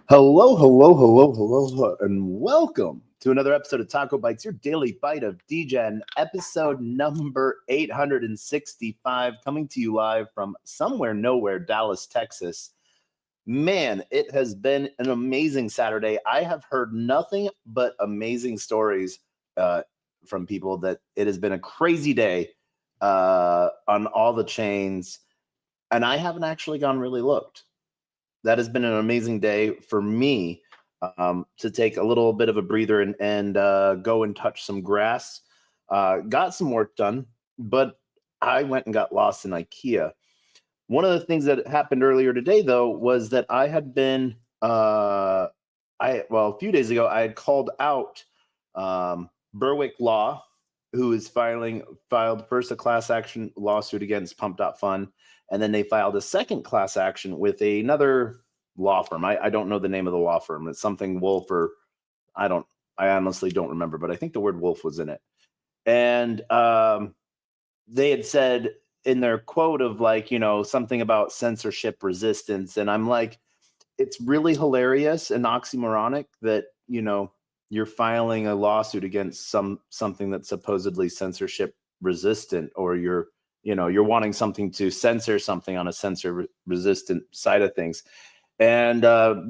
Hello, and welcome to another episode of TacoBytes, your daily bite of Degen, episode number 865, coming to you live from somewhere, nowhere, Dallas, Texas. Man, it has been an amazing Saturday. I have heard nothing but amazing stories from people that it has been a crazy day on all the chains, and I haven't actually gone really looked. That has been an amazing day for me to take a little bit of a breather and go and touch some grass. Got some work done, but I went and got lost in IKEA. One of the things that happened earlier today, though, was that I had been, a few days ago, I had called out Berwick Law, who is filed first a class action lawsuit against Pump.Fun. And then they filed a second class action with another law firm. I don't know the name of the law firm. It's something Wolf or I honestly don't remember, but I think the word Wolf was in it. And they had said in their quote of something about censorship resistance. And I'm like, it's really hilarious and oxymoronic that, you're filing a lawsuit against something that's supposedly censorship resistant, or you're wanting something to censor something on a censor resistant side of things. And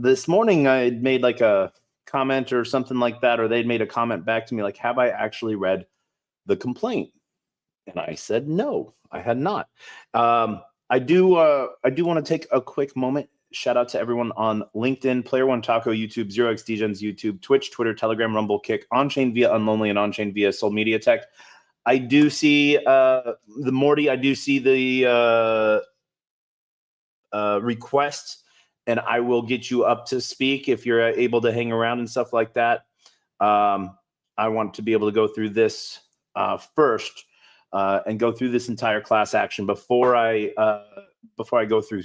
this morning I had made like a comment or something like that, or they'd made a comment back to me like, have I actually read the complaint? And I said, no, I had not. I do want to take a quick moment. Shout out to everyone on LinkedIn, Player One Taco, YouTube, 0xDegens YouTube, Twitch, Twitter, Telegram, Rumble, Kick, on-chain via Unlonely, and on-chain via Soul Media Tech. I do see the Morty. I do see the request, and I will get you up to speak if you're able to hang around and stuff like that. I want to be able to go through this first and go through this entire class action before I go through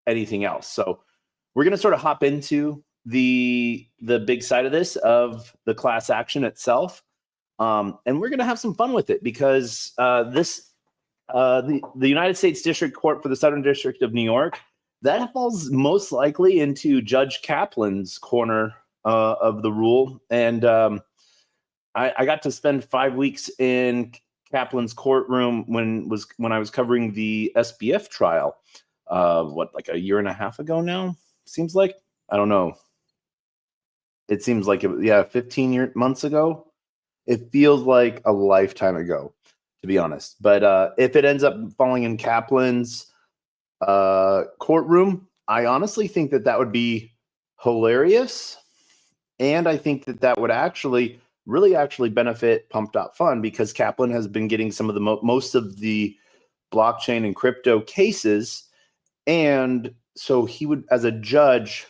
anything else. So we're going to sort of hop into the big side of this, of the class action itself. And we're going to have some fun with it because the United States District Court for the Southern District of New York, that falls most likely into Judge Kaplan's corner of the rule. And I got to spend 5 weeks in Kaplan's courtroom when I was covering the SBF trial. Like a year and a half ago now? Seems like. I don't know. It seems like 15 months ago. It feels like a lifetime ago, to be honest. But if it ends up falling in Kaplan's courtroom, I honestly think that would be hilarious. And I think that would really benefit Pump.Fun, because Kaplan has been getting some of the most of the blockchain and crypto cases. And so he would, as a judge,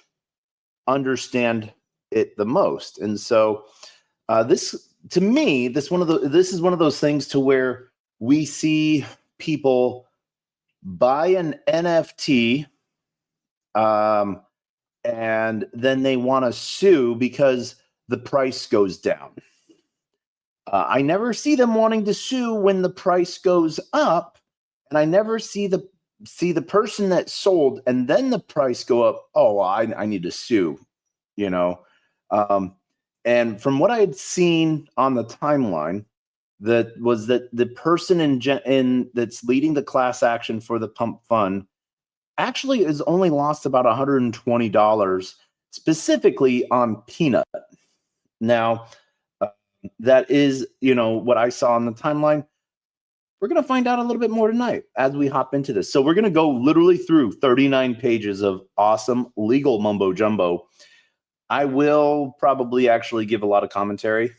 understand it the most. And so this is one of those things to where we see people buy an NFT and then they want to sue because the price goes down. I never see them wanting to sue when the price goes up, and I never see the person that sold and then the price go up. Oh, I need to sue, and from what I had seen on the timeline, that the person that's leading the class action for the Pump Fund actually is only lost about $120 specifically on Peanut. Now, that is, what I saw on the timeline. We're going to find out a little bit more tonight as we hop into this. So we're going to go literally through 39 pages of awesome legal mumbo-jumbo. I will probably actually give a lot of commentary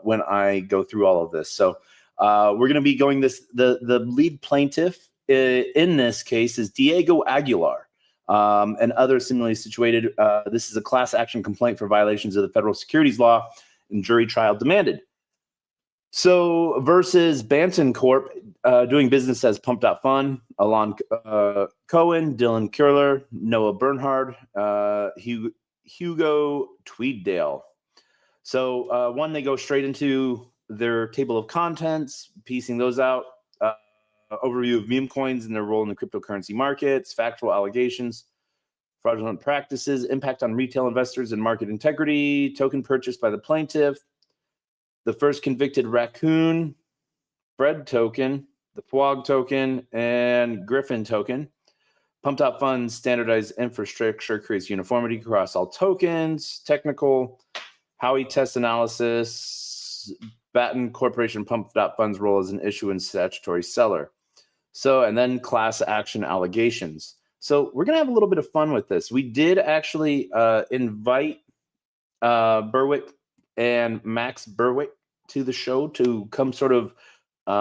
when I go through all of this. So we're going to be going the lead plaintiff in this case is Diego Aguilar and others similarly situated. This is a class action complaint for violations of the federal securities law and jury trial demanded. So versus Banton Corp, doing business as Pump.Fun, Alon Cohen, Dylan Curler, Noah Bernhard, Hugo Tweeddale. So they go straight into their table of contents, piecing those out. Overview of meme coins and their role in the cryptocurrency markets, factual allegations. fraudulent practices, impact on retail investors and market integrity, token purchased by the plaintiff, the first convicted raccoon, Fred token, the Fwog token, and Griffin token. Pumped out funds, standardized infrastructure creates uniformity across all tokens, technical, Howey test analysis, Batten Corporation pumped out funds role as an issuance statutory seller. So, and then class action allegations. So we're going to have a little bit of fun with this. We did actually invite Berwick and Max Berwick to the show to come sort of, if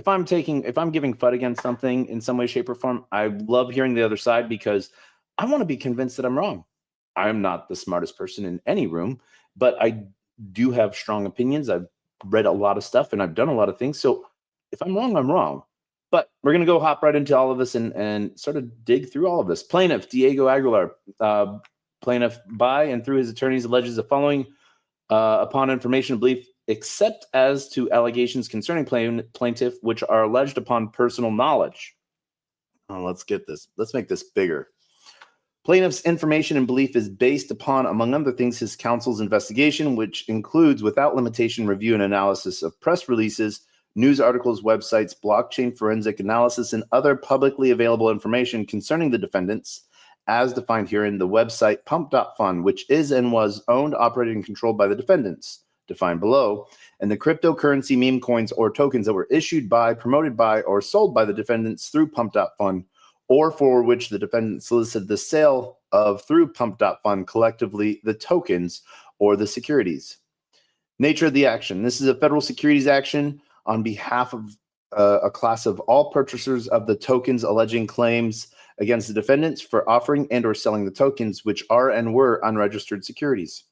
I'm giving FUD against something in some way, shape, or form, I love hearing the other side because I want to be convinced that I'm wrong. I'm not the smartest person in any room, but I do have strong opinions. I've read a lot of stuff and I've done a lot of things. So if I'm wrong, I'm wrong. But we're going to go hop right into all of this and sort of dig through all of this. Plaintiff Diego Aguilar, plaintiff by and through his attorneys alleges the following upon information and belief, except as to allegations concerning plaintiff, which are alleged upon personal knowledge. Let's make this bigger. Plaintiff's information and belief is based upon, among other things, his counsel's investigation, which includes, without limitation, review and analysis of press releases, news articles, websites, blockchain forensic analysis, and other publicly available information concerning the defendants, as defined herein, the website pump.fund, which is and was owned, operated, and controlled by the defendants, defined below, and the cryptocurrency meme coins or tokens that were issued by, promoted by, or sold by the defendants through pump.fund, or for which the defendant solicited the sale of through pump.fund, collectively the tokens or the securities. Nature of the action. This is a federal securities action on behalf of a class of all purchasers of the tokens alleging claims against the defendants for offering and or selling the tokens, which are and were unregistered securities.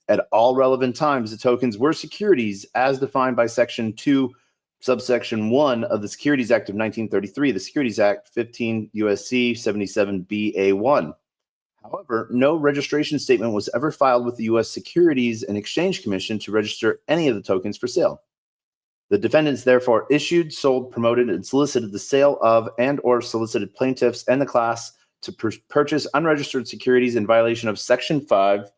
At all relevant times, the tokens were securities as defined by Section 2, subsection 1 of the Securities Act of 1933, the Securities Act 15 U.S.C. 77BA1. However, no registration statement was ever filed with the U.S. Securities and Exchange Commission to register any of the tokens for sale. The defendants therefore issued, sold, promoted, and solicited the sale of and or solicited plaintiffs and the class to purchase unregistered securities in violation of Section 5,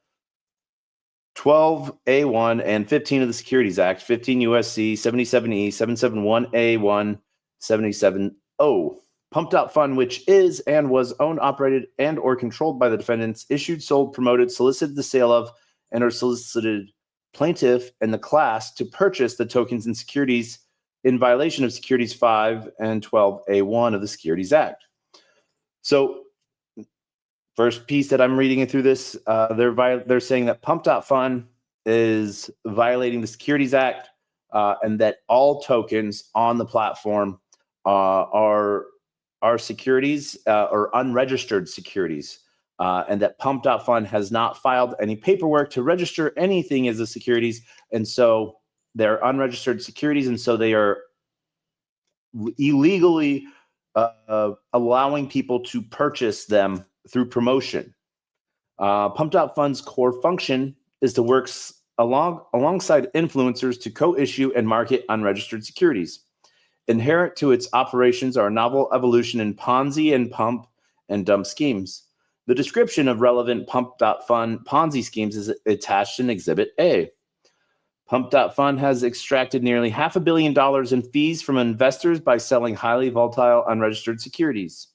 12A1, and 15 of the Securities Act, 15 U.S.C. 77E, 771A1, 77O. Pumped out fund, which is and was owned, operated, and or controlled by the defendants, issued, sold, promoted, solicited the sale of, and or solicited plaintiff and the class to purchase the tokens and securities in violation of Securities 5 and 12A1 of the Securities Act. So first piece that I'm reading it through this, they're saying that pump.fund is violating the Securities Act and that all tokens on the platform are securities or unregistered securities, and that pump.fund has not filed any paperwork to register anything as a securities, and so they're unregistered securities, and so they are illegally allowing people to purchase them through promotion. Pump.fund's core function is to work alongside influencers to co-issue and market unregistered securities. Inherent to its operations are a novel evolution in Ponzi and pump and dump schemes. The description of relevant pump.fund Ponzi schemes is attached in Exhibit A. Pump.fund has extracted nearly $500 million in fees from investors by selling highly volatile unregistered securities.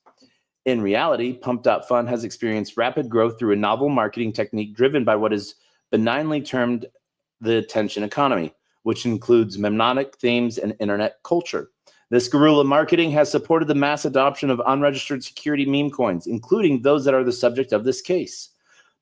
In reality, Pump.fund has experienced rapid growth through a novel marketing technique driven by what is benignly termed the attention economy, which includes mnemonic themes and internet culture. This guerrilla marketing has supported the mass adoption of unregistered security meme coins, including those that are the subject of this case.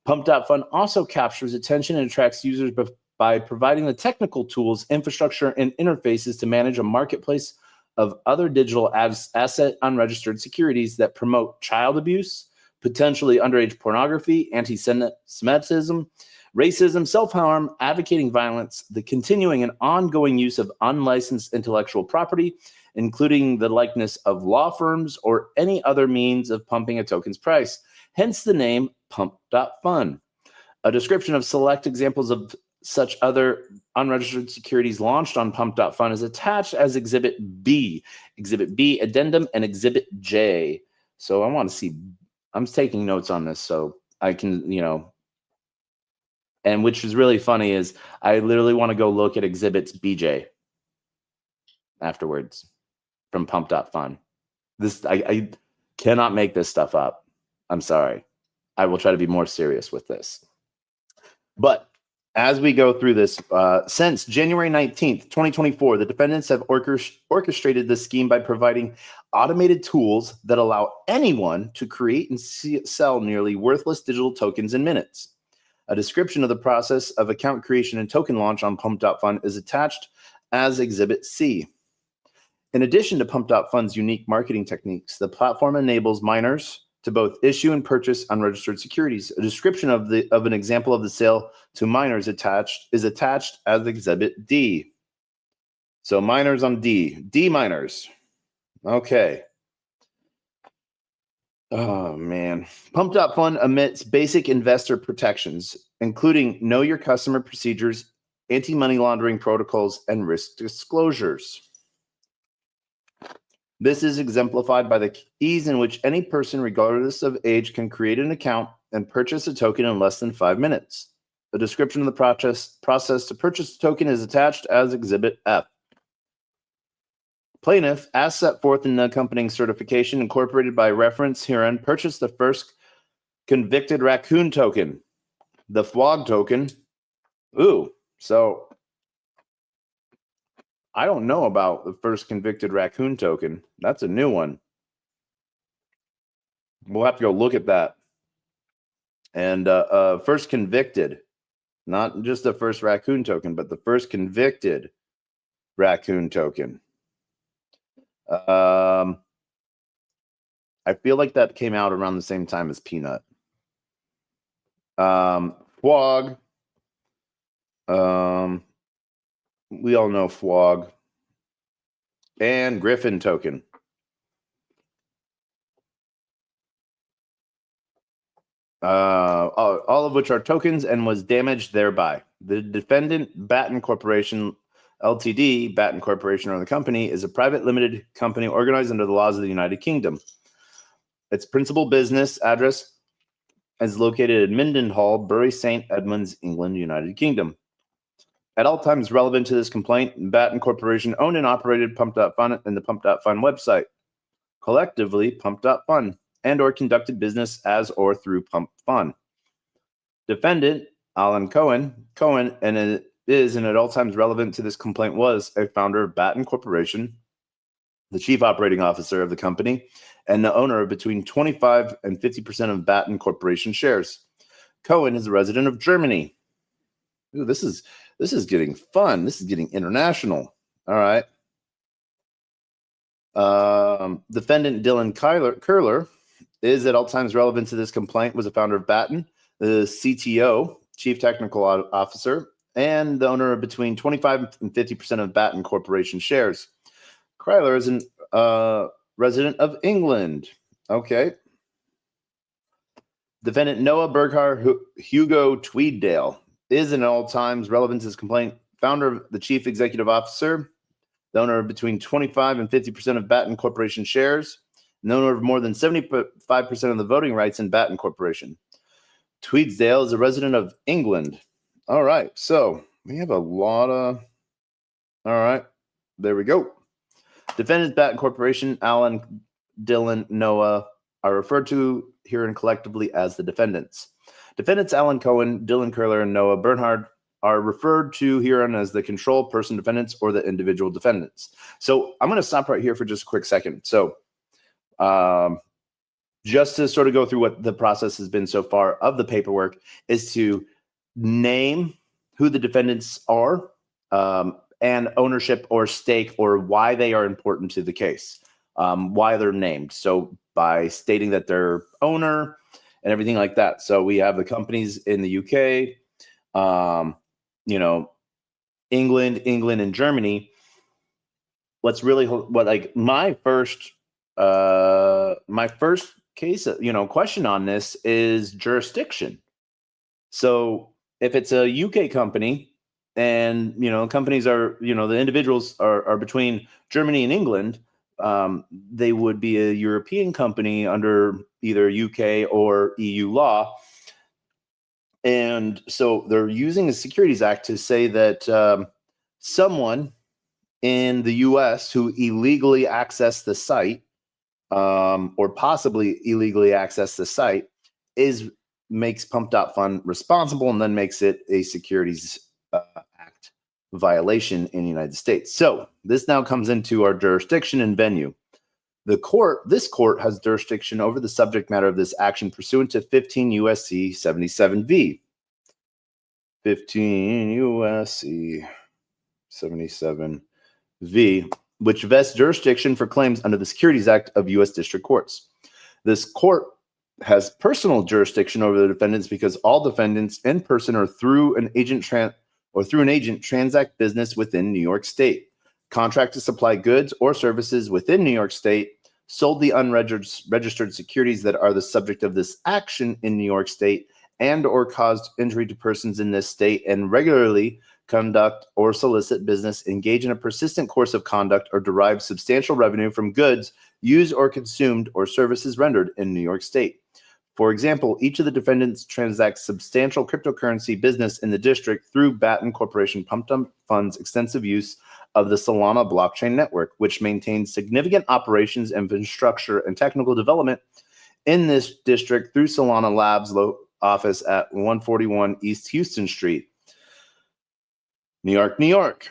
Pump.fund also captures attention and attracts users by providing the technical tools, infrastructure, and interfaces to manage a marketplace of other digital asset unregistered securities that promote child abuse, potentially underage pornography, anti-Semitism, racism, self-harm, advocating violence, the continuing and ongoing use of unlicensed intellectual property, including the likeness of law firms or any other means of pumping a token's price, hence the name pump.fund. A description of select examples of such other unregistered securities launched on pump.fund is attached as Exhibit B, Addendum, and Exhibit J. So I want to see, I'm taking notes on this so I can, and which is really funny is I literally want to go look at exhibits BJ afterwards from Pump.Fun. I cannot make this stuff up. I'm sorry. I will try to be more serious with this. But as we go through this, since January 19th, 2024, the defendants have orchestrated this scheme by providing automated tools that allow anyone to create and sell nearly worthless digital tokens in minutes. A description of the process of account creation and token launch on Pump.Fun is attached as Exhibit C. In addition to Pump.Fun's unique marketing techniques, the platform enables miners to both issue and purchase unregistered securities. A description of an example of the sale to miners is attached as Exhibit D. So miners on D miners. Okay. Oh, man. Pump.Fun omits basic investor protections, including know your customer procedures, anti-money laundering protocols, and risk disclosures. This is exemplified by the ease in which any person, regardless of age, can create an account and purchase a token in less than 5 minutes. A description of the process to purchase a token is attached as Exhibit F. Plaintiff, as set forth in the accompanying certification incorporated by reference herein, purchased the first convicted raccoon token, the FWOG token. Ooh, so I don't know about the first convicted raccoon token. That's a new one. We'll have to go look at that. And first convicted, not just the first raccoon token, but the first convicted raccoon token. I feel like that came out around the same time as Peanut. FWOG. We all know FWOG. And Griffin token. All of which are tokens and was damaged thereby. The defendant, Batten Corporation Ltd., Batten Corporation or the company, is a private limited company organized under the laws of the United Kingdom. Its principal business address is located in Mindenhall, Bury St. Edmunds, England, United Kingdom. At all times relevant to this complaint, Batten Corporation owned and operated Pump.Fun and the Pump.Fun website. Collectively, Pump.Fun, and or conducted business as or through Pump.Fun. Defendant, Alan Cohen, and it is, and at all times relevant to this complaint, was a founder of Batten Corporation, the chief operating officer of the company, and the owner of between 25 and 50% of Batten Corporation shares. Cohen is a resident of Germany. Ooh, this is getting fun. This is getting international. All right. Defendant Dylan Curler is at all times relevant to this complaint, was a founder of Batten, the CTO, chief technical officer, and the owner of between 25 and 50% of Batten Corporation shares. Kryler is a resident of England. Okay. Defendant Noah Berghar Hugo Tweeddale is at all times relevant to this complaint, founder, the chief executive officer, the owner of between 25 and 50% of Batten Corporation shares, and the owner of more than 75% of the voting rights in Batten Corporation. Tweedsdale is a resident of England. All right, so we have a lot of... All right, there we go. Defendants Batten Corporation, Alan, Dylan, Noah, are referred to herein collectively as the defendants. Defendants Alan Cohen, Dylan Curler, and Noah Bernhard are referred to herein as the control person defendants or the individual defendants. So I'm going to stop right here for just a quick second. So just to sort of go through what the process has been so far of the paperwork is to name who the defendants are and ownership or stake or why they are important to the case, why they're named. So by stating that they're owner and everything like that. So we have the companies in the UK, England and Germany. What's really my first case, question on this is jurisdiction. So if it's a UK company and, companies are, the individuals are between Germany and England, they would be a European company under either UK or EU law. And so they're using the Securities Act to say that someone in the US who illegally accessed the site or possibly illegally accessed the site makes Pump.Fund responsible and then makes it a Securities Act violation in the United States. So this now comes into our jurisdiction and venue. This court has jurisdiction over the subject matter of this action pursuant to 15 USC 77V. 15 USC 77V, which vests jurisdiction for claims under the Securities Act of U.S. District Courts. This court has personal jurisdiction over the defendants because all defendants in person or through an agent transact business within New York State, contract to supply goods or services within New York State, sold the unregistered securities that are the subject of this action in New York State, and or caused injury to persons in this state, and regularly conduct or solicit business, engage in a persistent course of conduct, or derive substantial revenue from goods used or consumed or services rendered in New York State. For example, each of the defendants transacts substantial cryptocurrency business in the district through Batten Corporation Pump.Fund's extensive use of the Solana blockchain network, which maintains significant operations, infrastructure, and technical development in this district through Solana Labs office at 141 East Houston Street, New York, New York.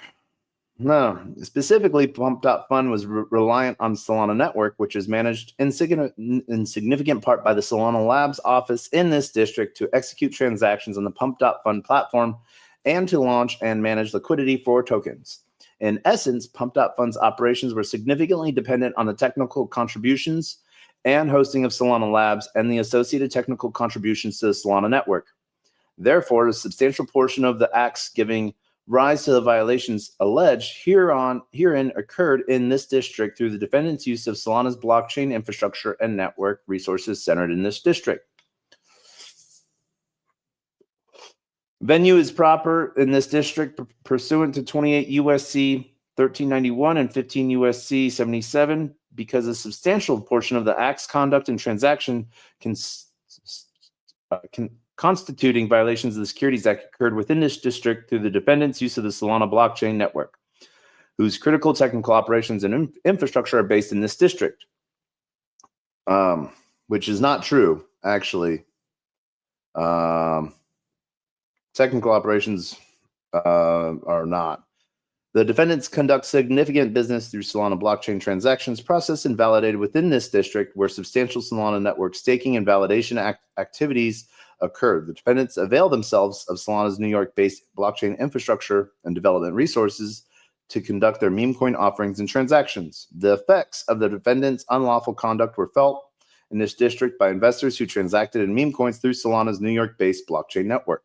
No, specifically, Pump.Fund was reliant on Solana Network, which is managed in significant part by the Solana Labs office in this district to execute transactions on the Pump.Fund platform and to launch and manage liquidity for tokens. In essence, Pump.Fund's operations were significantly dependent on the technical contributions and hosting of Solana Labs and the associated technical contributions to the Solana Network. Therefore, a substantial portion of the acts giving rise to the violations alleged herein occurred in this district through the defendant's use of Solana's blockchain infrastructure and network resources centered in this district. Venue is proper in this district pursuant to 28 USC 1391 and 15 USC 77 because a substantial portion of the act's conduct and transaction constituting violations of the Securities Act occurred within this district through the defendant's use of the Solana blockchain network, whose critical technical operations and infrastructure are based in this district, which is not true, actually. Technical operations are not. The defendants conduct significant business through Solana blockchain transactions processed and validated within this district where substantial Solana network staking and validation activities occurred. The defendants avail themselves of Solana's New York-based blockchain infrastructure and development resources to conduct their meme coin offerings and transactions. The effects of the defendants' unlawful conduct were felt in this district by investors who transacted in meme coins through Solana's New York-based blockchain network.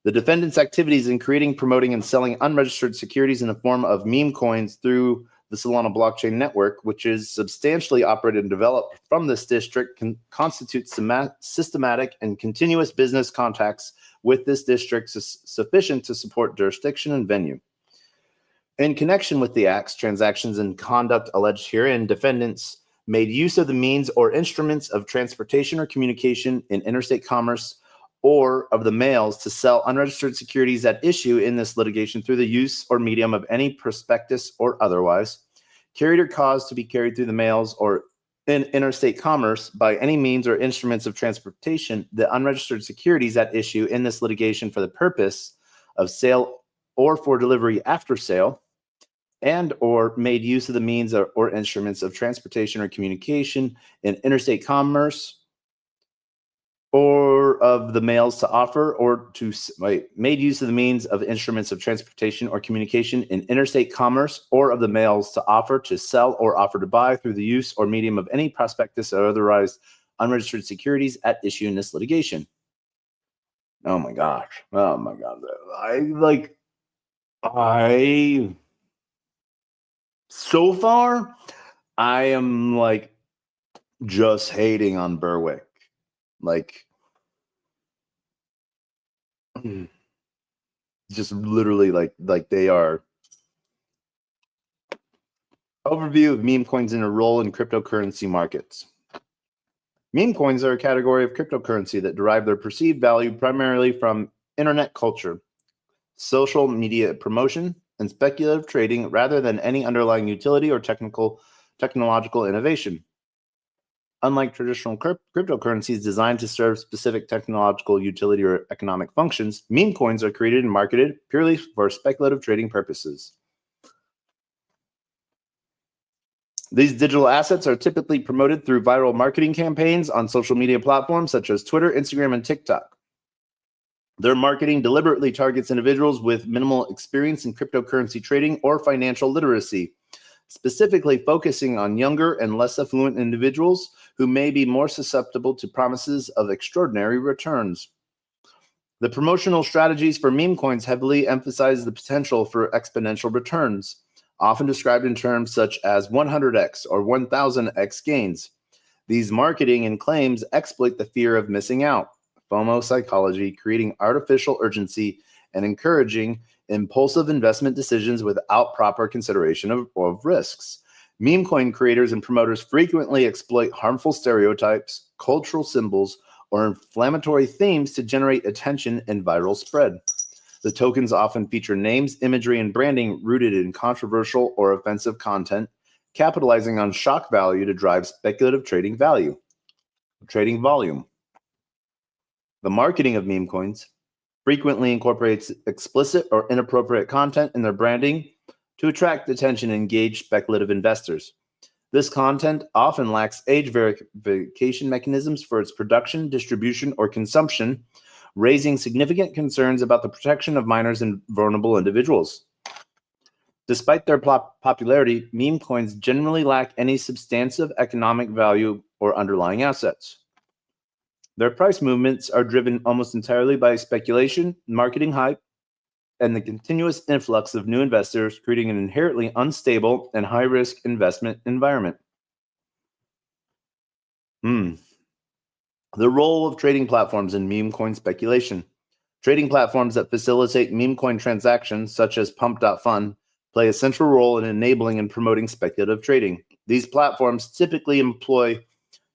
The defendants' activities in creating, promoting, and selling unregistered securities in the form of meme coins through the Solana blockchain network, which is substantially operated and developed from this district, constitutes systematic and continuous business contacts with this district sufficient to support jurisdiction and venue. In connection with the acts, transactions, and conduct alleged herein, defendants made use of the means or instruments of transportation or communication in interstate commerce or of the mails to sell unregistered securities at issue in this litigation through the use or medium of any prospectus or otherwise, carried or caused to be carried through the mails or in interstate commerce by any means or instruments of transportation, the unregistered securities at issue in this litigation for the purpose of sale or for delivery after sale, and or made use of the means or instruments of transportation or communication in interstate commerce or of the mails to offer or to made use of the means of instruments of transportation or communication in interstate commerce or of the mails to offer to sell or offer to buy through the use or medium of any prospectus or otherwise unregistered securities at issue in this litigation. Oh my gosh. Oh my God. So far, I am like just hating on Berwick. Like, just literally like they are Overview of meme coins and a role in cryptocurrency markets. Meme coins are a category of cryptocurrency that derive their perceived value primarily from internet culture, social media promotion, and speculative trading rather than any underlying utility or technological innovation. Unlike traditional cryptocurrencies designed to serve specific technological utility or economic functions, meme coins are created and marketed purely for speculative trading purposes. These digital assets are typically promoted through viral marketing campaigns on social media platforms such as Twitter, Instagram, and TikTok. Their marketing deliberately targets individuals with minimal experience in cryptocurrency trading or financial literacy, specifically focusing on younger and less affluent individuals who may be more susceptible to promises of extraordinary returns. The promotional strategies for meme coins heavily emphasize the potential for exponential returns, often described in terms such as 100x or 1000x gains. These marketing and claims exploit the fear of missing out, FOMO psychology, creating artificial urgency and encouraging impulsive investment decisions without proper consideration of risks. Meme coin creators and promoters frequently exploit harmful stereotypes, cultural symbols, or inflammatory themes to generate attention and viral spread. The tokens often feature names, imagery, and branding rooted in controversial or offensive content, capitalizing on shock value to drive speculative trading volume. The marketing of meme coins frequently incorporates explicit or inappropriate content in their branding to attract attention and engage speculative investors. This content often lacks age verification mechanisms for its production, distribution, or consumption, raising significant concerns about the protection of minors and vulnerable individuals. Despite their popularity, meme coins generally lack any substantive economic value or underlying assets. Their price movements are driven almost entirely by speculation, marketing hype, and the continuous influx of new investors, creating an inherently unstable and high-risk investment environment. The role of trading platforms in meme coin speculation. Trading platforms that facilitate meme coin transactions, such as Pump.Fun, play a central role in enabling and promoting speculative trading. These platforms typically employ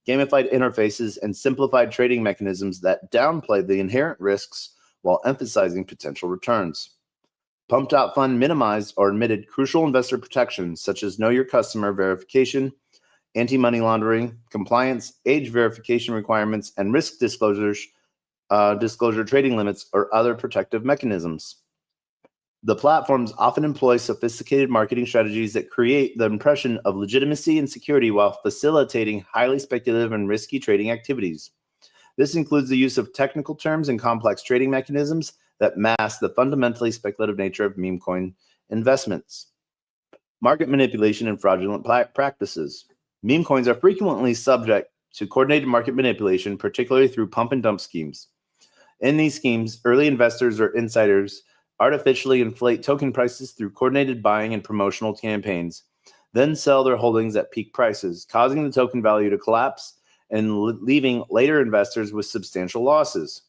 gamified interfaces and simplified trading mechanisms that downplay the inherent risks while emphasizing potential returns. Pump.Fun minimized or omitted crucial investor protections such as know your customer verification, anti-money laundering, compliance, age verification requirements, and risk disclosure trading limits or other protective mechanisms. The platforms often employ sophisticated marketing strategies that create the impression of legitimacy and security while facilitating highly speculative and risky trading activities. This includes the use of technical terms and complex trading mechanisms that mask the fundamentally speculative nature of meme coin investments. Market manipulation and fraudulent practices. Meme coins are frequently subject to coordinated market manipulation, particularly through pump and dump schemes. In these schemes, early investors or insiders artificially inflate token prices through coordinated buying and promotional campaigns, then sell their holdings at peak prices, causing the token value to collapse and leaving later investors with substantial losses.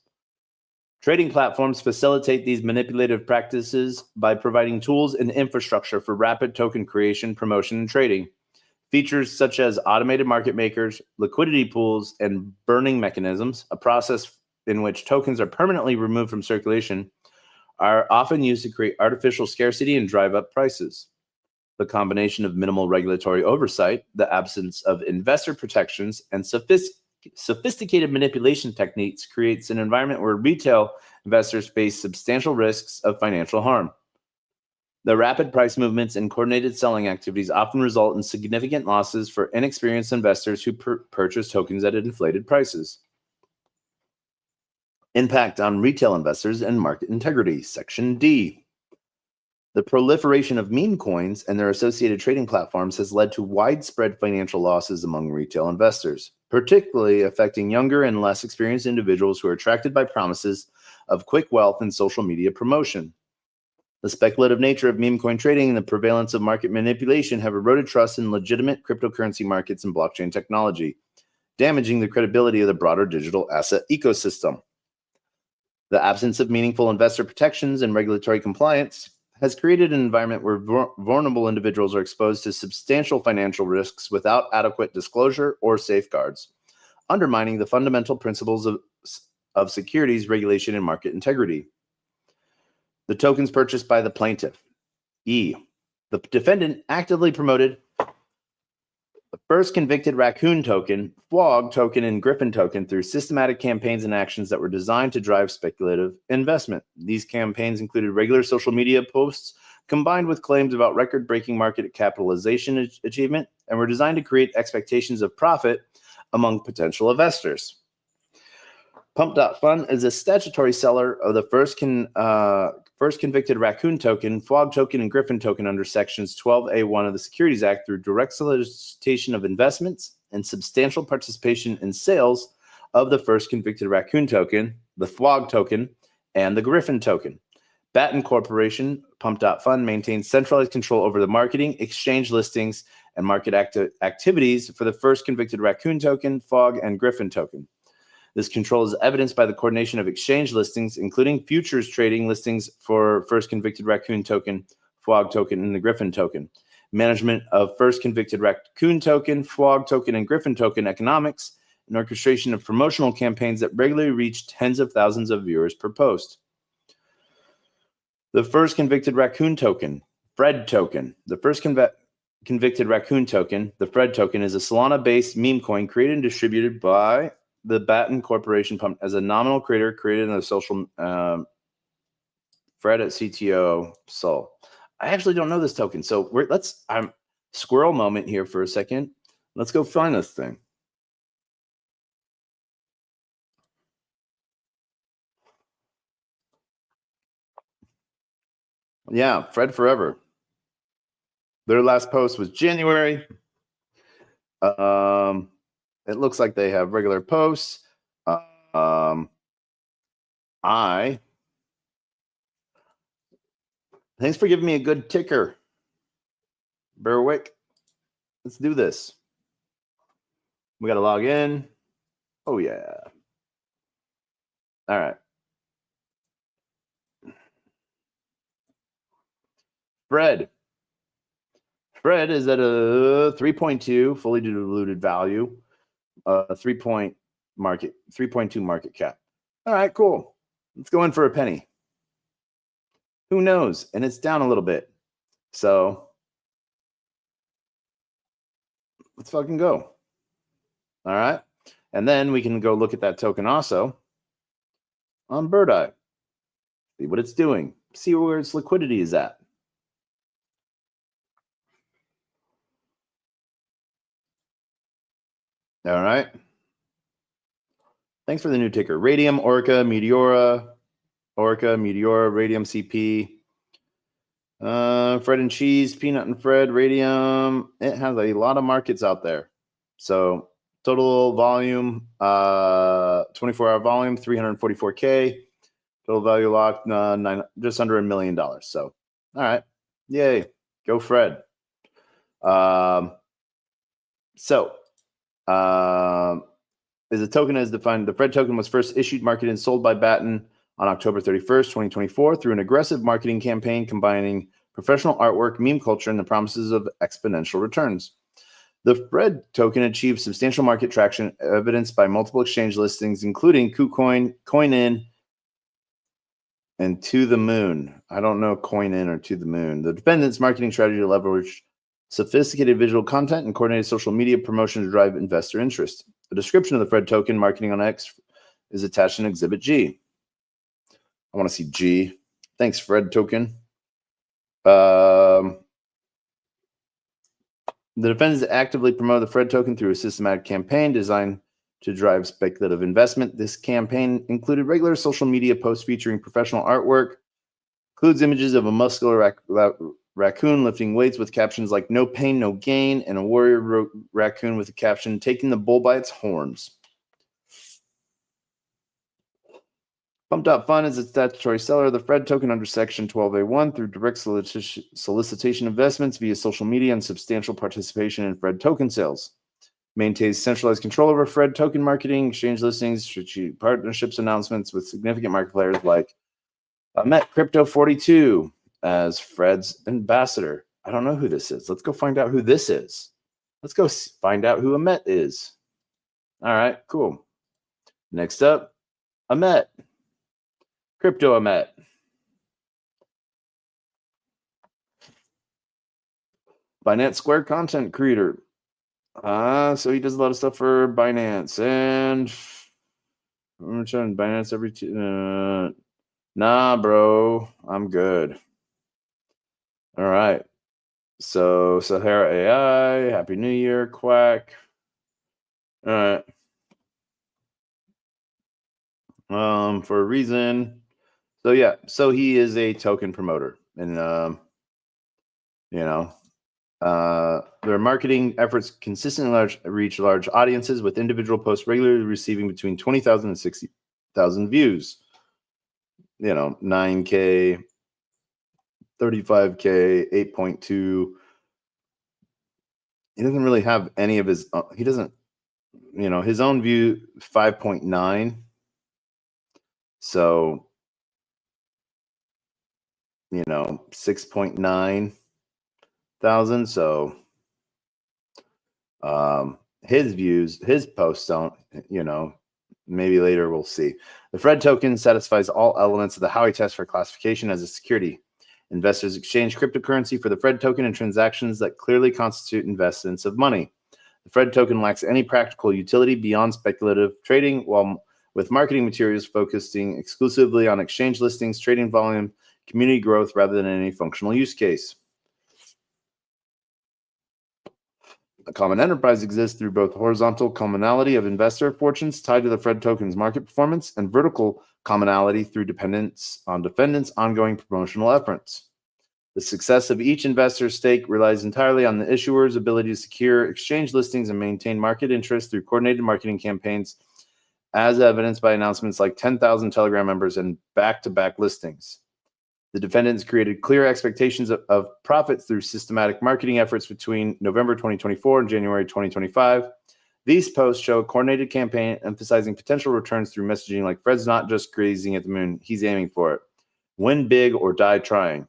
Trading platforms facilitate these manipulative practices by providing tools and infrastructure for rapid token creation, promotion, and trading. Features such as automated market makers, liquidity pools, and burning mechanisms, a process in which tokens are permanently removed from circulation, are often used to create artificial scarcity and drive up prices. The combination of minimal regulatory oversight, the absence of investor protections, and sophisticated manipulation techniques creates an environment where retail investors face substantial risks of financial harm. The rapid price movements and coordinated selling activities often result in significant losses for inexperienced investors who purchase tokens at inflated prices. Impact on retail investors and market integrity. Section D. The proliferation of meme coins and their associated trading platforms has led to widespread financial losses among retail investors, particularly affecting younger and less experienced individuals who are attracted by promises of quick wealth and social media promotion. The speculative nature of meme coin trading and the prevalence of market manipulation have eroded trust in legitimate cryptocurrency markets and blockchain technology, damaging the credibility of the broader digital asset ecosystem. The absence of meaningful investor protections and regulatory compliance has created an environment where vulnerable individuals are exposed to substantial financial risks without adequate disclosure or safeguards, undermining the fundamental principles of securities regulation and market integrity. The tokens purchased by the plaintiff. E. The defendant actively promoted the first convicted raccoon token, FWOG token, and Griffin token through systematic campaigns and actions that were designed to drive speculative investment. These campaigns included regular social media posts combined with claims about record-breaking market capitalization achievement and were designed to create expectations of profit among potential investors. Pump.Fun is a statutory seller of the first convicted raccoon token, FWOG token, and Griffin token under Sections 12A1 of the Securities Act through direct solicitation of investments and substantial participation in sales of the first convicted raccoon token, the FWOG token, and the Griffin token. Batten Corporation, Pump.Fun, maintains centralized control over the marketing, exchange listings, and market activities for the first convicted raccoon token, FWOG, and Griffin token. This control is evidenced by the coordination of exchange listings, including futures trading listings for first convicted raccoon token, FWOG token, and the Griffin token. Management of first convicted raccoon token, FWOG token, and Griffin token economics, and orchestration of promotional campaigns that regularly reach tens of thousands of viewers per post. The first convicted raccoon token, Fred token. The first convicted raccoon token, the Fred token, is a Solana-based meme coin created and distributed by the Batten Corporation Pump as a nominal creator created in the social Fred at CTO Sol. I actually don't know this token, so I'm squirrel moment here for a second. Let's go find this thing. Yeah, Fred Forever. Their last post was January. It looks like they have regular posts. Thanks for giving me a good ticker, Berwick. Let's do this. We got to log in. Oh, yeah. All right. Fred is at a 3.2 fully diluted value. 3.2 market cap. All right, cool. Let's go in for a penny. Who knows? And it's down a little bit. So let's fucking go. All right. And then we can go look at that token also on Bird Eye. See what it's doing. See where its liquidity is at. All right. Thanks for the new ticker. Radium, Orca, Meteora, Radium CP, Fred and Cheese, Peanut and Fred, Radium. It has a lot of markets out there. So total volume, 24-hour volume, 344K. Total value locked, just under $1 million. So, all right. Yay. Go Fred. As a token as defined, the Fred token was first issued, marketed, and sold by Batten on October 31st, 2024 through an aggressive marketing campaign combining professional artwork, meme culture, and the promises of exponential returns. The Fred token achieved substantial market traction, evidenced by multiple exchange listings, including KuCoin, CoinIn, and To the Moon. I don't know CoinIn or To the Moon. The defendant's marketing strategy leveraged sophisticated visual content and coordinated social media promotion to drive investor interest. The description of the Fred token marketing on X is attached in Exhibit G. I want to see G. Thanks, Fred token. The defendants actively promote the Fred token through a systematic campaign designed to drive speculative investment. This campaign included regular social media posts featuring professional artwork, includes images of a muscular raccoon lifting weights with captions like "No pain, no gain," and a warrior raccoon with a caption "Taking the bull by its horns." Pump.Fun is a statutory seller of the Fred token under Section 12A1 through direct solicitation investments via social media and substantial participation in Fred token sales. Maintains centralized control over Fred token marketing, exchange listings, strategic partnerships announcements with significant market players like Met Crypto 42, as Fred's ambassador. I don't know who this is. Let's go find out who this is. Let's go find out who Amit is. All right, cool. Next up, Amit. Crypto Amit. Binance Square content creator. So he does a lot of stuff for Binance, and I'm trying Binance every nah, bro, I'm good. All right. So Sahara AI, Happy New Year, Quack. All right. For a reason. So yeah, so he is a token promoter, and their marketing efforts consistently reach large audiences, with individual posts regularly receiving between 20,000 and 60,000 views. 9K, 35K, 8.2. He doesn't really have any of his. He doesn't. His own view 5.9. So 6.9 thousand. So his views, his posts don't, maybe later we'll see. The Fred token satisfies all elements of the Howey test for classification as a security. Investors exchange cryptocurrency for the Fred token in transactions that clearly constitute investments of money. The Fred token lacks any practical utility beyond speculative trading, while with marketing materials focusing exclusively on exchange listings, trading volume, community growth, rather than any functional use case. A common enterprise exists through both horizontal commonality of investor fortunes tied to the Fred token's market performance and vertical commonality through dependence on defendants' ongoing promotional efforts. The success of each investor's stake relies entirely on the issuer's ability to secure exchange listings and maintain market interest through coordinated marketing campaigns, as evidenced by announcements like 10,000 Telegram members and back-to-back listings. The defendants created clear expectations of profit through systematic marketing efforts between November 2024 and January 2025. These posts show a coordinated campaign emphasizing potential returns through messaging like Fred's not just grazing at the moon, he's aiming for it. Win big or die trying.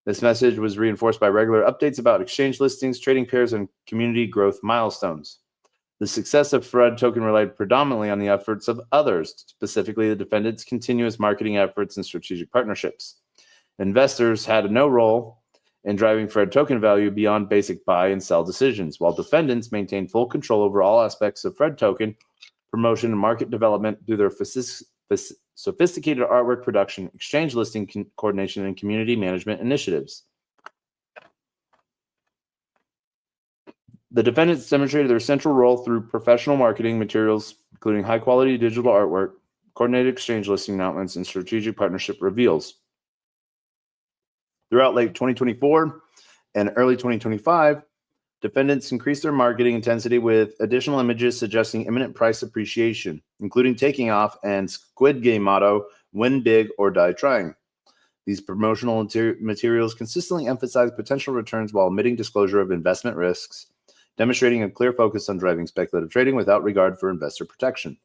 This message was reinforced by regular updates about exchange listings, trading pairs, and community growth milestones. The success of Fred token relied predominantly on the efforts of others, specifically the defendants' continuous marketing efforts and strategic partnerships. Investors had no role in driving Fred token value beyond basic buy and sell decisions, while defendants maintained full control over all aspects of Fred token promotion and market development through their sophisticated artwork production, exchange listing coordination, and community management initiatives. The defendants demonstrated their central role through professional marketing materials, including high-quality digital artwork, coordinated exchange listing announcements, and strategic partnership reveals. Throughout late 2024 and early 2025, defendants increased their marketing intensity with additional images suggesting imminent price appreciation, including taking off and Squid Game motto, win big or die trying. These promotional materials consistently emphasize potential returns while omitting disclosure of investment risks, demonstrating a clear focus on driving speculative trading without regard for investor protection.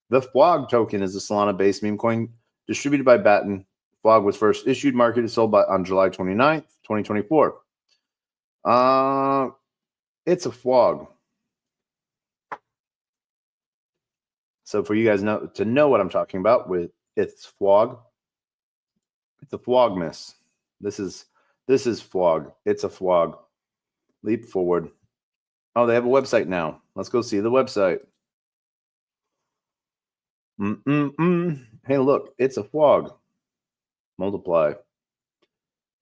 The FWOG token is a Solana-based meme coin distributed by Batten. FWOG was first issued, marketed, sold on July 29th, 2024. It's a FWOG. So for you guys to know what I'm talking about with it's FWOG, it's a FWOGmas. This is FWOG. It's a FWOG. Leap forward. Oh, they have a website now. Let's go see the website. Hey, look, it's a FWOG. Multiply.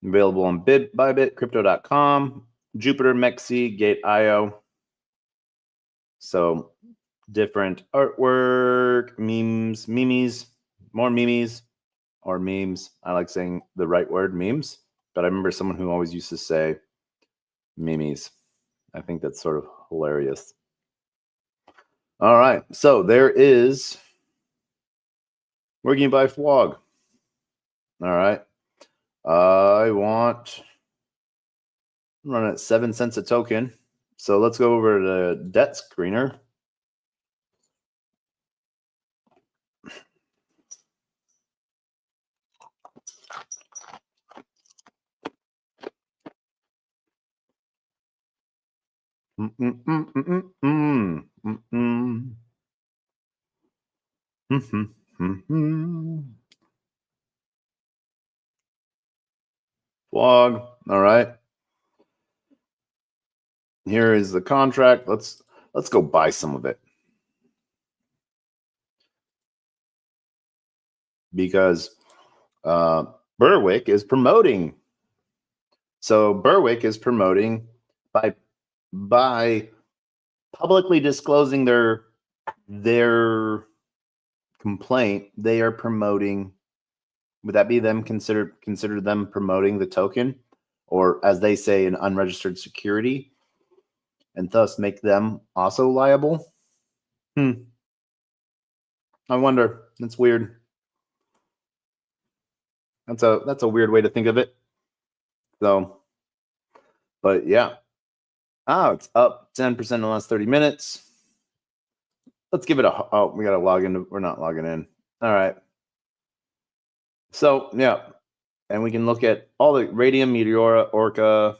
Available on Bybit, Crypto.com, Jupiter, Mexi, Gate.io. So different artwork, memes, more memes, or memes. I like saying the right word, memes. But I remember someone who always used to say memes. I think that's sort of hilarious. All right. So there is where can you buy FWOG? All right. I want run at 7 cents a token. So let's go over to debt screener. Flog. All right. Here is the contract. Let's go buy some of it. Because Berwick is promoting. So Berwick is promoting by publicly disclosing their complaint. They are promoting. Would that be them consider them promoting the token, or as they say, an unregistered security, and thus make them also liable? I wonder. That's weird. That's a weird way to think of it. So, but yeah. Oh, it's up 10% in the last 30 minutes. Let's give it a, oh, we got to log in. We're not logging in. All right. So, yeah. And we can look at all the Radium, Meteora, Orca,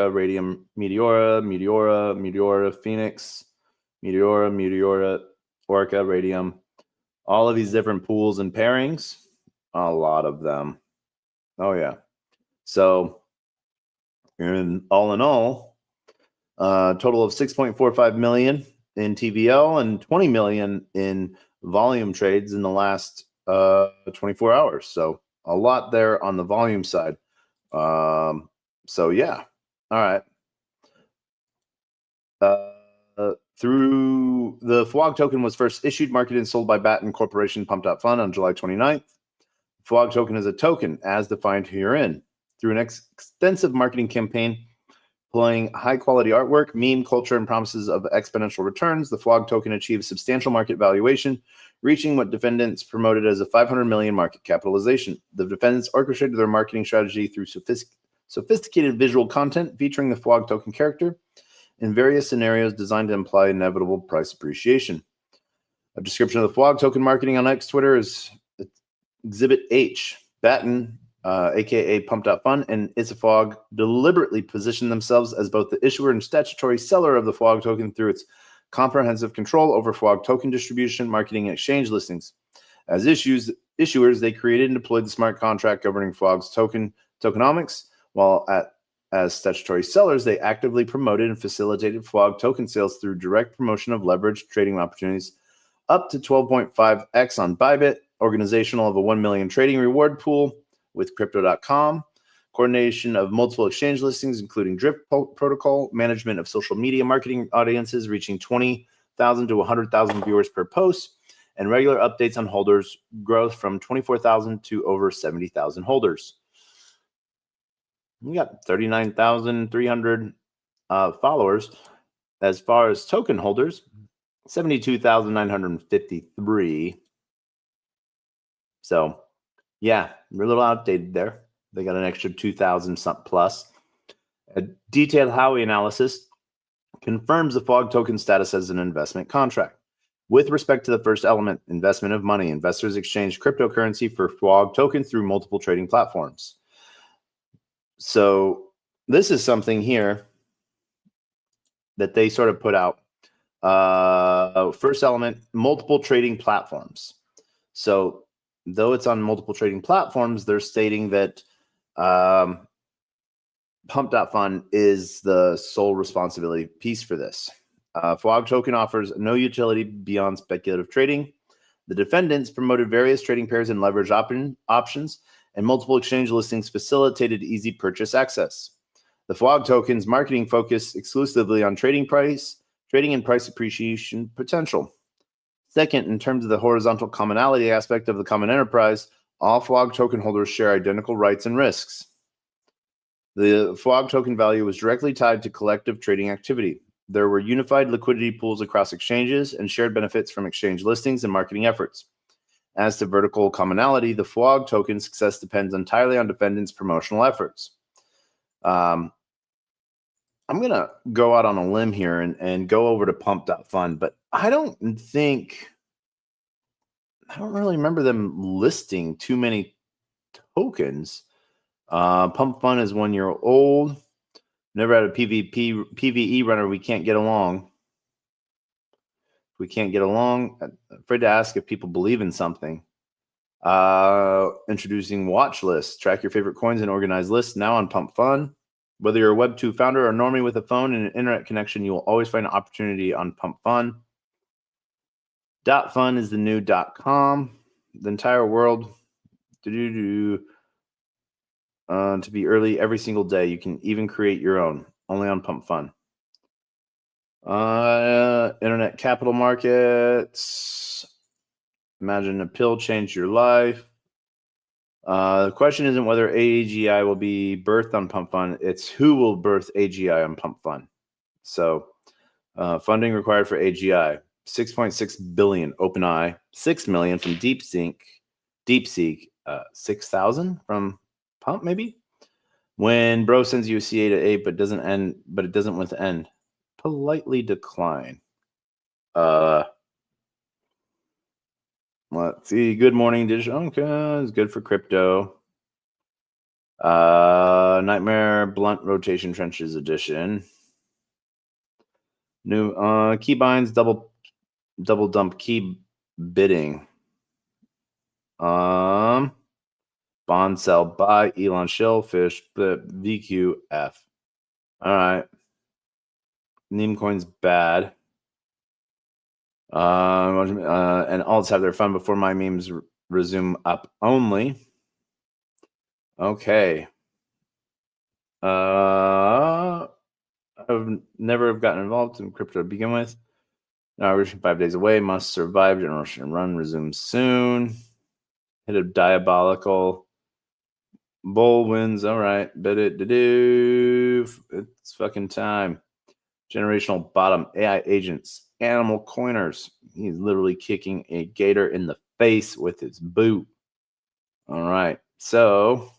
Radium, Meteora, Phoenix, Meteora, Orca, Radium. All of these different pools and pairings. A lot of them. Oh, yeah. So, all in all, total of 6.45 million in TVL and 20 million in volume trades in the last 24 hours. So a lot there on the volume side. So yeah. All right. Through the FWOG token was first issued, marketed, and sold by Batten Corporation Pump.Fund on July 29th. FWOG token is a token as defined herein. Through an extensive marketing campaign employing high-quality artwork, meme culture, and promises of exponential returns, the FWOG token achieved substantial market valuation, reaching what defendants promoted as a 500 million market capitalization. The defendants orchestrated their marketing strategy through sophisticated visual content featuring the FWOG token character in various scenarios designed to imply inevitable price appreciation. A description of the FWOG token marketing on X Twitter is Exhibit H. Batten, aka Pump.Fund, and ISAFWOG deliberately positioned themselves as both the issuer and statutory seller of the FWOG token through its comprehensive control over FWOG token distribution, marketing, and exchange listings. As issuers, they created and deployed the smart contract governing FWOG's tokenomics, while as statutory sellers, they actively promoted and facilitated FWOG token sales through direct promotion of leveraged trading opportunities up to 12.5x on Bybit, organizational of a 1 million trading reward pool with Crypto.com, coordination of multiple exchange listings, including Drift protocol, management of social media marketing audiences reaching 20,000 to 100,000 viewers per post, and regular updates on holders growth from 24,000 to over 70,000 holders. We got 39,300 followers. As far as token holders, 72,953. So, yeah, we're a little outdated there. They got an extra 2,000 plus. A detailed Howey analysis confirms the FWOG token status as an investment contract. With respect to the first element, investment of money, investors exchange cryptocurrency for FWOG tokens through multiple trading platforms. So this is something here that they sort of put out. First element, multiple trading platforms. So though it's on multiple trading platforms, they're stating that Pump.Fund is the sole responsibility piece for this. FWOG token offers no utility beyond speculative trading. The defendants promoted various trading pairs and leverage options, and multiple exchange listings facilitated easy purchase access. The FWOG token's marketing focused exclusively on trading and price appreciation potential. Second, in terms of the horizontal commonality aspect of the common enterprise, all FWOG token holders share identical rights and risks. The FWOG token value was directly tied to collective trading activity. There were unified liquidity pools across exchanges and shared benefits from exchange listings and marketing efforts. As to vertical commonality, the FWOG token success depends entirely on defendants' promotional efforts. I'm going to go out on a limb here and go over to Pump.Fund, but I don't really remember them listing too many tokens. Pump Fund is 1 year old. Never had a PvE runner. We can't get along. We can't get along. I'm afraid to ask if people believe in something. Introducing watch lists. Track your favorite coins and organize lists now on Pump Fun. Whether you're a Web2 founder or a normie with a phone and an internet connection, you will always find an opportunity on Pump Fun. .fun is the new .com. The entire world to be early every single day. You can even create your own, only on Pump Fun. Internet capital markets. Imagine a pill changed your life. The question isn't whether AGI will be birthed on Pump Fun. It's who will birth AGI on Pump Fun. So funding required for AGI, 6.6 billion OpenAI, 6 million from DeepSeek, 6,000 from Pump maybe. When bro sends you a CA to 8 but it doesn't with end, politely decline. Let's see. Good morning, digital. Okay, it's good for crypto. Nightmare Blunt Rotation Trenches Edition. New keybinds, double dump key bidding. Bond sell buy Elon Shellfish VQF. All right. Meme coin's bad. And alts have their fun before my memes resume up only. Okay. I've never gotten involved in crypto to begin with. Now we're 5 days away. Must survive. Generation run resumes soon. Hit a diabolical. Bull wins. All right. It's fucking time. Generational bottom. AI agents. Animal coiners. He's literally kicking a gator in the face with his boot. All right. So,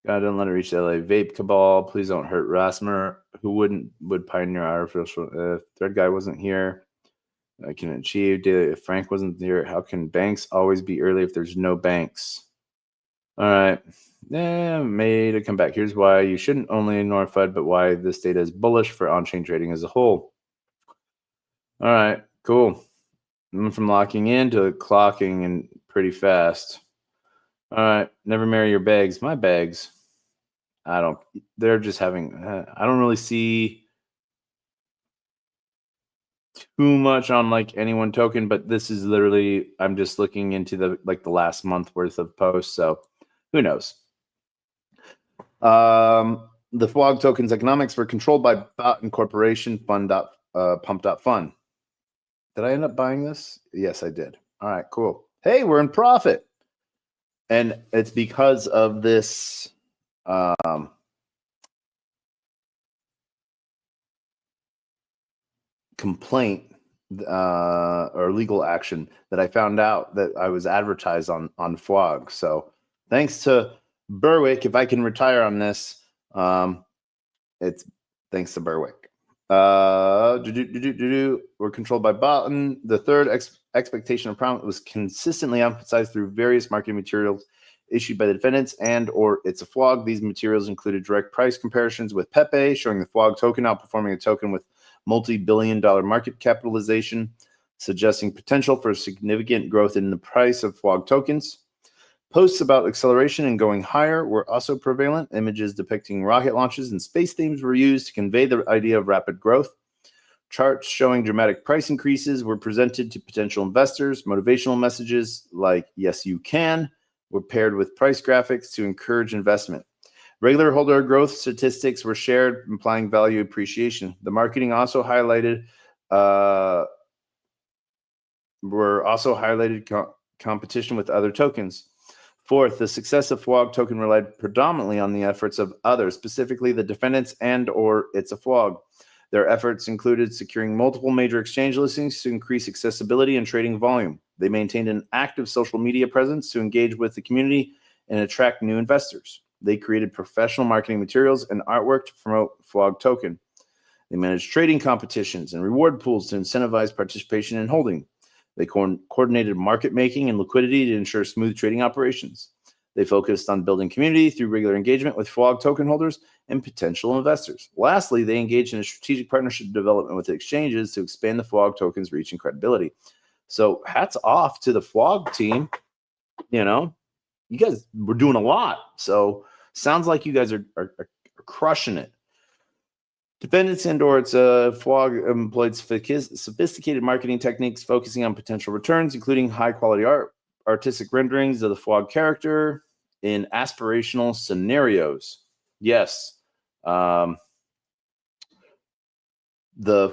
God don't let it reach the LA vape cabal. Please don't hurt Rasmer. Who would pioneer artificial? If Thread Guy wasn't here, I can achieve. If Frank wasn't here, how can banks always be early if there's no banks? All right. Made a comeback. Here's why you shouldn't only ignore FUD, but why this data is bullish for on-chain trading as a whole. All right, cool. I'm from locking in to clocking and pretty fast. All right, never marry your bags. My bags, they're just having, I don't really see too much on like any one token, but this is literally, I'm just looking into the last month worth of posts. So who knows? The FWOG tokens economics were controlled by Bot Incorporation Pump.fun. Did I end up buying this? Yes, I did. All right, cool. Hey, we're in profit. And it's because of this complaint or legal action that I found out that I was advertised on FWOG. So thanks to Berwick, if I can retire on this, it's thanks to Berwick. We're controlled by Botton. The third expectation of promise was consistently emphasized through various marketing materials issued by the defendants or it's a FWOG. These materials included direct price comparisons with Pepe, showing the FWOG token outperforming a token with multi-billion-dollar market capitalization, suggesting potential for significant growth in the price of FWOG tokens. Posts about acceleration and going higher were also prevalent. Images depicting rocket launches and space themes were used to convey the idea of rapid growth. Charts showing dramatic price increases were presented to potential investors. Motivational messages like, yes, you can, were paired with price graphics to encourage investment. Regular holder growth statistics were shared, implying value appreciation. The marketing also highlighted competition with other tokens. Fourth, the success of FWOG token relied predominantly on the efforts of others, specifically the defendants or it's a FWOG. Their efforts included securing multiple major exchange listings to increase accessibility and trading volume. They maintained an active social media presence to engage with the community and attract new investors. They created professional marketing materials and artwork to promote FWOG token. They managed trading competitions and reward pools to incentivize participation and holding. They coordinated market making and liquidity to ensure smooth trading operations. They focused on building community through regular engagement with FWOG token holders and potential investors. Lastly, they engaged in a strategic partnership development with exchanges to expand the FWOG token's reach and credibility. So hats off to the FWOG team. You know, you guys were doing a lot. So sounds like you guys are crushing it. Defendants and/or its FWOG employed sophisticated marketing techniques focusing on potential returns, including high-quality artistic renderings of the FWOG character in aspirational scenarios. Yes. The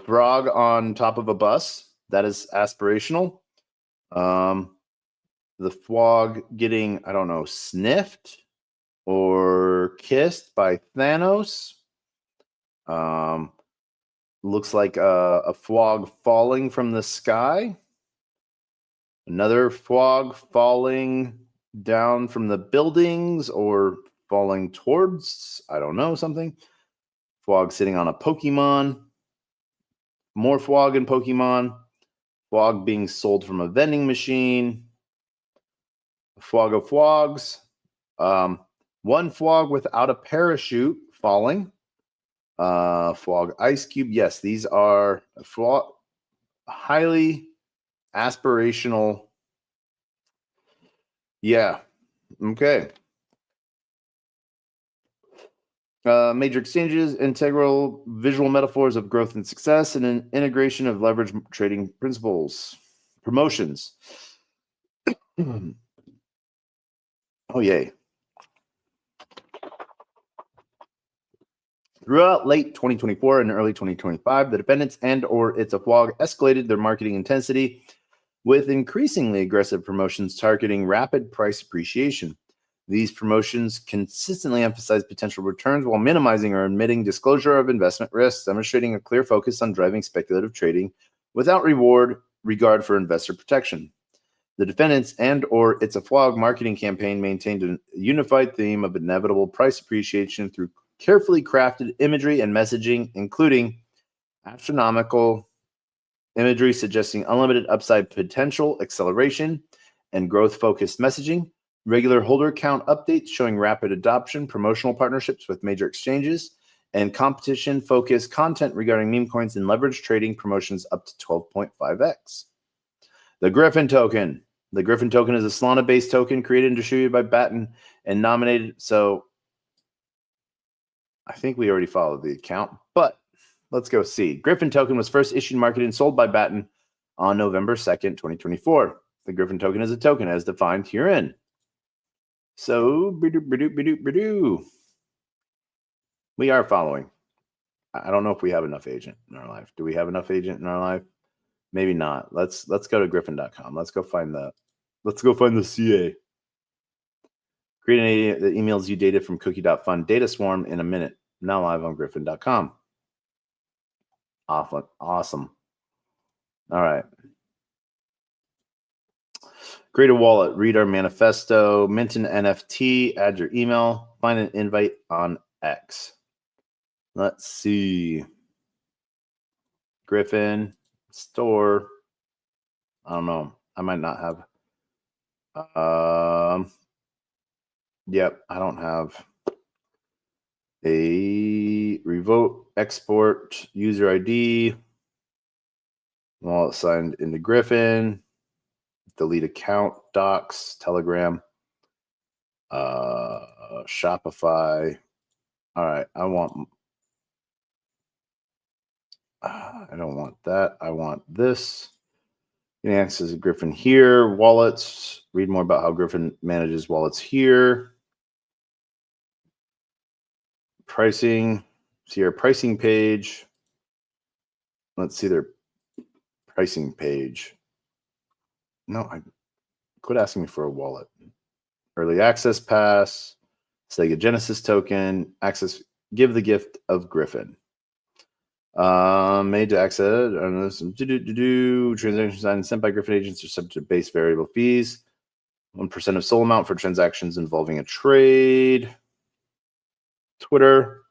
frog on top of a bus, that is aspirational. The FWOG getting, I don't know, sniffed or kissed by Thanos. Looks like a FWOG falling from the sky. Another FWOG falling down from the buildings or falling towards, I don't know, something. FWOG sitting on a Pokemon. More FWOG and Pokemon. FWOG being sold from a vending machine. A FWOG of FWOGs. One FWOG without a parachute falling. FWOG Ice Cube. Yes, these are FWOG, highly aspirational. Yeah. Okay. Major exchanges, integral visual metaphors of growth and success, and an integration of leverage trading principles. Promotions. Oh, yay. Throughout late 2024 and early 2025, the defendants and/or its FWOG escalated their marketing intensity with increasingly aggressive promotions targeting rapid price appreciation. These promotions consistently emphasize potential returns while minimizing or omitting disclosure of investment risks, demonstrating a clear focus on driving speculative trading without regard for investor protection. The defendants and/or its FWOG marketing campaign maintained a unified theme of inevitable price appreciation through carefully crafted imagery and messaging, including astronomical imagery suggesting unlimited upside potential, acceleration, and growth-focused messaging, regular holder count updates showing rapid adoption, promotional partnerships with major exchanges, and competition-focused content regarding meme coins and leverage trading promotions up to 12.5x. The Griffin token. The Griffin token is a Solana-based token created and distributed by Batten and nominated. So I think we already followed the account, but let's go see. Griffin token was first issued, marketed, and sold by Batten on November 2nd, 2024. The Griffin token is a token as defined herein. So, we are following. I don't know if we have enough agent in our life. Do we have enough agent in our life? Maybe not. Let's go to griffin.com. Let's go find the CA. Create the emails you dated from cookie.fund data swarm in a minute. Now live on griffin.com. Awesome. All right. Create a wallet, read our manifesto, mint an NFT, add your email, find an invite on X. Let's see. Griffin, store. I don't know. I might not have. Yep, I don't have a revoke, export, user ID, wallet signed into Griffin, delete account, docs, Telegram, Shopify. All right, I don't want that. I want this. You can access Griffin here, wallets, read more about how Griffin manages wallets here. Pricing, see our pricing page. Let's see their pricing page. No, quit asking me for a wallet. Early access pass, Sega Genesis token, access, give the gift of Griffin. Made to access transactions signed and sent by Griffin agents are subject to base variable fees. 1% of soul amount for transactions involving a trade. Twitter,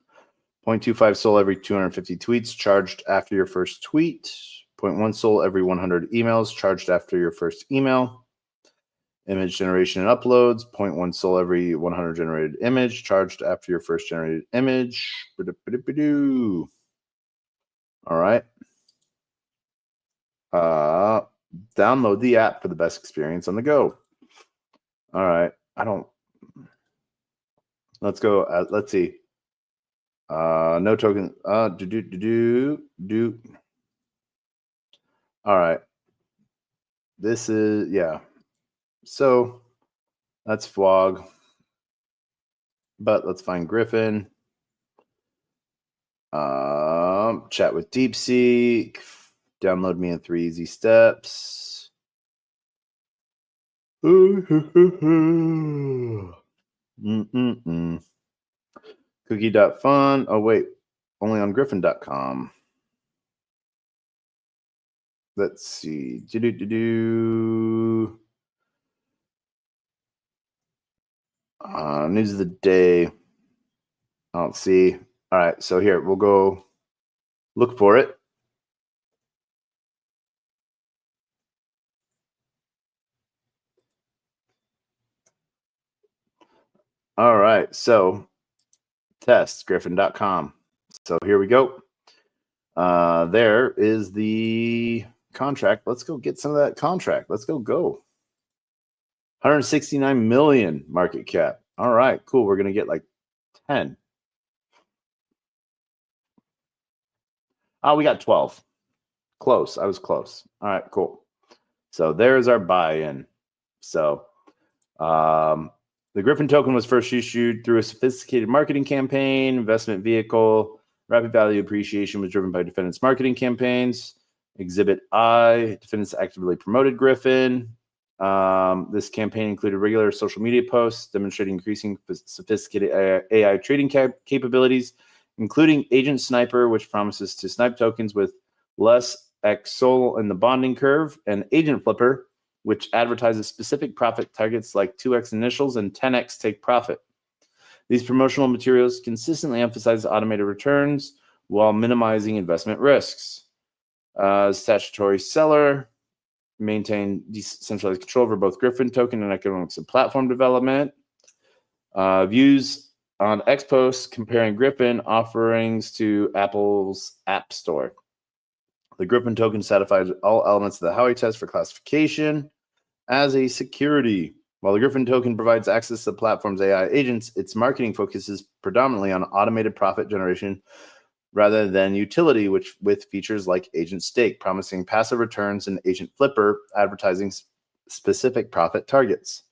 0.25 soul every 250 tweets charged after your first tweet. 0.1 soul every 100 emails charged after your first email. Image generation and uploads, 0.1 SOL every 100 generated image, charged after your first generated image. All right. Download the app for the best experience on the go. All right. Let's go. Let's see. No token. All right. This is, yeah. So that's Flog. But let's find Griffin. Chat with DeepSeek. Download me in 3 easy steps. Cookie.fun. Oh, wait. Only on griffin.com. Let's see. News of the day. I don't see. All right. So here, we'll go look for it. All right. So test griffin.com. So here we go. There is the contract. Let's go get some of that contract. Let's go. 169 million market cap. All right, cool. We're going to get like 10. Oh, we got 12. Close. I was close. All right, cool. So there's our buy-in. So the Griffin token was first issued through a sophisticated marketing campaign, investment vehicle. Rapid value appreciation was driven by defendants' marketing campaigns. Exhibit I, defendants actively promoted Griffin. This campaign included regular social media posts demonstrating increasing sophisticated AI trading capabilities, including Agent Sniper, which promises to snipe tokens with less X SOL in the bonding curve, and Agent Flipper, which advertises specific profit targets like 2x initials and 10x take profit. These promotional materials consistently emphasize automated returns while minimizing investment risks. Statutory seller maintain decentralized control over both Griffin token and economics of platform development. Views on X posts comparing Griffin offerings to Apple's App Store. The Griffin token satisfies all elements of the Howey test for classification as a security. While the Griffin token provides access to the platform's AI agents, its marketing focuses predominantly on automated profit generation rather than utility, with features like Agent Stake promising passive returns and Agent Flipper advertising specific profit targets.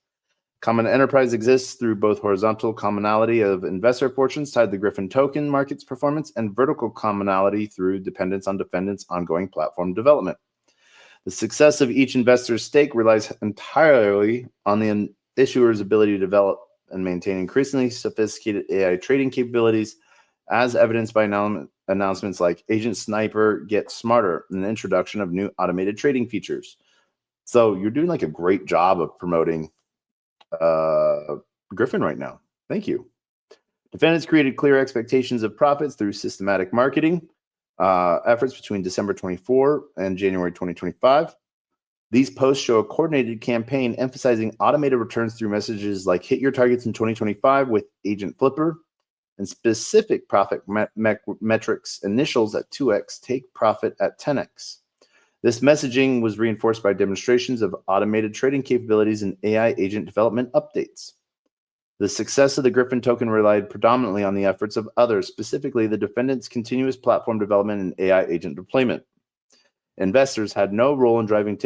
Common enterprise exists through both horizontal commonality of investor fortunes tied to the Griffin token market's performance and vertical commonality through dependence on defendants' ongoing platform development. The success of each investor's stake relies entirely on the issuer's ability to develop and maintain increasingly sophisticated AI trading capabilities, as evidenced by announcements like Agent Sniper Get Smarter and the introduction of new automated trading features. So you're doing like a great job of promoting Griffin right now. Thank you. Defendants created clear expectations of profits through systematic marketing efforts between December 24 and January 2025. These posts show a coordinated campaign emphasizing automated returns through messages like hit your targets in 2025 with Agent Flipper and specific profit metrics initials at 2x, take profit at 10x. This messaging was reinforced by demonstrations of automated trading capabilities and AI agent development updates. The success of the Griffin token relied predominantly on the efforts of others, specifically the defendant's continuous platform development and AI agent deployment. Investors had no role in driving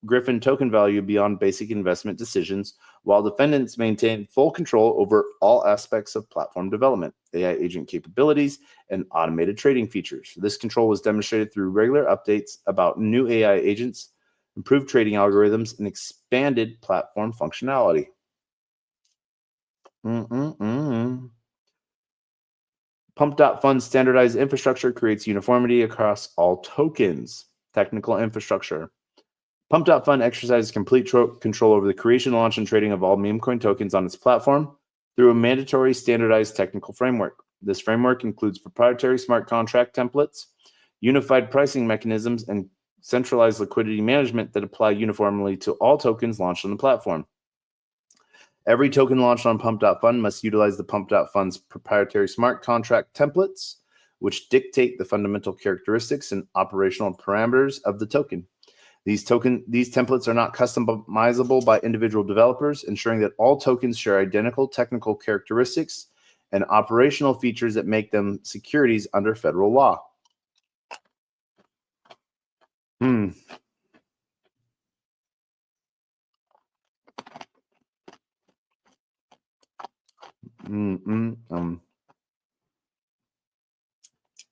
Griffin token value beyond basic investment decisions, while defendants maintained full control over all aspects of platform development, AI agent capabilities, and automated trading features. This control was demonstrated through regular updates about new AI agents, improved trading algorithms, and expanded platform functionality. Pump.Fund standardized infrastructure creates uniformity across all tokens. Technical infrastructure. Pump.Fund exercises complete control over the creation, launch, and trading of all meme coin tokens on its platform through a mandatory standardized technical framework. This framework includes proprietary smart contract templates, unified pricing mechanisms, and centralized liquidity management that apply uniformly to all tokens launched on the platform. Every token launched on Pump.Fund must utilize the Pump.Fund's proprietary smart contract templates, which dictate the fundamental characteristics and operational parameters of the token. These templates are not customizable by individual developers, ensuring that all tokens share identical technical characteristics and operational features that make them securities under federal law.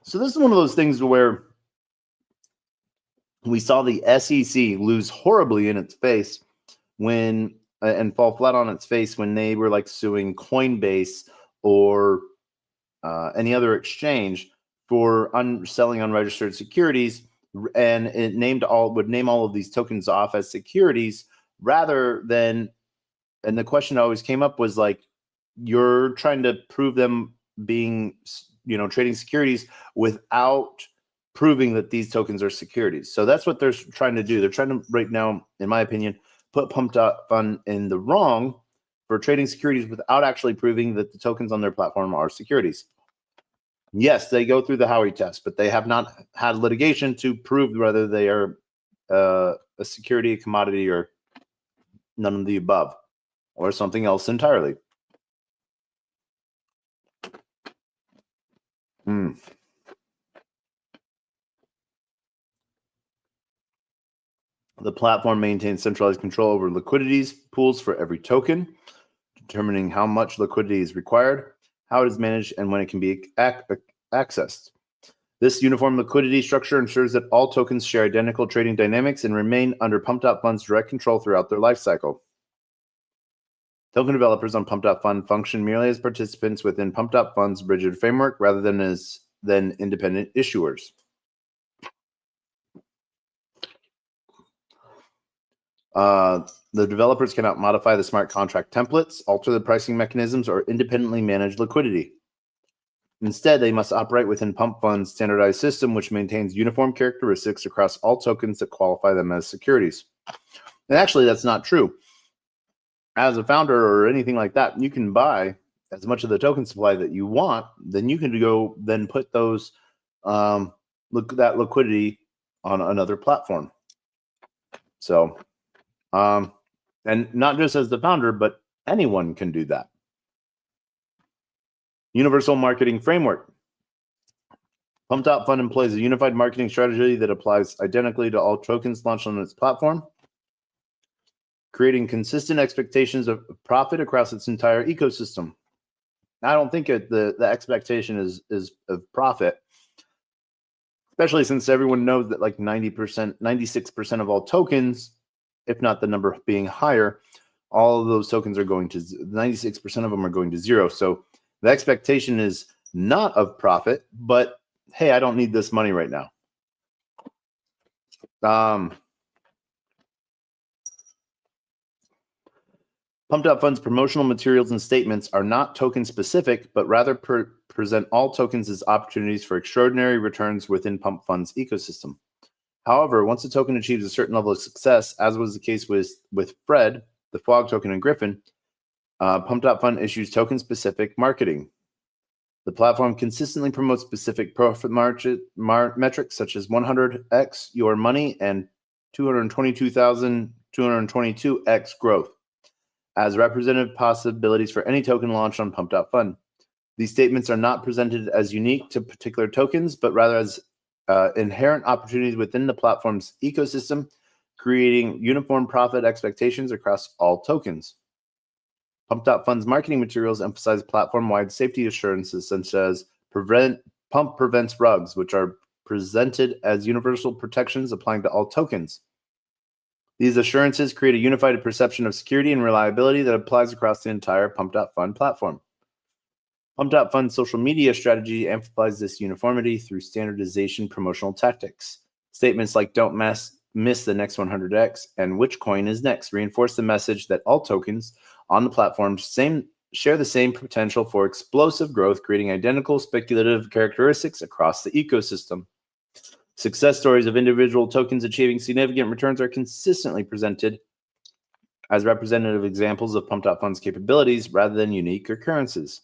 So this is one of those things where we saw the SEC lose horribly in its face when and fall flat on its face when they were like suing Coinbase or any other exchange for selling unregistered securities, and it would name all of these tokens off as securities rather than. And the question always came up was like, you're trying to prove them being, trading securities without proving that these tokens are securities. So that's what they're trying to do. They're trying to, right now, in my opinion, put Pump.Fund in the wrong for trading securities without actually proving that the tokens on their platform are securities. Yes, they go through the Howey test, but they have not had litigation to prove whether they are a security, a commodity, or none of the above, or something else entirely. The platform maintains centralized control over liquidities pools for every token, determining how much liquidity is required, how it is managed, and when it can be accessed. This uniform liquidity structure ensures that all tokens share identical trading dynamics and remain under Pump.Fund's direct control throughout their lifecycle. Token developers on Pump.Fund function merely as participants within Pump.Fund's rigid framework rather than as independent issuers. The developers cannot modify the smart contract templates, alter the pricing mechanisms, or independently manage liquidity. Instead, they must operate within Pump.Fund's standardized system, which maintains uniform characteristics across all tokens that qualify them as securities. And actually, that's not true. As a founder or anything like that, you can buy as much of the token supply that you want. Then you can go put those that liquidity on another platform. So, and not just as the founder, but anyone can do that. Universal marketing framework. Pump.Fund employs a unified marketing strategy that applies identically to all tokens launched on its platform, creating consistent expectations of profit across its entire ecosystem. I don't think the expectation is of profit, especially since everyone knows that like 90%, 96% of all tokens, if not the number being higher, all of those tokens are going to 96% of them are going to zero. So the expectation is not of profit, but hey, I don't need this money right now. Pump.Fund's promotional materials and statements are not token specific, but rather present all tokens as opportunities for extraordinary returns within Pump.Fund's ecosystem. However, once a token achieves a certain level of success, as was the case with Fred, the Fog token, and Griffin, Pump.Fund issues token-specific marketing. The platform consistently promotes specific profit metrics such as 100x your money and 222,222x growth as representative possibilities for any token launched on Pump.Fund. These statements are not presented as unique to particular tokens, but rather as inherent opportunities within the platform's ecosystem, creating uniform profit expectations across all tokens. Pump.Fund's marketing materials emphasize platform-wide safety assurances such as Pump Prevents Rugs, which are presented as universal protections applying to all tokens. These assurances create a unified perception of security and reliability that applies across the entire Pump.Fund platform. Pump.Fund's social media strategy amplifies this uniformity through standardization promotional tactics. Statements like "Don't miss the next 100x" and "Which coin is next" reinforce the message that all tokens on the platform share the same potential for explosive growth, creating identical speculative characteristics across the ecosystem. Success stories of individual tokens achieving significant returns are consistently presented as representative examples of pumped.fun's capabilities rather than unique occurrences.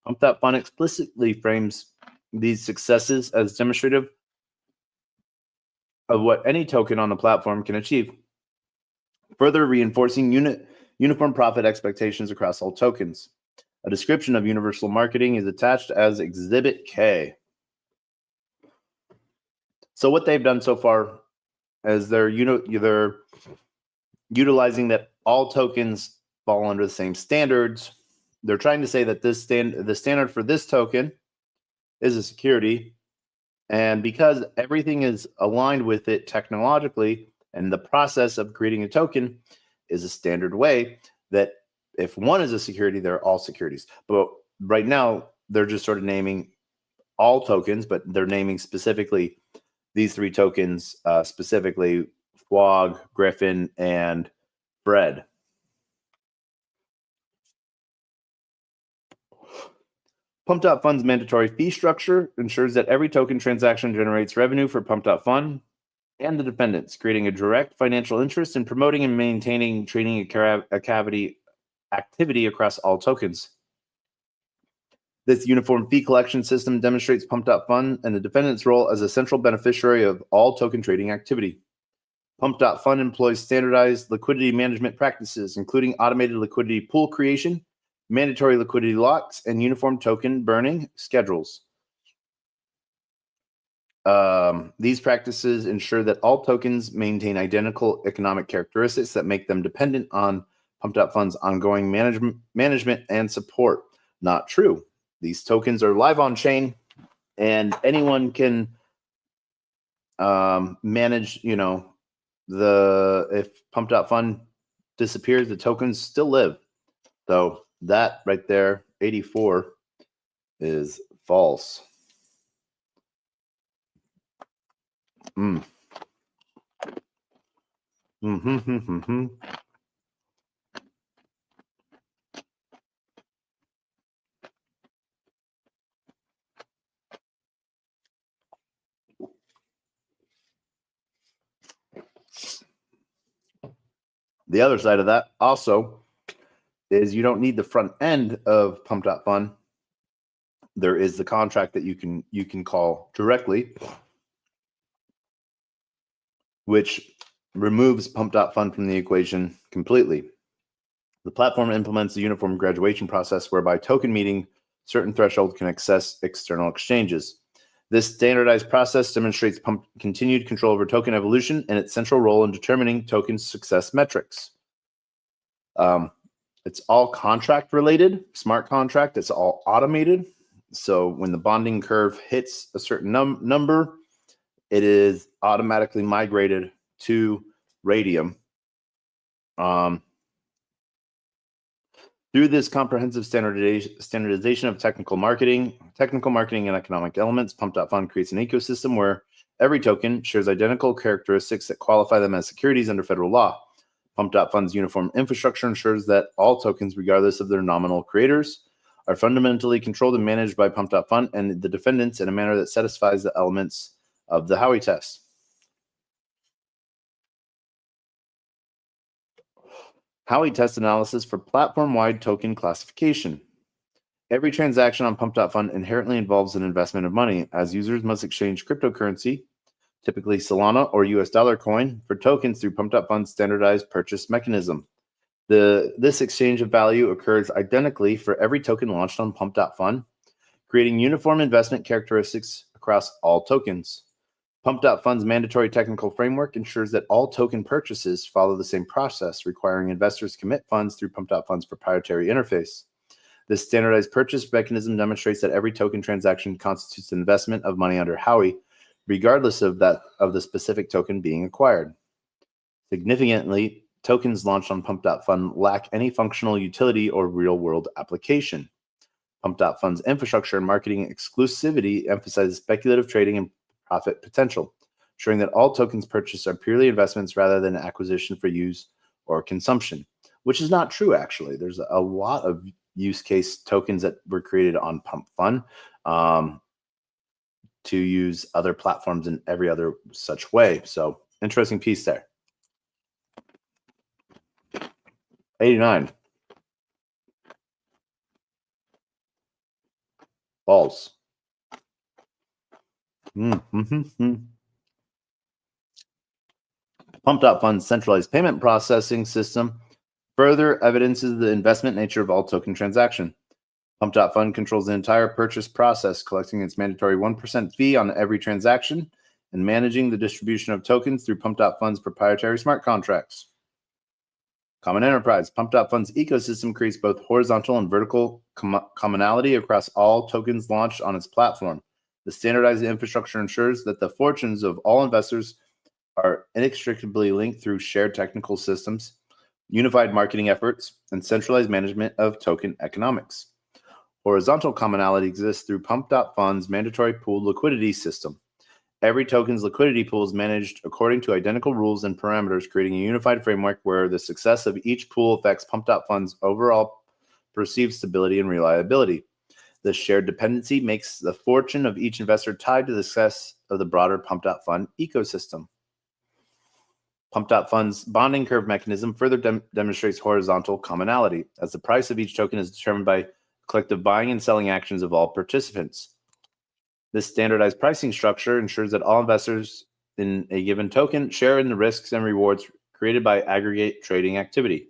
Pump.fun explicitly frames these successes as demonstrative of what any token on the platform can achieve, further reinforcing uniform profit expectations across all tokens. A description of universal marketing is attached as Exhibit K. So what they've done so far is they're utilizing that all tokens fall under the same standards. They're trying to say that the standard for this token is a security, and because everything is aligned with it technologically, and the process of creating a token is a standard way, that if one is a security, they're all securities. But right now, they're just sort of naming all tokens, but they're naming specifically these three tokens, specifically Fwog, Griffin, and Bread. Pump.fun's mandatory fee structure ensures that every token transaction generates revenue for Pump.fun and the dependents, creating a direct financial interest in promoting and maintaining trading activity across all tokens. This uniform fee collection system demonstrates Pump.fun and the defendant's role as a central beneficiary of all token trading activity. Pump.fun employs standardized liquidity management practices, including automated liquidity pool creation, mandatory liquidity locks, and uniform token burning schedules. These practices ensure that all tokens maintain identical economic characteristics that make them dependent on Pump.fun's ongoing management and support. Not true. These tokens are live on chain, and anyone can manage, if Pump.fun disappears, the tokens still live. So that right there, 84, is false. The other side of that also is you don't need the front end of Pump.fun. There is the contract that you can call directly, which removes Pump.fun from the equation completely. The platform implements a uniform graduation process whereby token meeting certain thresholds can access external exchanges. This standardized process demonstrates Pump's continued control over token evolution and its central role in determining token success metrics. It's all contract related, smart contract. It's all automated. So when the bonding curve hits a certain number, it is automatically migrated to Radium. Through this comprehensive standardization of technical marketing and economic elements, Pump.fun creates an ecosystem where every token shares identical characteristics that qualify them as securities under federal law. Pump.fun's uniform infrastructure ensures that all tokens, regardless of their nominal creators, are fundamentally controlled and managed by Pump.fun and the defendants in a manner that satisfies the elements of the Howey test. Howey test analysis for platform-wide token classification. Every transaction on Pump.fun inherently involves an investment of money, as users must exchange cryptocurrency, typically Solana or US dollar coin, for tokens through Pump.fun's standardized purchase mechanism. This exchange of value occurs identically for every token launched on Pump.fun, creating uniform investment characteristics across all tokens. Pump.fun's mandatory technical framework ensures that all token purchases follow the same process, requiring investors commit funds through Pump.fun's proprietary interface. This standardized purchase mechanism demonstrates that every token transaction constitutes an investment of money under Howey, regardless of the specific token being acquired. Significantly, tokens launched on Pump.fun lack any functional utility or real-world application. Pump.fun's infrastructure and marketing exclusivity emphasizes speculative trading and profit potential, ensuring that all tokens purchased are purely investments rather than acquisition for use or consumption, which is not true, actually. There's a lot of use case tokens that were created on Pump.fun to use other platforms in every other such way. So interesting piece there. 89. Balls. Pump.fund's centralized payment processing system further evidences the investment nature of all token transaction. Pump.fund controls the entire purchase process, collecting its mandatory 1% fee on every transaction and managing the distribution of tokens through Pump.fund's proprietary smart contracts. Common enterprise. Pump.fund's ecosystem creates both horizontal and vertical commonality across all tokens launched on its platform. The standardized infrastructure ensures that the fortunes of all investors are inextricably linked through shared technical systems, unified marketing efforts, and centralized management of token economics. Horizontal commonality exists through Pump.fund's mandatory pooled liquidity system. Every token's liquidity pool is managed according to identical rules and parameters, creating a unified framework where the success of each pool affects Pump.fund's overall perceived stability and reliability. This shared dependency makes the fortune of each investor tied to the success of the broader Pump.fund ecosystem. Pump.fund's bonding curve mechanism further demonstrates horizontal commonality, as the price of each token is determined by collective buying and selling actions of all participants. This standardized pricing structure ensures that all investors in a given token share in the risks and rewards created by aggregate trading activity.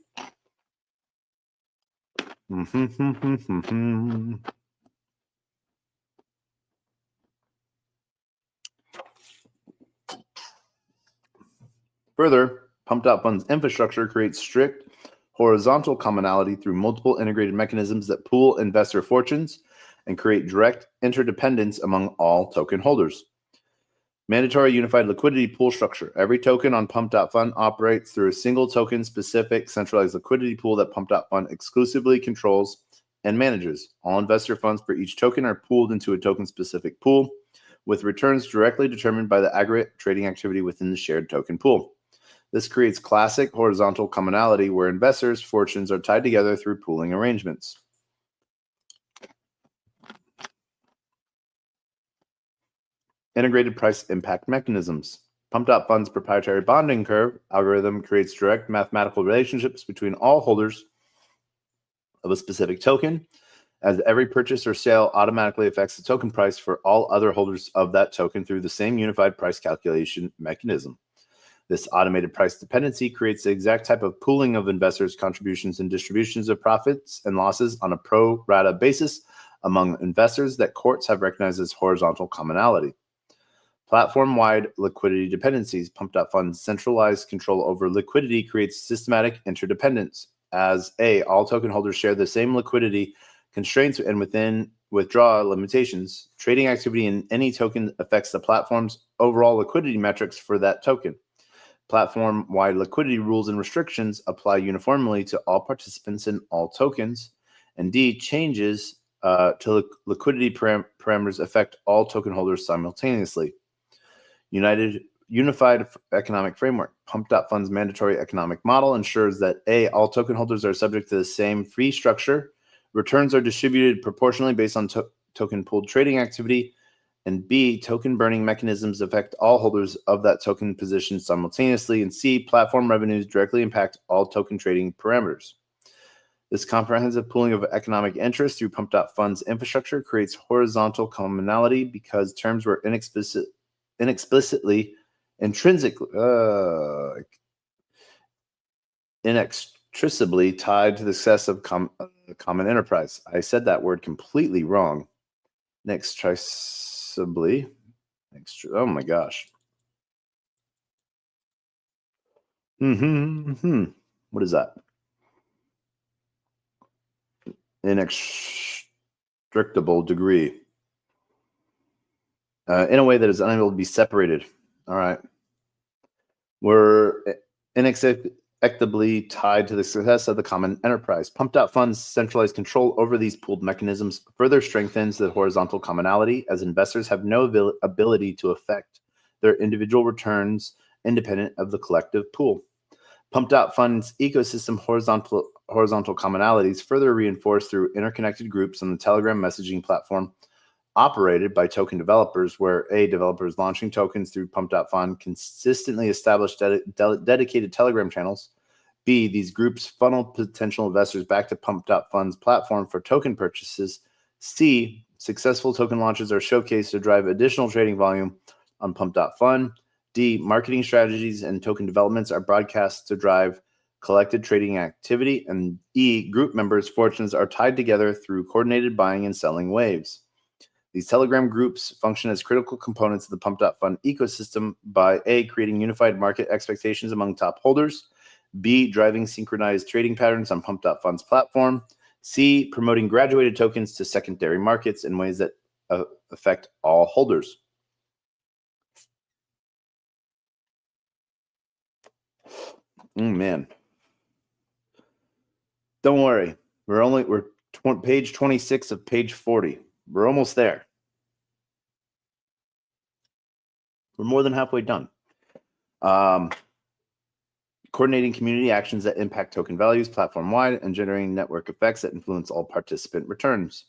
Further, Pump.fund's infrastructure creates strict horizontal commonality through multiple integrated mechanisms that pool investor fortunes and create direct interdependence among all token holders. Mandatory unified liquidity pool structure. Every token on Pump.fund operates through a single token-specific centralized liquidity pool that Pump.fund exclusively controls and manages. All investor funds for each token are pooled into a token-specific pool, with returns directly determined by the aggregate trading activity within the shared token pool. This creates classic horizontal commonality where investors' fortunes are tied together through pooling arrangements. Integrated price impact mechanisms. Pump.fund's proprietary bonding curve algorithm creates direct mathematical relationships between all holders of a specific token, as every purchase or sale automatically affects the token price for all other holders of that token through the same unified price calculation mechanism. This automated price dependency creates the exact type of pooling of investors' contributions and distributions of profits and losses on a pro rata basis among investors that courts have recognized as horizontal commonality. Platform-wide liquidity dependencies. Pump.fund's centralized control over liquidity creates systematic interdependence, as all token holders share the same liquidity constraints and within withdrawal limitations. Trading activity in any token affects the platform's overall liquidity metrics for that token. Platform-wide liquidity rules and restrictions apply uniformly to all participants in all tokens. And D, changes to liquidity parameters affect all token holders simultaneously. Unified economic framework. Pump.fund's mandatory economic model ensures that all token holders are subject to the same fee structure. Returns are distributed proportionally based on token pooled trading activity. And B, token burning mechanisms affect all holders of that token position simultaneously. And C, platform revenues directly impact all token trading parameters. This comprehensive pooling of economic interest through Pump.fund's infrastructure creates horizontal commonality because terms were inextricably tied to the success of common enterprise. I said that word completely wrong. Oh my gosh. What is that? Inextricable degree. In a way that is unable to be separated. All right. We're inextricably tied to the success of the common enterprise. Pump.fund's centralized control over these pooled mechanisms further strengthens the horizontal commonality, as investors have no ability to affect their individual returns independent of the collective pool. Pump.fund's ecosystem horizontal commonalities further reinforced through interconnected groups on the Telegram messaging platform operated by token developers, where developers launching tokens through Pump.fund consistently establish dedicated Telegram channels, B, these groups funnel potential investors back to Pump.Fund's platform for token purchases. C, successful token launches are showcased to drive additional trading volume on Pump.Fund. D, marketing strategies and token developments are broadcast to drive collected trading activity. And E, group members' fortunes are tied together through coordinated buying and selling waves. These Telegram groups function as critical components of the Pump.Fund ecosystem by A, creating unified market expectations among top holders, B, driving synchronized trading patterns on Pump.Fund's platform, C, promoting graduated tokens to secondary markets in ways that affect all holders. Man. Don't worry. We're page 26 of page 40. We're almost there. We're more than halfway done. Coordinating community actions that impact token values platform-wide and generating network effects that influence all participant returns.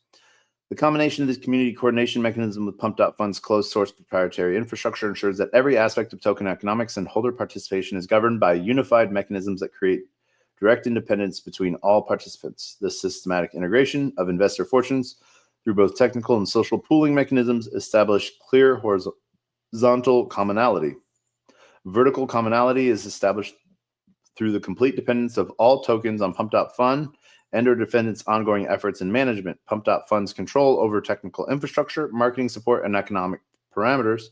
The combination of this community coordination mechanism with Pump.Fund's closed-source proprietary infrastructure ensures that every aspect of token economics and holder participation is governed by unified mechanisms that create direct independence between all participants. This systematic integration of investor fortunes through both technical and social pooling mechanisms establish clear horizontal commonality. Vertical commonality is established through the complete dependence of all tokens on Pump.Fund and or defendants' ongoing efforts in management. Pump.Fund's control over technical infrastructure, marketing support, and economic parameters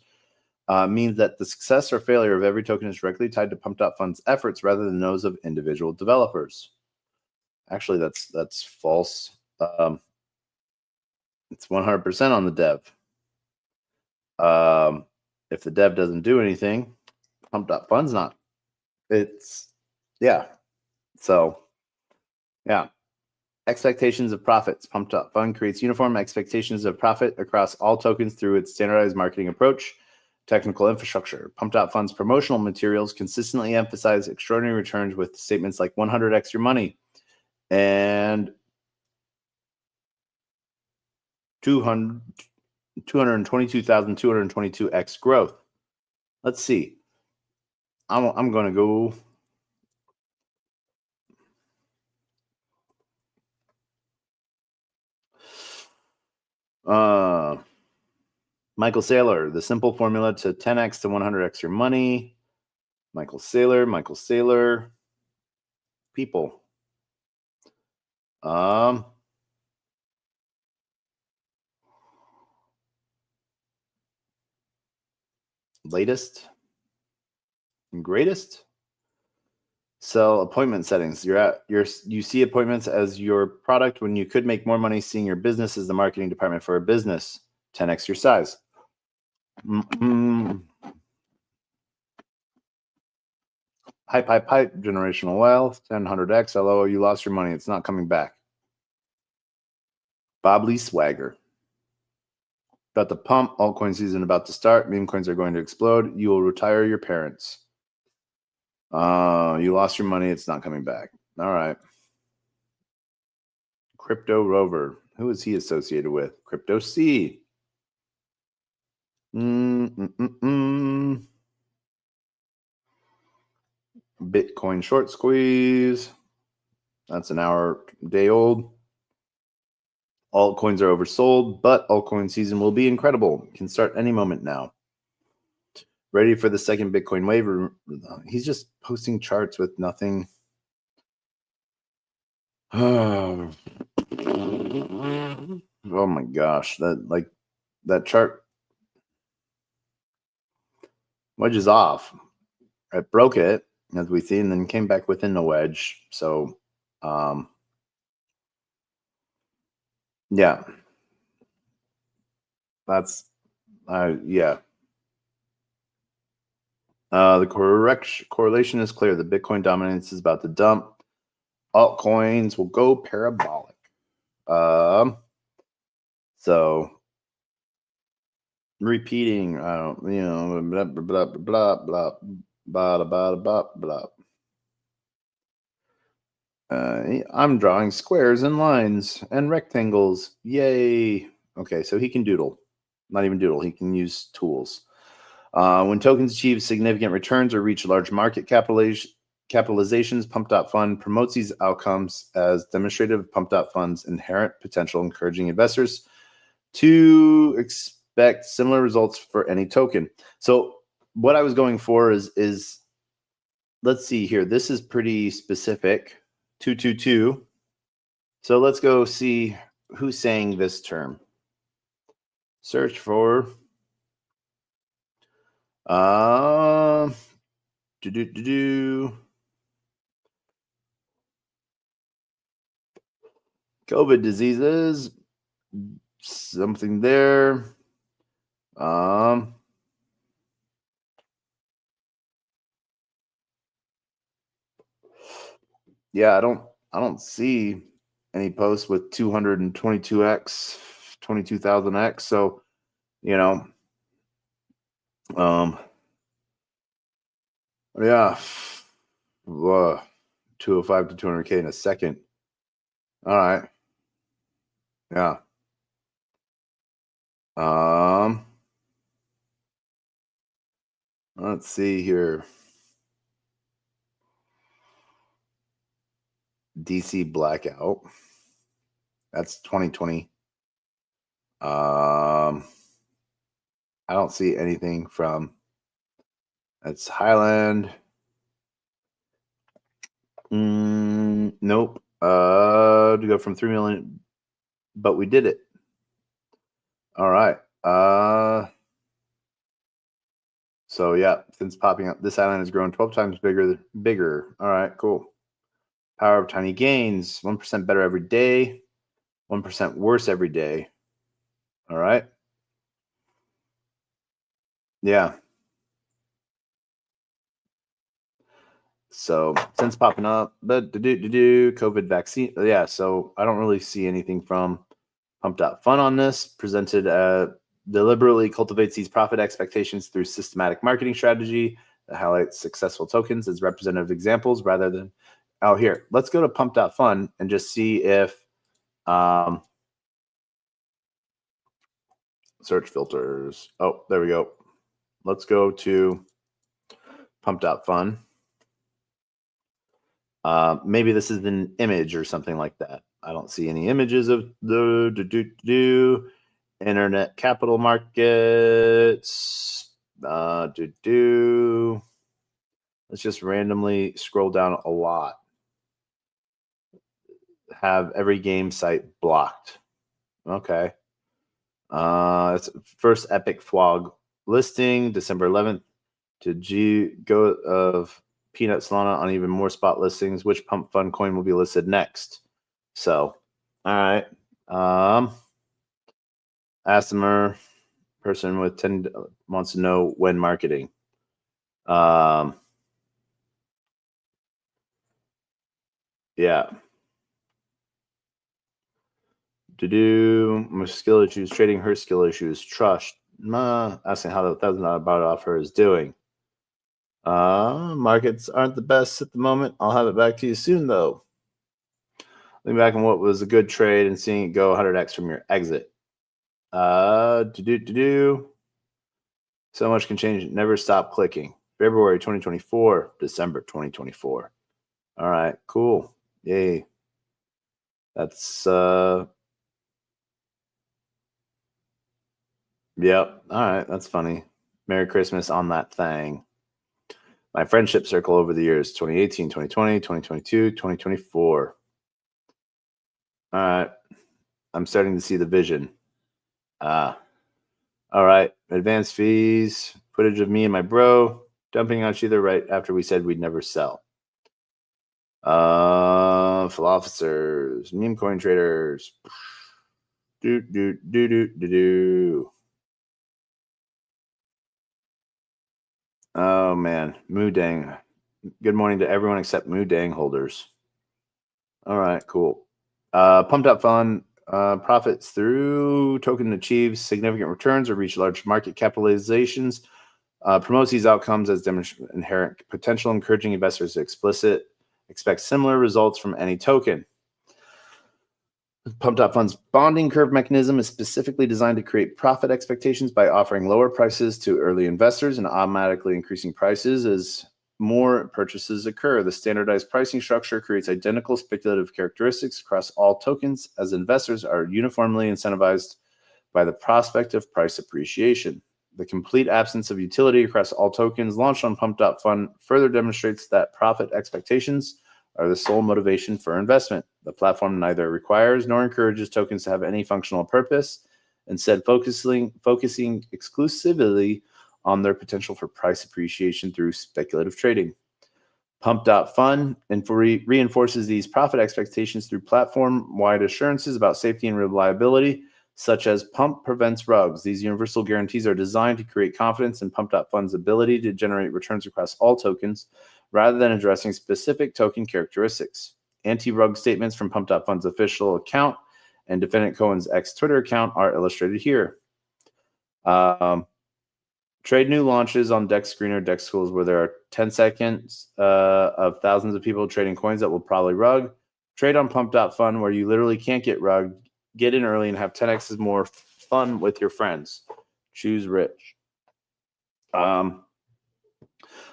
means that the success or failure of every token is directly tied to Pump.Fund's efforts rather than those of individual developers. Actually, that's false. It's 100% on the dev. If the dev doesn't do anything, Pump.Fund's not. Yeah. So, yeah. Expectations of profits. Pump.Fund creates uniform expectations of profit across all tokens through its standardized marketing approach, technical infrastructure. Pump.Fund's promotional materials consistently emphasize extraordinary returns with statements like 100x your money and 222,222x growth. Let's see. I'm going to go. Michael Saylor, the simple formula to 10x to 100x your money. Michael Saylor, people. Latest and greatest. Sell appointment settings. You see appointments as your product when you could make more money seeing your business as the marketing department for a business. 10x your size. Hype, generational wealth, 100x. Hello, you lost your money. It's not coming back. Bob Lee Swagger. About the pump, altcoin season about to start. Meme coins are going to explode. You will retire your parents. You lost your money. It's not coming back. All right. Crypto Rover. Who is he associated with? Crypto C. Bitcoin short squeeze. That's an hour day old. Altcoins are oversold, but altcoin season will be incredible. Can start any moment now. Ready for the second Bitcoin wave. He's just posting charts with nothing. Oh my gosh, that chart wedge is off. It broke it, as we see, and then came back within the wedge. So yeah, that's yeah. The correlation is clear. The Bitcoin dominance is about to dump. Altcoins will go parabolic. So repeating, blah, blah, blah, blah, blah, blah, blah, blah, blah. I'm drawing squares and lines and rectangles. Yay. Okay, so he can doodle. Not even doodle. He can use tools. When tokens achieve significant returns or reach large market capitalizations, pump.fund promotes these outcomes as demonstrative pump.fund's inherent potential, encouraging investors to expect similar results for any token. So what I was going for is let's see here. This is pretty specific, 222. So let's go see who's saying this term. Search for COVID diseases, something there. Yeah, I don't see any posts with 222x, 22,000x. So, you know, yeah, 205 to 200K in a second. All right. Yeah. Let's see here. DC blackout. That's 2020. I don't see anything from. That's Highland. Nope. To go from 3 million, but we did it. All right. So yeah, since popping up, this island has grown 12 times bigger. All right, cool. Power of tiny gains, 1% better every day, 1% worse every day. All right. Yeah. So since popping up, but COVID vaccine. Yeah. So I don't really see anything from Pump.Fun on this. Presented deliberately cultivates these profit expectations through systematic marketing strategy that highlights successful tokens as representative examples rather than. Oh, here, let's go to Pump.Fun and just see if search filters. Oh, there we go. Let's go to Pump.Fun. Maybe this is an image or something like that. I don't see any images of the internet capital markets. Let's just randomly scroll down a lot. Have every game site blocked. Okay. It's first Epic Flog listing, December 11th to go of Peanut Solana on even more spot listings. Which Pump Fund coin will be listed next? So, all right. Asamer person with 10 wants to know when marketing. Yeah. My skill issues, trading her skill issues, trust. Asking how the $1,000 about offer is doing. Markets aren't the best at the moment. I'll have it back to you soon, though. Looking back on what was a good trade and seeing it go 100x from your exit. So much can change. Never stop clicking. February 2024, December 2024. All right, cool. Yay. That's yep. All right, that's funny. Merry Christmas on that thing. My friendship circle over the years, 2018, 2020, 2022, 2024. All right. I'm starting to see the vision. All right. Advanced fees, footage of me and my bro dumping on each other right after we said we'd never sell. Philosophers, meme coin traders. Oh man, Moodang. Good morning to everyone except Moodang holders. All right, cool. Pump.Fun profits through token achieves significant returns or reach large market capitalizations. Promotes these outcomes as inherent potential, encouraging investors to expect similar results from any token. Pump.Fund's bonding curve mechanism is specifically designed to create profit expectations by offering lower prices to early investors and automatically increasing prices as more purchases occur. The standardized pricing structure creates identical speculative characteristics across all tokens, as investors are uniformly incentivized by the prospect of price appreciation. The complete absence of utility across all tokens launched on Pump.Fun further demonstrates that profit expectations are the sole motivation for investment. The platform neither requires nor encourages tokens to have any functional purpose, instead focusing exclusively on their potential for price appreciation through speculative trading. Pump.Fun reinforces these profit expectations through platform-wide assurances about safety and reliability, such as Pump prevents rugs. These universal guarantees are designed to create confidence in Pump.Fun's ability to generate returns across all tokens, rather than addressing specific token characteristics. Anti-rug statements from Pump.Fun's official account and Defendant Cohen's ex-Twitter account are illustrated here. Trade new launches on Dex Screener, Dex Schools, where there are 10 seconds of thousands of people trading coins that will probably rug. Trade on Pump.Fun, where you literally can't get rugged. Get in early and have 10x more fun with your friends. Choose rich.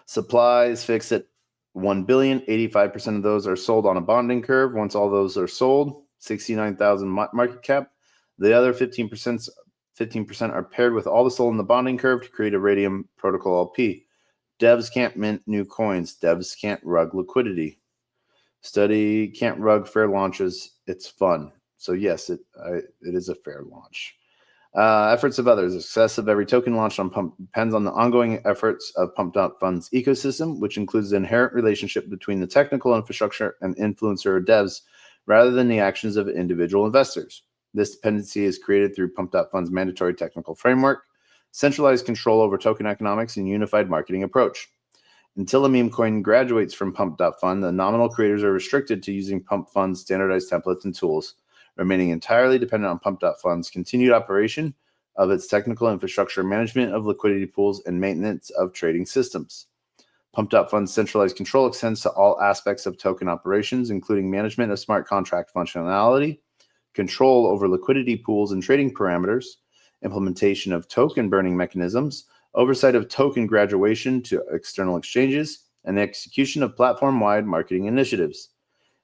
Supply is fixed at 1 billion. 85% of those are sold on a bonding curve. Once all those are sold, 69,000 market cap. The other 15% are paired with all the sold in the bonding curve to create a Radium Protocol LP. Devs can't mint new coins. Devs can't rug liquidity. Study can't rug fair launches. It's fun. So yes, it is a fair launch. Efforts of others. The success of every token launched on Pump depends on the ongoing efforts of Pump.Fun's ecosystem, which includes the inherent relationship between the technical infrastructure and influencer or devs, rather than the actions of individual investors. This dependency is created through Pump.Fun's mandatory technical framework, centralized control over token economics, and unified marketing approach. Until a meme coin graduates from Pump.Fun, the nominal creators are restricted to using Pump.Fun's standardized templates and tools, remaining entirely dependent on Pump.Fun's continued operation of its technical infrastructure, management of liquidity pools, and maintenance of trading systems. Pump.Fun's centralized control extends to all aspects of token operations, including management of smart contract functionality, control over liquidity pools and trading parameters, implementation of token burning mechanisms, oversight of token graduation to external exchanges, and the execution of platform-wide marketing initiatives.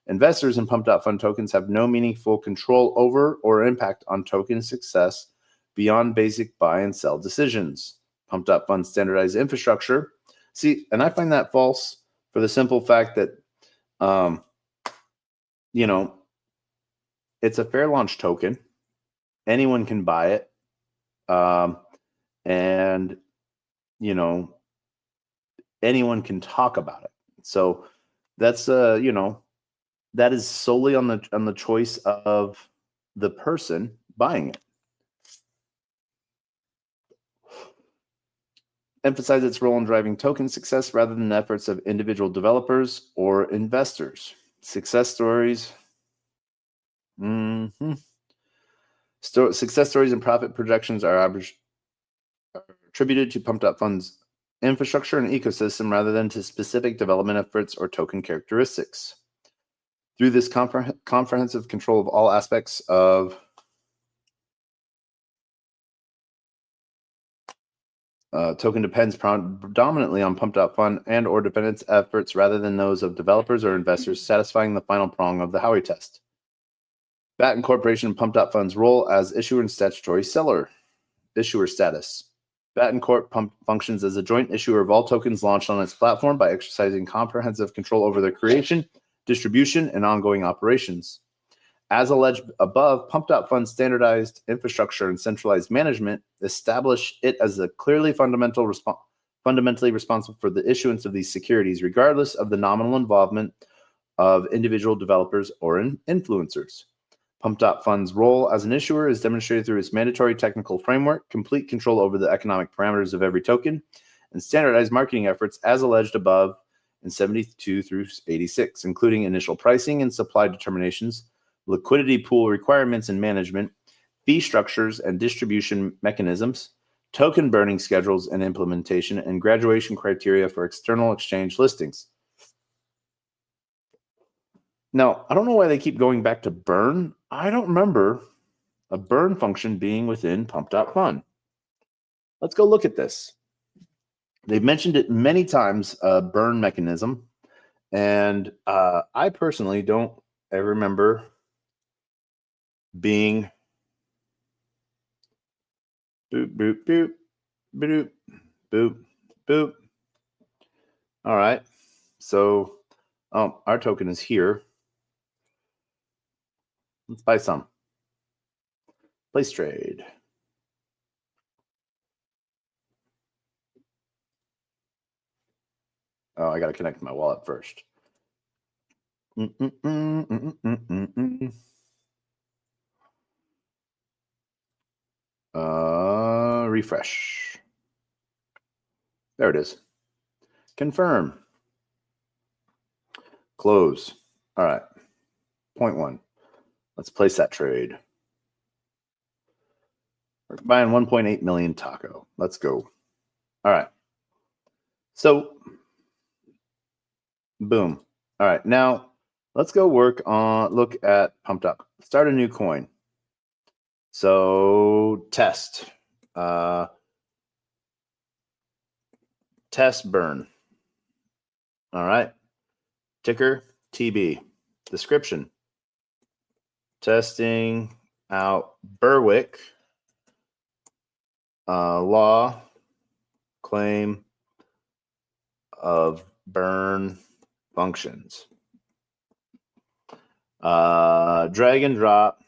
Investors in Pump.Fun tokens have no meaningful control over or impact on token success beyond basic buy and sell decisions. Pump.Fun's standardized infrastructure. See, and I find that false for the simple fact that, it's a fair launch token. Anyone can buy it. And, anyone can talk about it. So that's, that is solely on the choice of the person buying it. Emphasize its role in driving token success rather than the efforts of individual developers or investors. Success stories. Success stories and profit projections are attributed to Pump.Fun's infrastructure and ecosystem rather than to specific development efforts or token characteristics. Through this comprehensive control of all aspects of token depends predominantly on Pump.Fun and or dependence efforts rather than those of developers or investors, satisfying the final prong of the Howey test. BAT Incorporation and Pump.Fun's role as issuer and statutory seller. Issuer status. BAT Corp functions as a joint issuer of all tokens launched on its platform by exercising comprehensive control over their creation, distribution, and ongoing operations. As alleged above, Pump.Fun's standardized infrastructure and centralized management establish it as a clearly fundamentally responsible for the issuance of these securities, regardless of the nominal involvement of individual developers or influencers. Pump.Fun's role as an issuer is demonstrated through its mandatory technical framework, complete control over the economic parameters of every token, and standardized marketing efforts as alleged above in 72 through 86, including initial pricing and supply determinations, liquidity pool requirements and management, fee structures and distribution mechanisms, token burning schedules and implementation, and graduation criteria for external exchange listings. Now, I don't know why they keep going back to burn. I don't remember a burn function being within Pump.Fun. Let's go look at this. They've mentioned it many times, burn mechanism. And I personally don't ever remember being boop, boop, boop, boop, boop, boop. All right. So our token is here. Let's buy some. Place trade. Oh, I got to connect my wallet first. Refresh. There it is. Confirm. Close. All right. 0.1. Let's place that trade. We're buying 1.8 million taco. Let's go. All right. So, boom. All right. Now, let's go look at pumped up. Start a new coin. So, test. Test burn. All right. Ticker TB. Description. Testing out Berwick. Law. Claim of burn functions. Drag and drop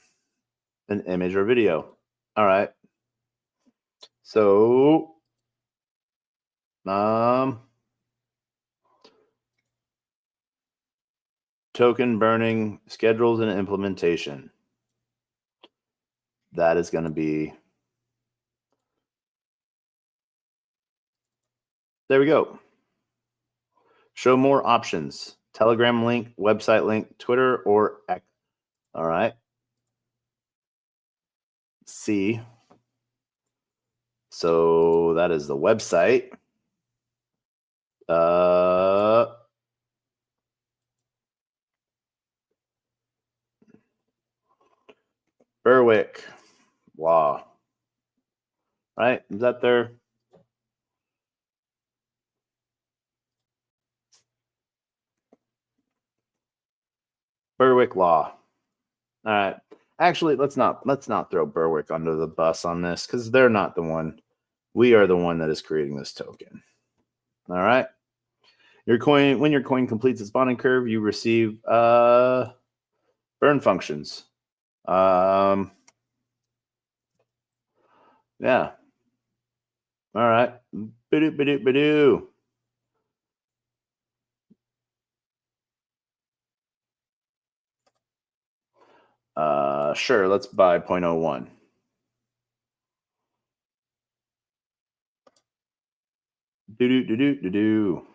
an image or video. All right. So, token burning schedules and implementation. That is going to be, there we go. Show more options. Telegram link, website link, Twitter, or X. All right. C. So that is the website. Berwick Law. Right? Is that there? Berwick Law. All right. Actually, let's not throw Berwick under the bus on this because they're not the one. We are the one that is creating this token. All right. When your coin completes its bonding curve, you receive burn functions. Yeah. All right. Ba-doo, ba-doo, ba-doo. Sure, let's buy 0.01. Do-do-do-do-do-do.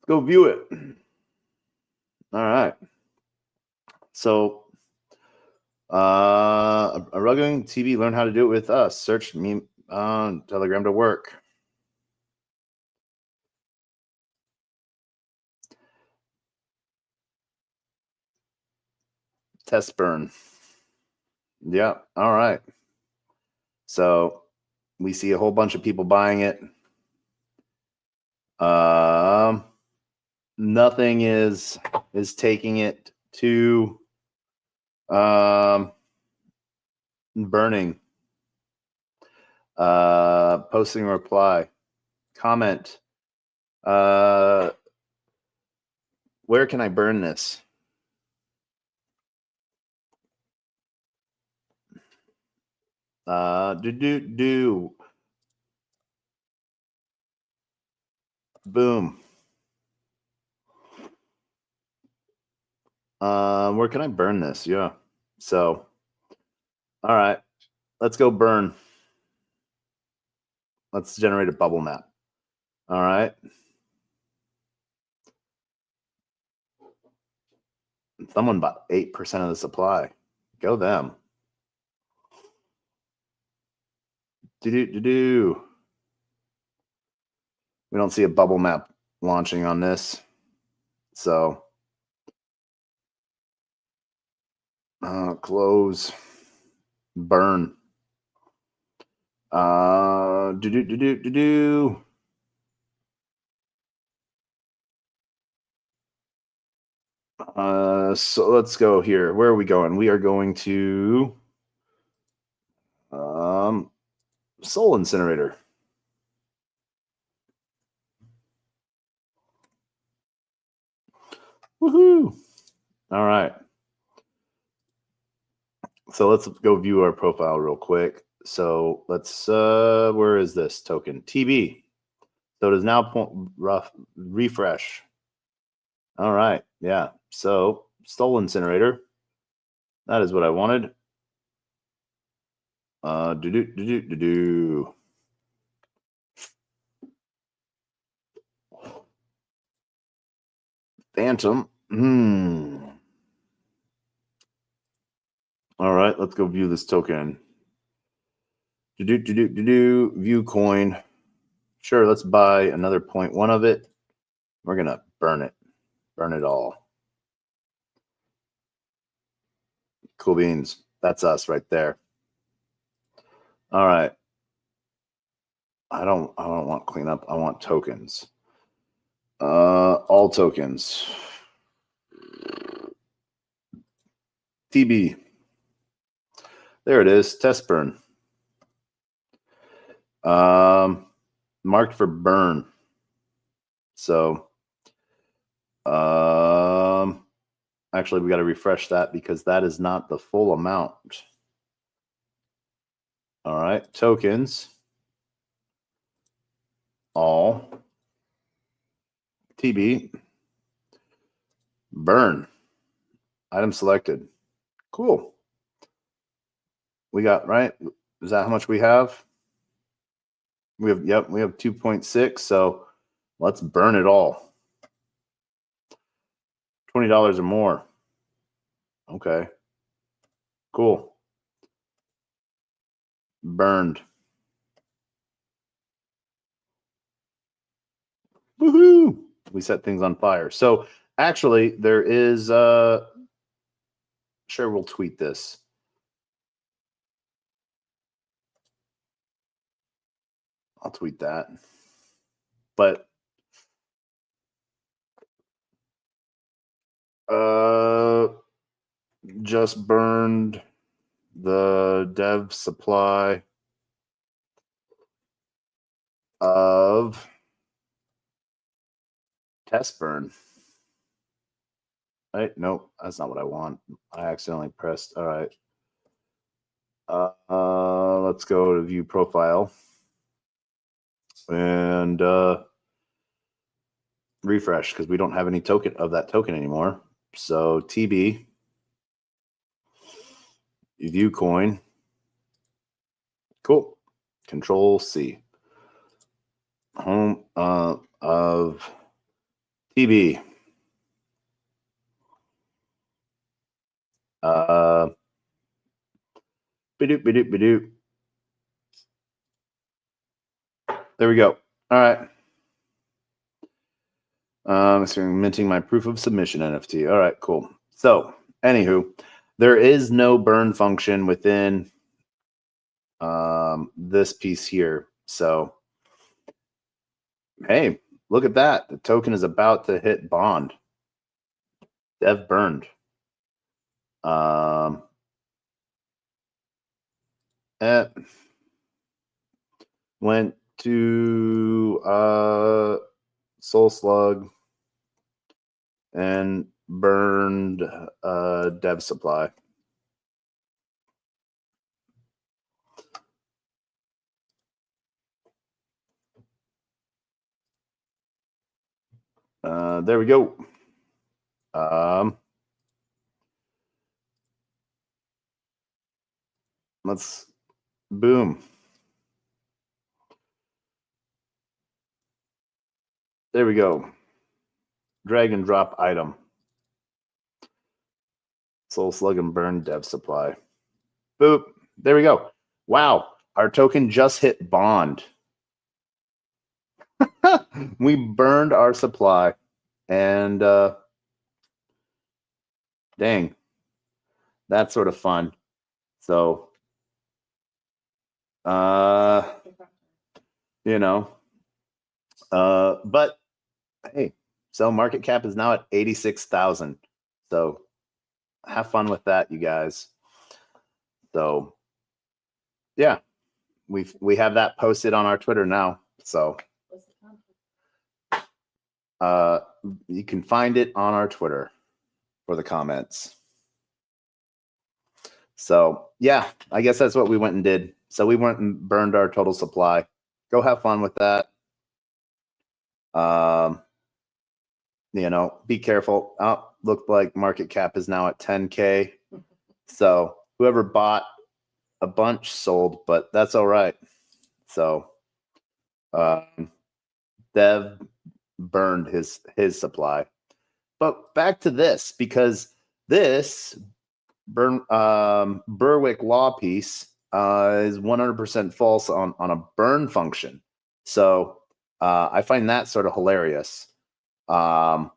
Go view it. All right. So, a rugging TV learn how to do it with us. Search me on Telegram to work. Test burn. Yeah. All right. So we see a whole bunch of people buying it. Nothing is taking it to burning. Posting a reply, comment. Where can I burn this? Boom. Where can I burn this? Yeah. So, all right, let's go burn. Let's generate a bubble map. All right. Someone bought 8% of the supply. Go them. We don't see a bubble map launching on this. So, close, burn. So let's go here. Where are we going? We are going to Soul Incinerator. Woohoo! All right. So let's go view our profile real quick. So let's where is this token? TB. So it is now refresh. All right. Yeah. So Soul Incinerator. That is what I wanted. Phantom. All right, let's go view this token. View coin. Sure, let's buy another 0.1 of it. We're gonna burn it. Burn it all. Cool beans. That's us right there. All right. I don't want cleanup. I want tokens. All tokens. TB. There it is. Test burn. Marked for burn. So actually we got to refresh that because that is not the full amount. All right, tokens. All. TB. Burn. Item selected. Cool. We got, right? Is that how much we have? We have, yep, we have 2.6. So let's burn it all. $20 or more. Okay. Cool. Burned. Woohoo! We set things on fire. So actually, there is sure, we'll tweet this. I'll tweet that. But just burned the dev supply of test burn. Right? Nope, that's not what I want. I accidentally pressed. All right. Let's go to view profile and refresh because we don't have any token of that token anymore. So TB, view coin. Cool. Control C. Home of TB. Bidoop, bidoop, bidoop. There we go. All right. Minting my proof of submission NFT. All right, cool. So, anywho, there is no burn function within this piece here. So, hey, look at that. The token is about to hit bond. Dev burned. It went to Soul Slug and burned dev supply. There we go. Let's boom. There we go. Drag and drop item. Soul Slug and burn dev supply. Boop. There we go. Wow. Our token just hit bond. We burned our supply. And dang. That's sort of fun. So You know, but hey, so market cap is now at 86,000. So have fun with that, you guys. So yeah, we have that posted on our Twitter now. So you can find it on our Twitter for the comments. So yeah, I guess that's what we went and did. So we went and burned our total supply. Go have fun with that. You know, be careful. Oh, looked like market cap is now at 10K. So whoever bought a bunch sold, but that's all right. So Dev burned his supply. But back to this, because this Berwick law piece is 100% false on a burn function. So I find that sort of hilarious. Yeah,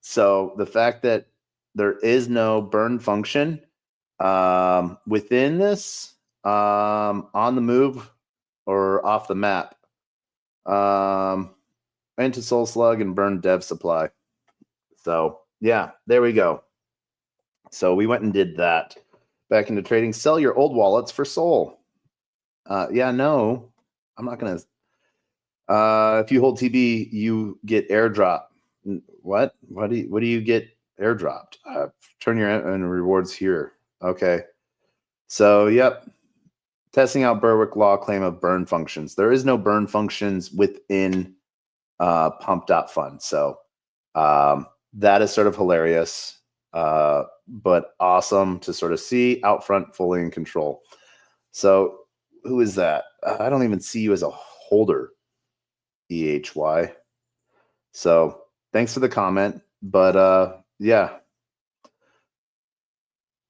so the fact that there is no burn function within this on the move or off the map into Soul Slug and burn dev supply. So yeah, there we go. So we went and did that. Back into trading. Sell your old wallets for Soul. Yeah, no, I'm not gonna. If you hold TB, you get airdrop. What? What do you get airdropped? Turn your rewards here. Okay. So yep. Testing out Berwick law claim of burn functions. There is no burn functions within pump.fun. So that is sort of hilarious, but awesome to sort of see out front, fully in control. So who is that? I don't even see you as a holder, EHY. So thanks for the comment, but yeah.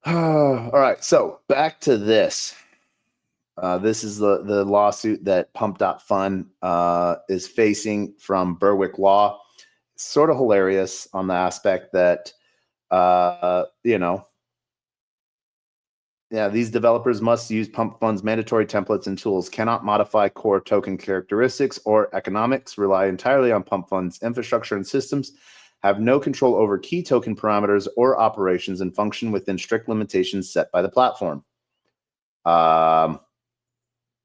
All right, so back to this. This is the lawsuit that Pump.Fun is facing from Berwick Law. It's sort of hilarious on the aspect that, you know, yeah, these developers must use Pump Fun's mandatory templates and tools, cannot modify core token characteristics or economics, rely entirely on Pump Fun's infrastructure and systems, have no control over key token parameters or operations, and function within strict limitations set by the platform.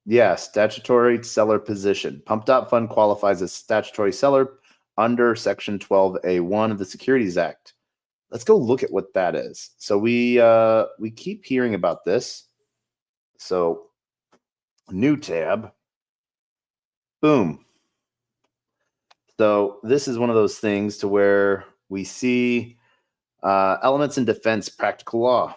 Yeah, statutory seller position. Pump.Fun qualifies as statutory seller under Section 12A1 of the Securities Act. Let's go look at what that is. So we keep hearing about this. So new tab. Boom. So this is one of those things to where we see elements in defense practical law.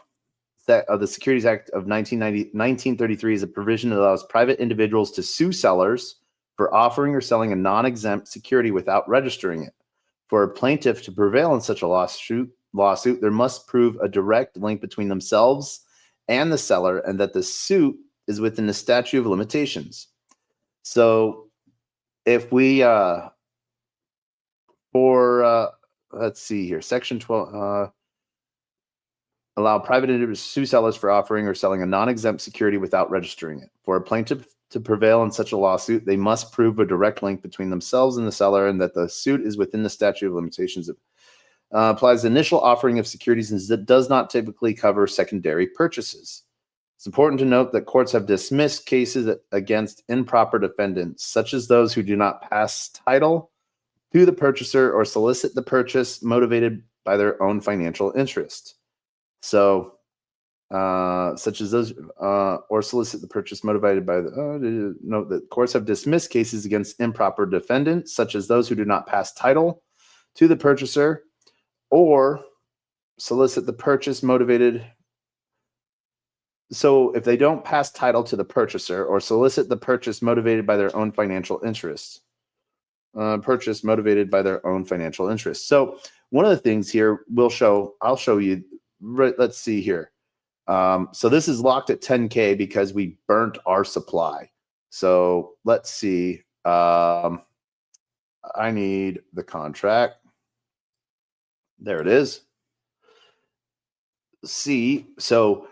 Of the Securities Act of 1933 is a provision that allows private individuals to sue sellers for offering or selling a non-exempt security without registering it. For a plaintiff to prevail in such a lawsuit, there must prove a direct link between themselves and the seller, and that the suit is within the statute of limitations. So if we, let's see here, Section 12, allow private individuals to sue sellers for offering or selling a non-exempt security without registering it. For a plaintiff to prevail in such a lawsuit, they must prove a direct link between themselves and the seller, and that the suit is within the statute of limitations. Applies the initial offering of securities and does not typically cover secondary purchases. It's important to note that courts have dismissed cases against improper defendants, such as those who do not pass title to the purchaser or solicit the purchase motivated by their own financial interest. So, such as those, or solicit the purchase motivated by the, note that courts have dismissed cases against improper defendants, such as those who do not pass title to the purchaser or solicit the purchase motivated. So if they don't pass title to the purchaser or solicit the purchase motivated by their own financial interests, purchase motivated by their own financial interests. So one of the things here I'll show you, let's see here. So this is locked at 10K because we burnt our supply. So let's see. I need the contract. There it is. See, so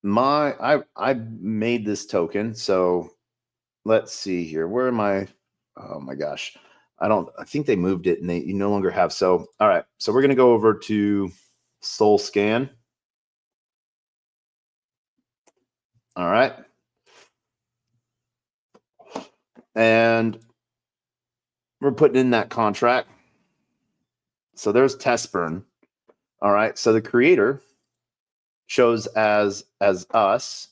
I made this token. So let's see here. Where am I? Oh my gosh. I think they moved it and you no longer have. So, all right. So we're going to go over to Soul Scan. All right. And we're putting in that contract. So there's test burn. All right. So the creator shows as us,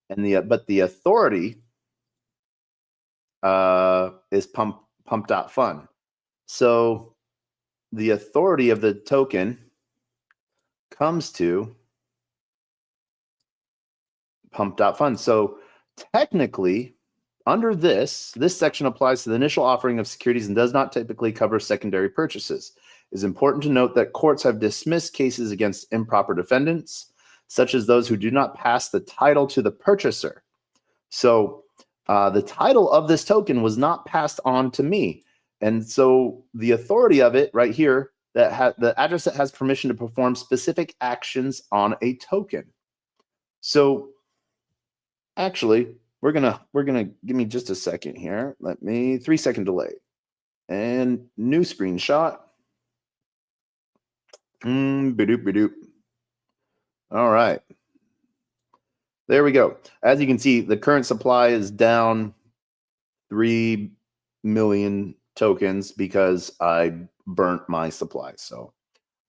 and but the authority is pump.fun. So the authority of the token comes to pump.fun. So technically, under this section applies to the initial offering of securities and does not typically cover secondary purchases. It is important to note that courts have dismissed cases against improper defendants, such as those who do not pass the title to the purchaser. So the title of this token was not passed on to me. And so the authority of it right here, the address that has permission to perform specific actions on a token. So actually, we're gonna give me just a second here. Let me 3-second delay and new screenshot. Badoop badoop. All right, there we go. As you can see, the current supply is down 3 million tokens because I burnt my supply. So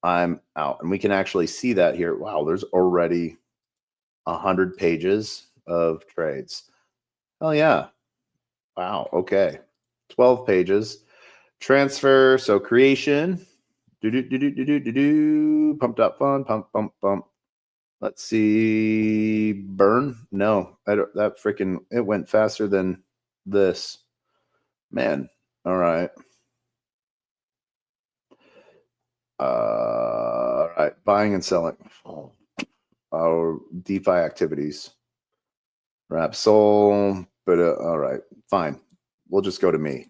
I'm out, and we can actually see that here. Wow, there's already 100 pages of trades. Oh yeah. Wow. Okay. 12 pages. Transfer. So creation. Pump.fun. Pump. Let's see. Burn. No, that freaking, it went faster than this. Man. All right. All right. Buying and selling. Our DeFi activities. Wrap soul. But all right. Fine. We'll just go to me.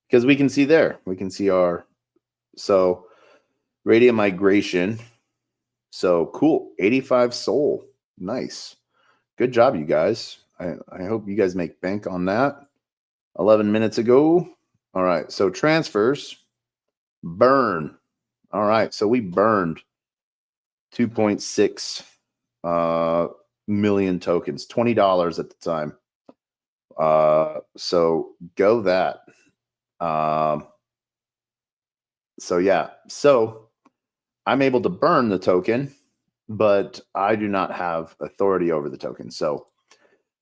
Because we can see there. We can see our, so radiant migration. So cool. 85 soul. Nice. Good job, you guys. I hope you guys make bank on that. 11 minutes ago. All right. So transfers. Burn. All right. So we burned 2.6 million tokens, $20 at the time. So go that. So yeah. So I'm able to burn the token, but I do not have authority over the token. So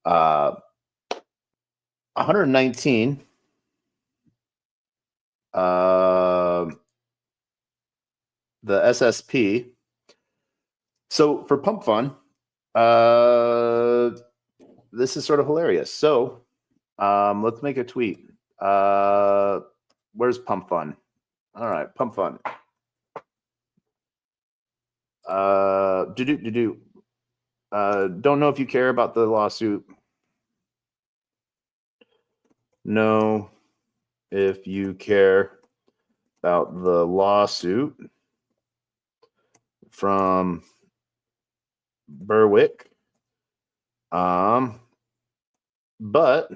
119 the SSP. So for Pump Fun, this is sort of hilarious. So let's make a tweet. Where's Pump Fun? All right, Pump Fun. Don't know if you care about the lawsuit. Know if you care about the lawsuit from Berwick. But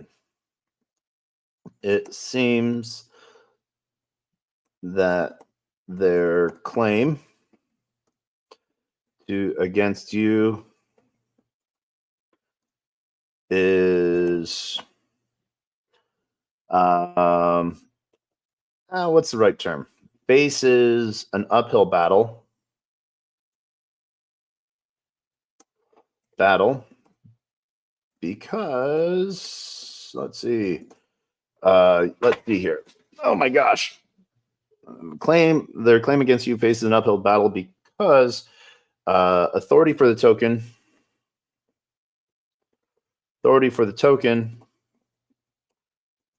it seems that their claim against you is what's the right term? Faces an uphill battle because let's see here. Oh my gosh. Their claim against you faces an uphill battle because authority for the token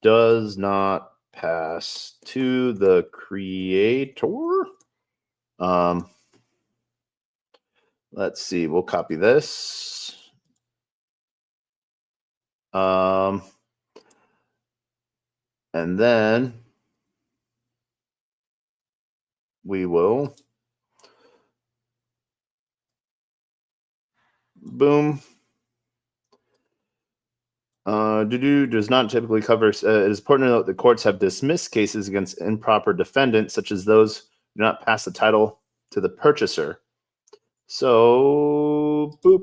does not pass to the creator. Let's see, we'll copy this. And then we will Boom. Does not typically cover. It is important to note that courts have dismissed cases against improper defendants, such as those who do not pass the title to the purchaser. So, boop.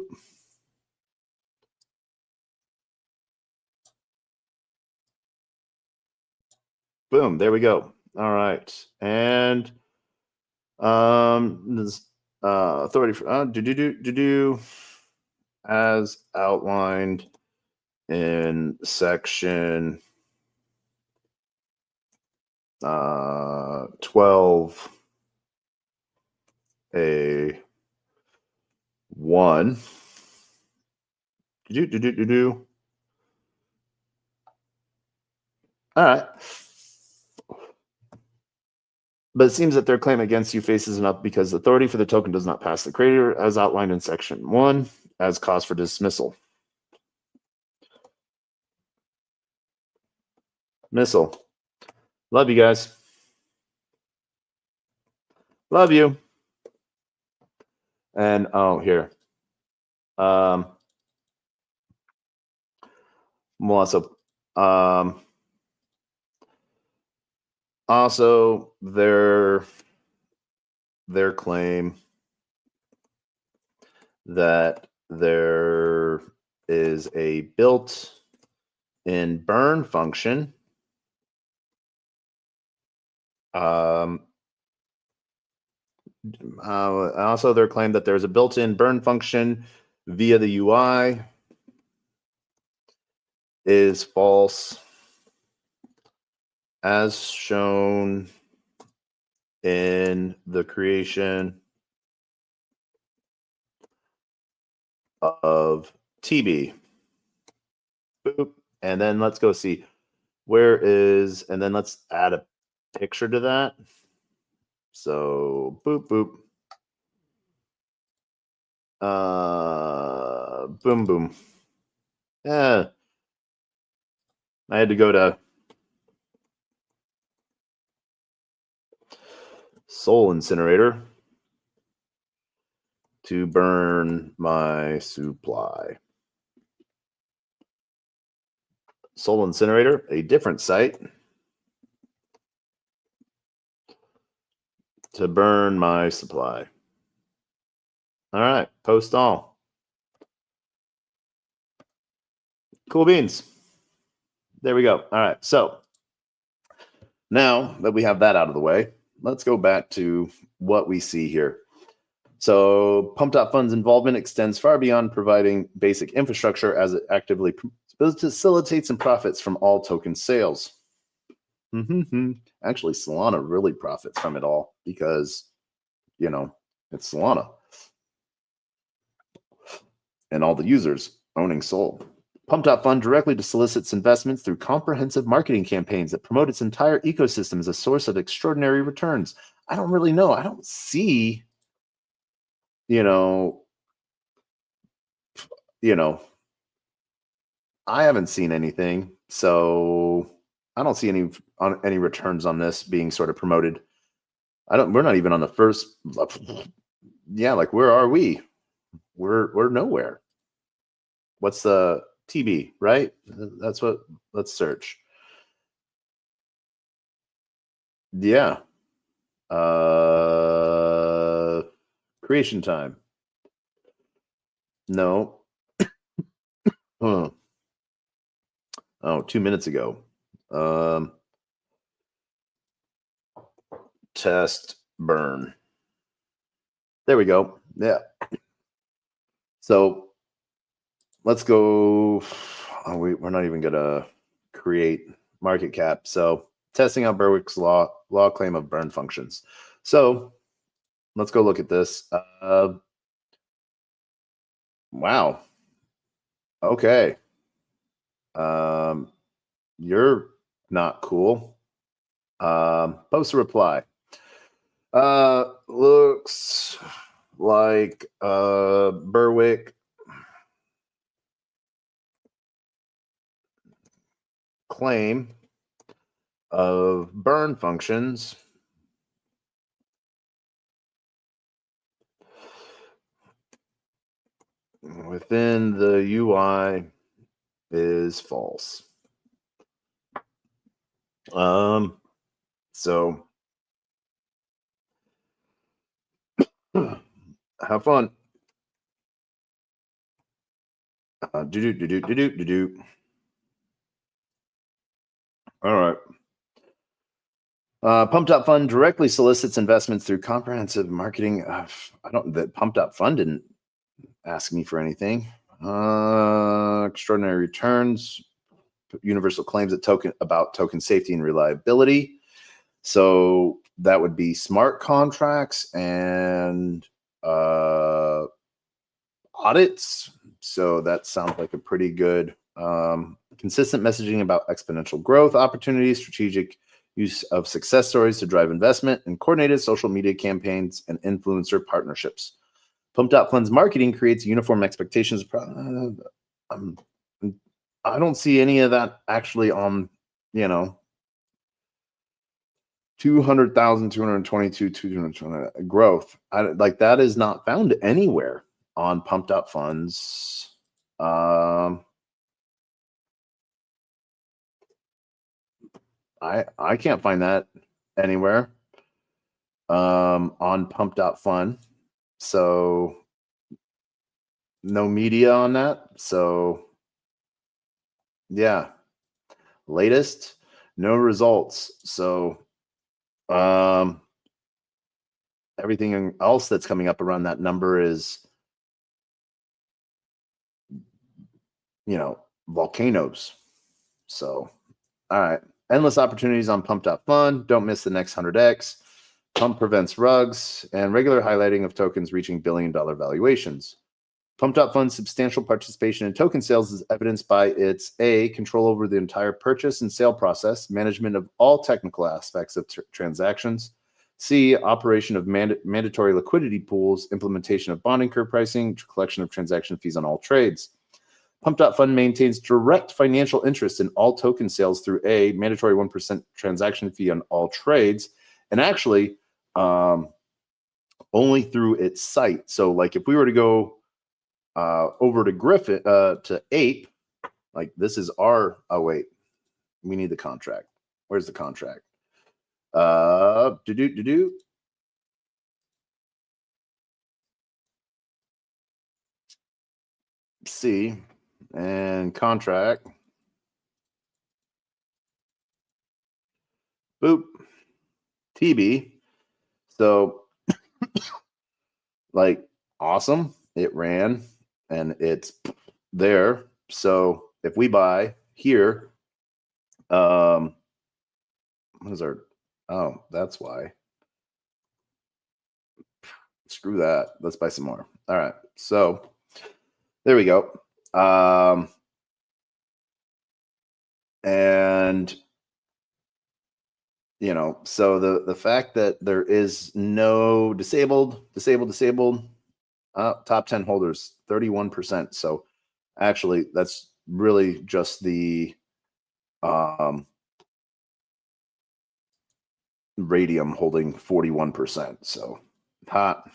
Boom. There we go. All right. And this authority for as outlined in section 12A1. All right. But it seems that their claim against you faces enough because authority for the token does not pass the creator as outlined in section 1 as cause for dismissal. Missile. Love you guys. Love you. And here. Melissa. Also, their claim that there is a built-in burn function. Also, their claim that there's a built-in burn function via the UI is false, as shown in the creation of TB. Boop. And then let's go see where is, and then let's add a picture to that. So boop, boop. Boom, boom. Yeah. I had to go to Soul Incinerator to burn my supply. Soul Incinerator, a different site, to burn my supply. All right, post all. Cool beans. There we go. All right, so now that we have that out of the way, let's go back to what we see here. So Pump.Fund's involvement extends far beyond providing basic infrastructure as it actively facilitates and profits from all token sales. Actually, Solana really profits from it all because, you know, it's Solana and all the users owning Sol. Pump.Fund directly solicits investments through comprehensive marketing campaigns that promote its entire ecosystem as a source of extraordinary returns. I don't really know. I don't see, I haven't seen anything. So I don't see any returns on this being sort of promoted. We're not even on the first. Yeah, like where are we? We're nowhere. What's the TB, right? That's what, let's search. Yeah. Creation time. No. Huh. Oh, 2 minutes ago. Test burn. There we go. Yeah. So let's go. We're not even gonna create market cap. So testing out Berwick's law claim of burn functions. So let's go look at this. Wow. Okay. You're not cool. Post a reply. Looks like Berwick claim of burn functions within the UI is false. So have fun. All right. Pumped Up Fund directly solicits investments through comprehensive marketing. The Pumped Up Fund didn't ask me for anything. Extraordinary returns, universal claims about token safety and reliability. So that would be smart contracts and audits. So that sounds like a pretty good consistent messaging about exponential growth opportunities, strategic use of success stories to drive investment, and coordinated social media campaigns and influencer partnerships. Pumped Up Fund's marketing creates uniform expectations. I don't see any of that actually on, 200,000, 222, 220 growth. Like that is not found anywhere on Pumped Up Funds. I can't find that anywhere on Pumped Up Fund. So no media on that. So yeah, latest, no results. So everything else that's coming up around that number is, volcanoes. So, all right. Endless opportunities on Pumped Up Fund. Don't miss the next 100x. Pump prevents rugs and regular highlighting of tokens reaching billion-dollar valuations. Pumped Up Fund's substantial participation in token sales is evidenced by its A, control over the entire purchase and sale process, management of all technical aspects of transactions, C, operation of mandatory liquidity pools, implementation of bonding curve pricing, collection of transaction fees on all trades. Pumped Up Fund maintains direct financial interest in all token sales through A, mandatory 1% transaction fee on all trades, and actually only through its site. So like if we were to go over to Griffin, to Ape, like this is our, oh wait, we need the contract. Where's the contract? C and contract. Boop. TB. So like awesome. It ran and it's there. So if we buy here, what is our, oh, that's why. Screw that. Let's buy some more. All right. So there we go. And so the fact that there is no disabled, top 10 holders, 31%. So actually that's really just the Radium holding 41%. So hot.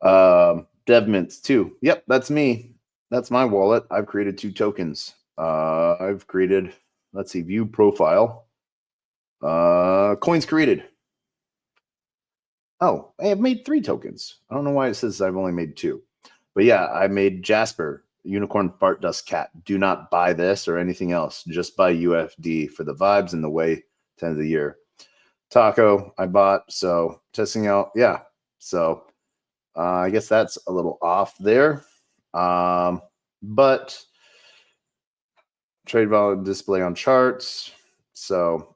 Dev Mints 2. Yep, that's me. That's my wallet. I've created 2 tokens. I've created, let's see, view profile. Coins created. Oh, I have made 3 tokens. I don't know why it says I've only made 2. But yeah, I made Jasper, Unicorn Fart Dust Cat. Do not buy this or anything else. Just buy UFD for the vibes and the way to end of the year. Taco, I bought. So testing out. Yeah. So I guess that's a little off there. But trade volume display on charts. So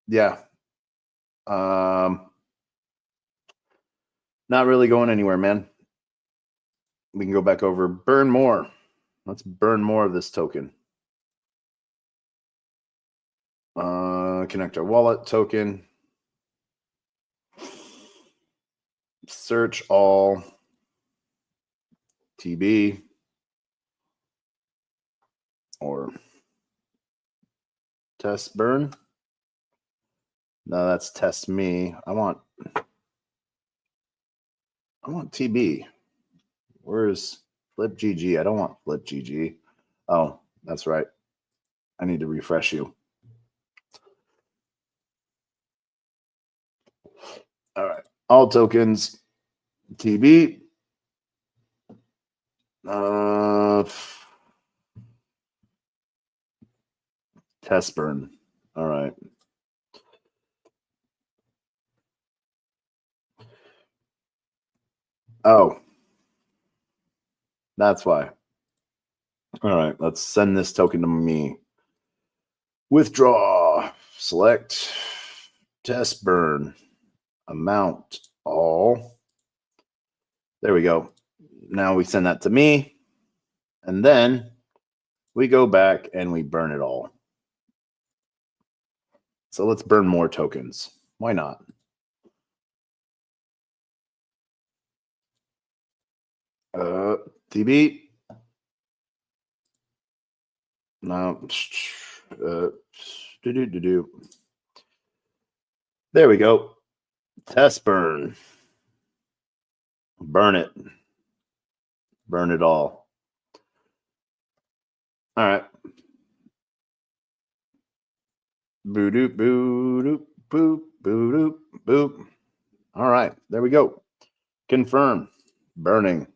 yeah. Not really going anywhere, man. We can go back over, burn more. Let's burn more of this token. Connect our wallet token. Search all. TB. Or test burn. No, that's test me. I want TB. Where's Flip GG? I don't want Flip GG. Oh, that's right. I need to refresh you. All right. All tokens. TB. Test burn. All right. Oh, that's why. All right. Let's send this token to me. Withdraw. Select. Test burn. Amount. All. There we go. Now we send that to me. And then we go back and we burn it all. So let's burn more tokens. Why not? TB. No. There we go. Test burn. Burn it. Burn it all. All right. Boo doop boo doop boop boo doop boop. All right, there we go. Confirm. Burning.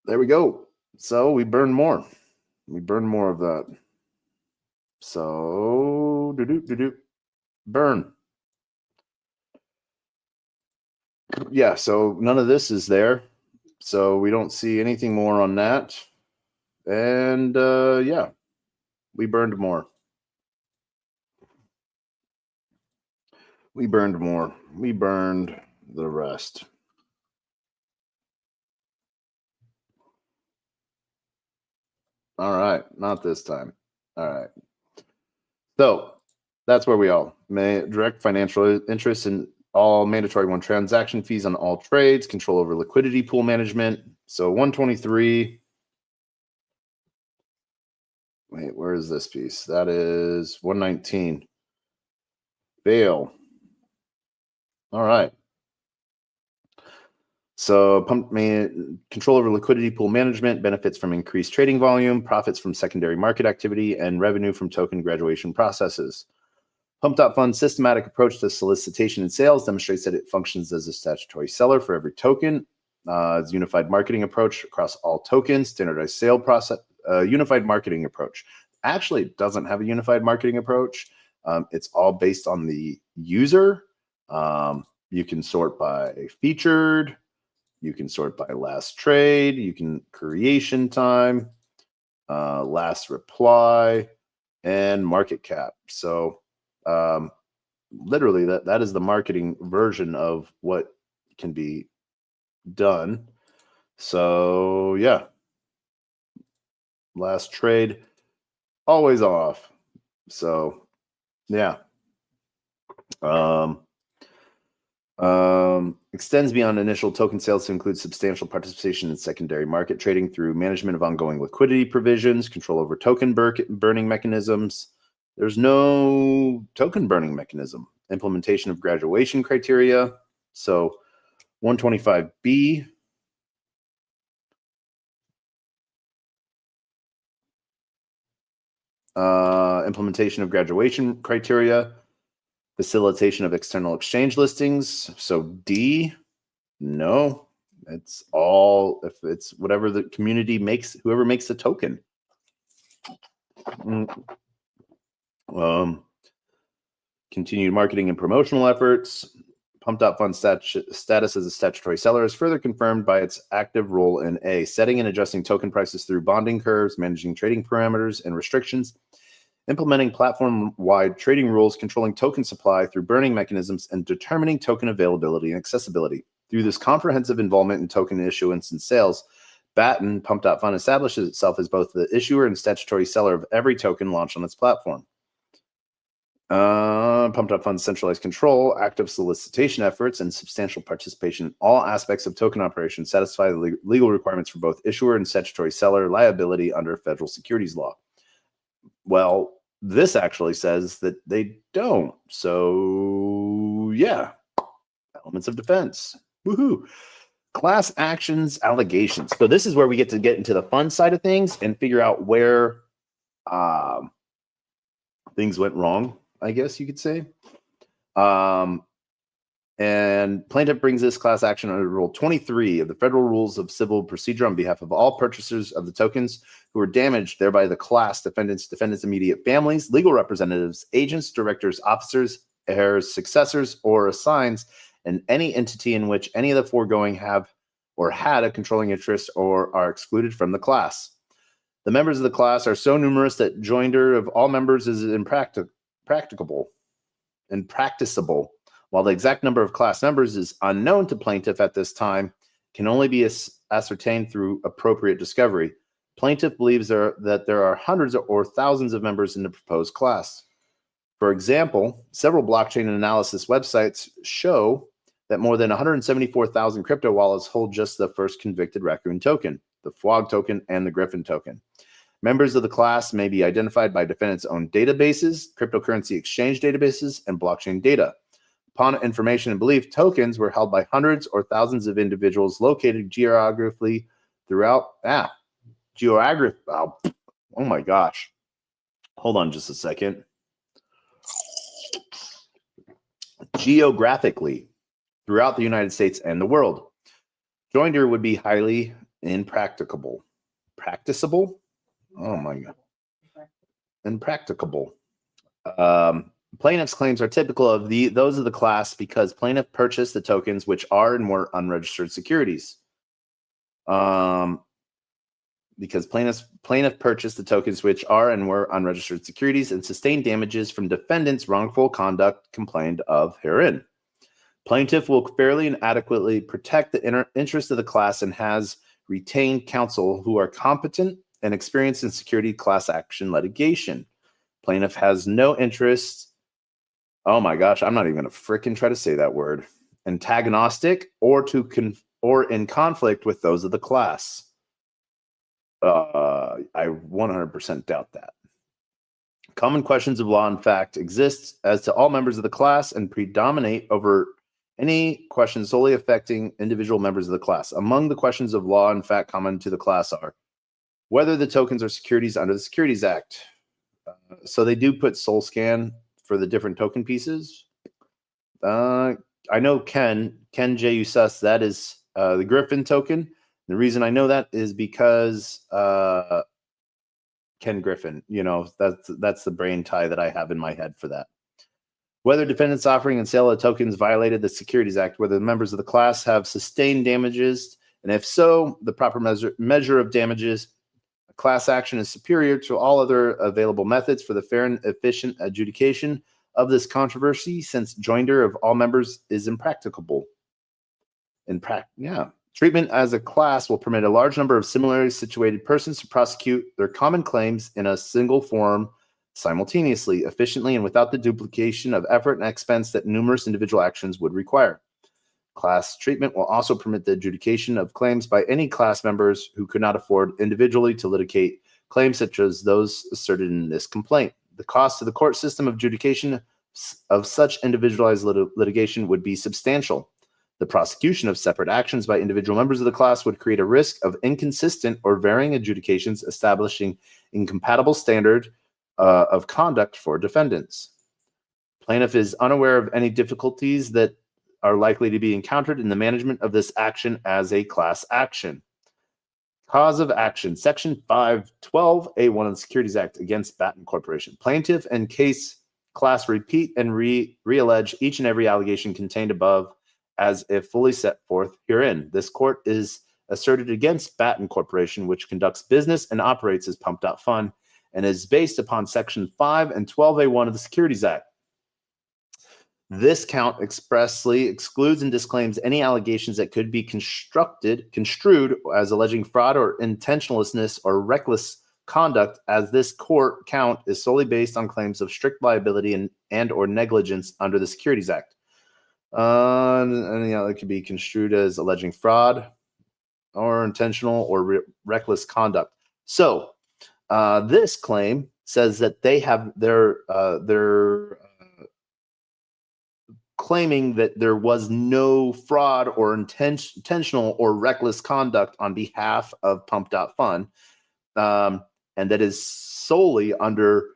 There we go. So we burn more. We burn more of that. So burn. Yeah, so none of this is there. So we don't see anything more on that. And yeah, we burned more. We burned more. We burned the rest. All right, not this time. All right. So that's where we all may direct financial interest in all mandatory one transaction fees on all trades, control over liquidity pool management. So 123. Wait, where is this piece? That is 119. Fail. All right. So control over liquidity pool management, benefits from increased trading volume, profits from secondary market activity, and revenue from token graduation processes. Pump.Fund's systematic approach to solicitation and sales demonstrates that it functions as a statutory seller for every token. Its unified marketing approach across all tokens, standardized sale process, unified marketing approach. Actually, it doesn't have a unified marketing approach. It's all based on the user. You can sort by featured. You can sort by last trade. You can creation time, last reply, and market cap. So literally that is the marketing version of what can be done. So yeah, last trade always off. So yeah, extends beyond initial token sales to include substantial participation in secondary market trading through management of ongoing liquidity provisions, control over token burning mechanisms. There's no token burning mechanism. Implementation of graduation criteria. So 125B. Implementation of graduation criteria. Facilitation of external exchange listings. So D, no. It's all, if it's whatever the community makes, whoever makes the token. Continued marketing and promotional efforts. Pump.Fund status as a statutory seller is further confirmed by its active role in A, setting and adjusting token prices through bonding curves, managing trading parameters and restrictions, implementing platform-wide trading rules, controlling token supply through burning mechanisms, and determining token availability and accessibility. Through this comprehensive involvement in token issuance and sales, Batten Pump.Fund establishes itself as both the issuer and statutory seller of every token launched on its platform. Pump.Fund's centralized control, active solicitation efforts, and substantial participation in all aspects of token operations satisfy the legal requirements for both issuer and statutory seller liability under federal securities law. Well, this actually says that they don't. So yeah, elements of defense. Woohoo. Class actions, allegations. So this is where we get into the fun side of things and figure out where things went wrong, I guess you could say. And plaintiff brings this class action under Rule 23 of the Federal Rules of Civil Procedure on behalf of all purchasers of the tokens who were damaged, thereby the class, defendants, immediate families, legal representatives, agents, directors, officers, heirs, successors, or assigns, and any entity in which any of the foregoing have or had a controlling interest or are excluded from the class. The members of the class are so numerous that joinder of all members is impracticable. While the exact number of class members is unknown to plaintiff at this time, can only be ascertained through appropriate discovery. Plaintiff believes that there are hundreds or thousands of members in the proposed class. For example, several blockchain analysis websites show that more than 174,000 crypto wallets hold just the first convicted raccoon token, the FWOG token, and the Griffin token. Members of the class may be identified by defendants' own databases, cryptocurrency exchange databases, and blockchain data. Upon information and belief, tokens were held by hundreds or thousands of individuals located geographically throughout. Oh my gosh. Hold on just a second. Geographically throughout the United States and the world. Joinder would be highly impracticable. Practicable? Oh my God. Impracticable. Plaintiff's claims are typical of those of the class because plaintiff purchased the tokens which are and were unregistered securities. Because plaintiff purchased the tokens which are and were unregistered securities and sustained damages from defendants' wrongful conduct complained of herein. Plaintiff will fairly and adequately protect the interest of the class and has retained counsel who are competent and experienced in security class action litigation. Plaintiff has no interest. Oh my gosh, I'm not even going to frickin' try to say that word. Antagonistic or in conflict with those of the class. I 100% doubt that. Common questions of law and fact exist as to all members of the class and predominate over any questions solely affecting individual members of the class. Among the questions of law and fact common to the class are whether the tokens are securities under the Securities Act. So they do put soul scan for the different token pieces. I know Ken J. Usus, that is the Griffin token. The reason I know that is because Ken Griffin, that's the brain tie that I have in my head for that. Whether defendants offering and sale of tokens violated the Securities Act, whether the members of the class have sustained damages, and if so, the proper measure of damages. A class action is superior to all other available methods for the fair and efficient adjudication of this controversy, since joinder of all members is impracticable. Treatment as a class will permit a large number of similarly situated persons to prosecute their common claims in a single forum simultaneously, efficiently, and without the duplication of effort and expense that numerous individual actions would require. Class treatment will also permit the adjudication of claims by any class members who could not afford individually to litigate claims such as those asserted in this complaint. The cost to the court system of adjudication of such individualized litigation would be substantial. The prosecution of separate actions by individual members of the class would create a risk of inconsistent or varying adjudications, establishing incompatible standard of conduct for defendants. Plaintiff is unaware of any difficulties that are likely to be encountered in the management of this action as a class action. Cause of action, Section 512A1 of the Securities Act against Batten Corporation. Plaintiff and case class repeat and reallege each and every allegation contained above as if fully set forth herein. This court is asserted against Batten Corporation, which conducts business and operates as Pumped Out Fund and is based upon Section 5 and 12A1 of the Securities Act. This count expressly excludes and disclaims any allegations that could be construed as alleging fraud or intentionalness or reckless conduct, as this court count is solely based on claims of strict liability and or negligence under the Securities Act. It could be construed as alleging fraud or intentional or reckless conduct. So this claim says that they're claiming that there was no fraud or intentional or reckless conduct on behalf of Pump.Fun, and that is solely under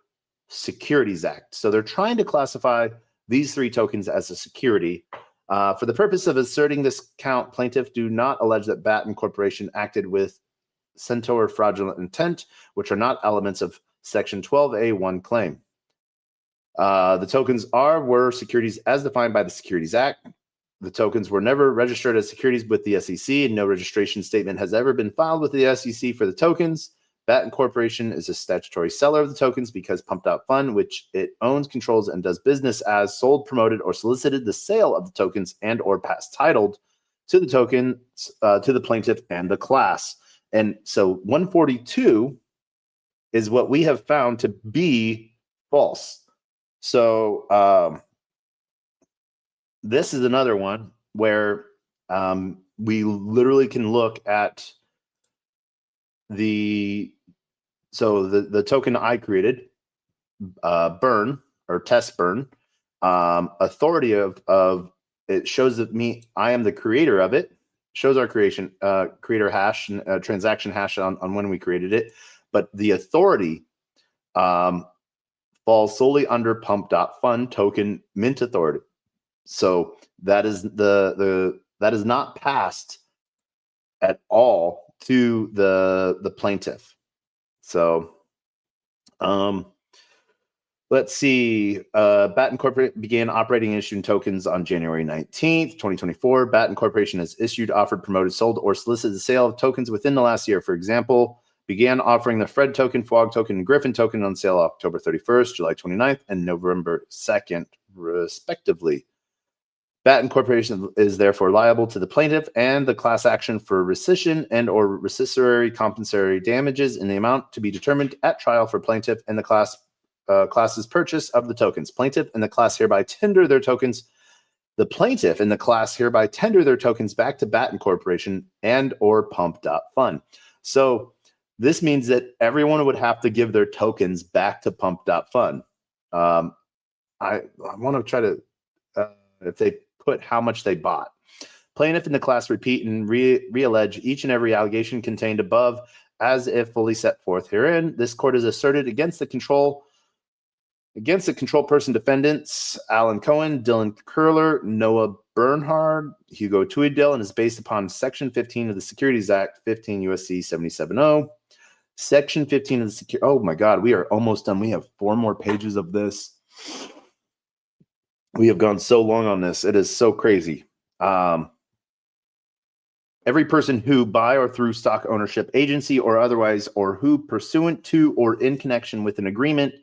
Securities Act. So they're trying to classify these three tokens as a security. For the purpose of asserting this count, plaintiffs do not allege that Batten Corporation acted with centaur fraudulent intent, which are not elements of Section 12A1 claim. The tokens were securities as defined by the Securities Act. The tokens were never registered as securities with the SEC, and no registration statement has ever been filed with the SEC for the tokens. Batten Corporation is a statutory seller of the tokens because Pump.Fun, which it owns, controls, and does business as, sold, promoted, or solicited the sale of the tokens and or past titled to the tokens to the plaintiff and the class. And so 142 is what we have found to be false. So this is another one where we literally can look at the token I created, burn or test burn, authority of it shows that I am the creator of it, shows our creator hash and transaction hash on when we created it, but the authority falls solely under Pump.Fun token mint authority. So that is that is not passed at all to the plaintiff. So let's see. Batten Corporation began operating and issuing tokens on January 19th, 2024. Batten Corporation has issued, offered, promoted, sold, or solicited the sale of tokens within the last year. For example, began offering the Fred token, Fog token, and Griffin token on sale October 31st, July 29th, and November 2nd, respectively. Batten Corporation is therefore liable to the plaintiff and the class action for rescission and or rescissory compensatory damages in the amount to be determined at trial for plaintiff and the class's purchase of the tokens. Plaintiff and the class hereby tender their tokens. The plaintiff and the class hereby tender their tokens back to Batten Corporation and or Pump.Fun. So this means that everyone would have to give their tokens back to Pump.Fun. I want to try to, if they put how much they bought. Plaintiff and the class repeat and reallege each and every allegation contained above as if fully set forth herein. This court is asserted against the control person defendants, Alan Cohen, Dylan Curler, Noah Bernhard, Hugo Tweedale, and is based upon Section 15 of the Securities Act, 15 USC 770. Section 15 of the Security. Oh my God, we are almost done. We have 4 more pages of this. We have gone so long on this. It is so crazy. Every person who by or through stock ownership agency or otherwise, or who pursuant to or in connection with an agreement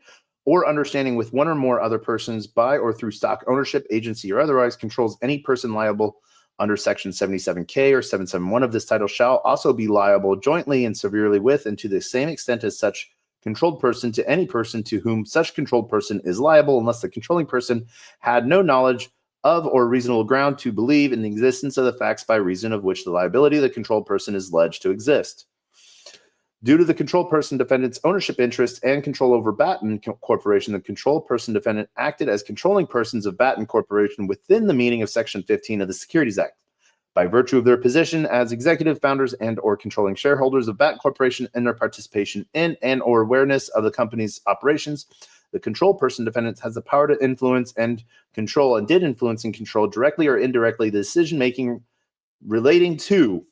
or understanding with one or more other persons by or through stock ownership agency or otherwise controls any person liable under Section 77K or 771 of this title shall also be liable jointly and severally with and to the same extent as such controlled person to any person to whom such controlled person is liable unless the controlling person had no knowledge of or reasonable ground to believe in the existence of the facts by reason of which the liability of the controlled person is alleged to exist. Due to the controlled person defendant's ownership interest and control over Batten Corporation, the controlled person defendant acted as controlling persons of Batten Corporation within the meaning of Section 15 of the Securities Act. By virtue of their position as executive founders and or controlling shareholders of Batten Corporation and their participation in and or awareness of the company's operations, the control person defendant has the power to influence and control and did influence and control directly or indirectly the decision-making relating to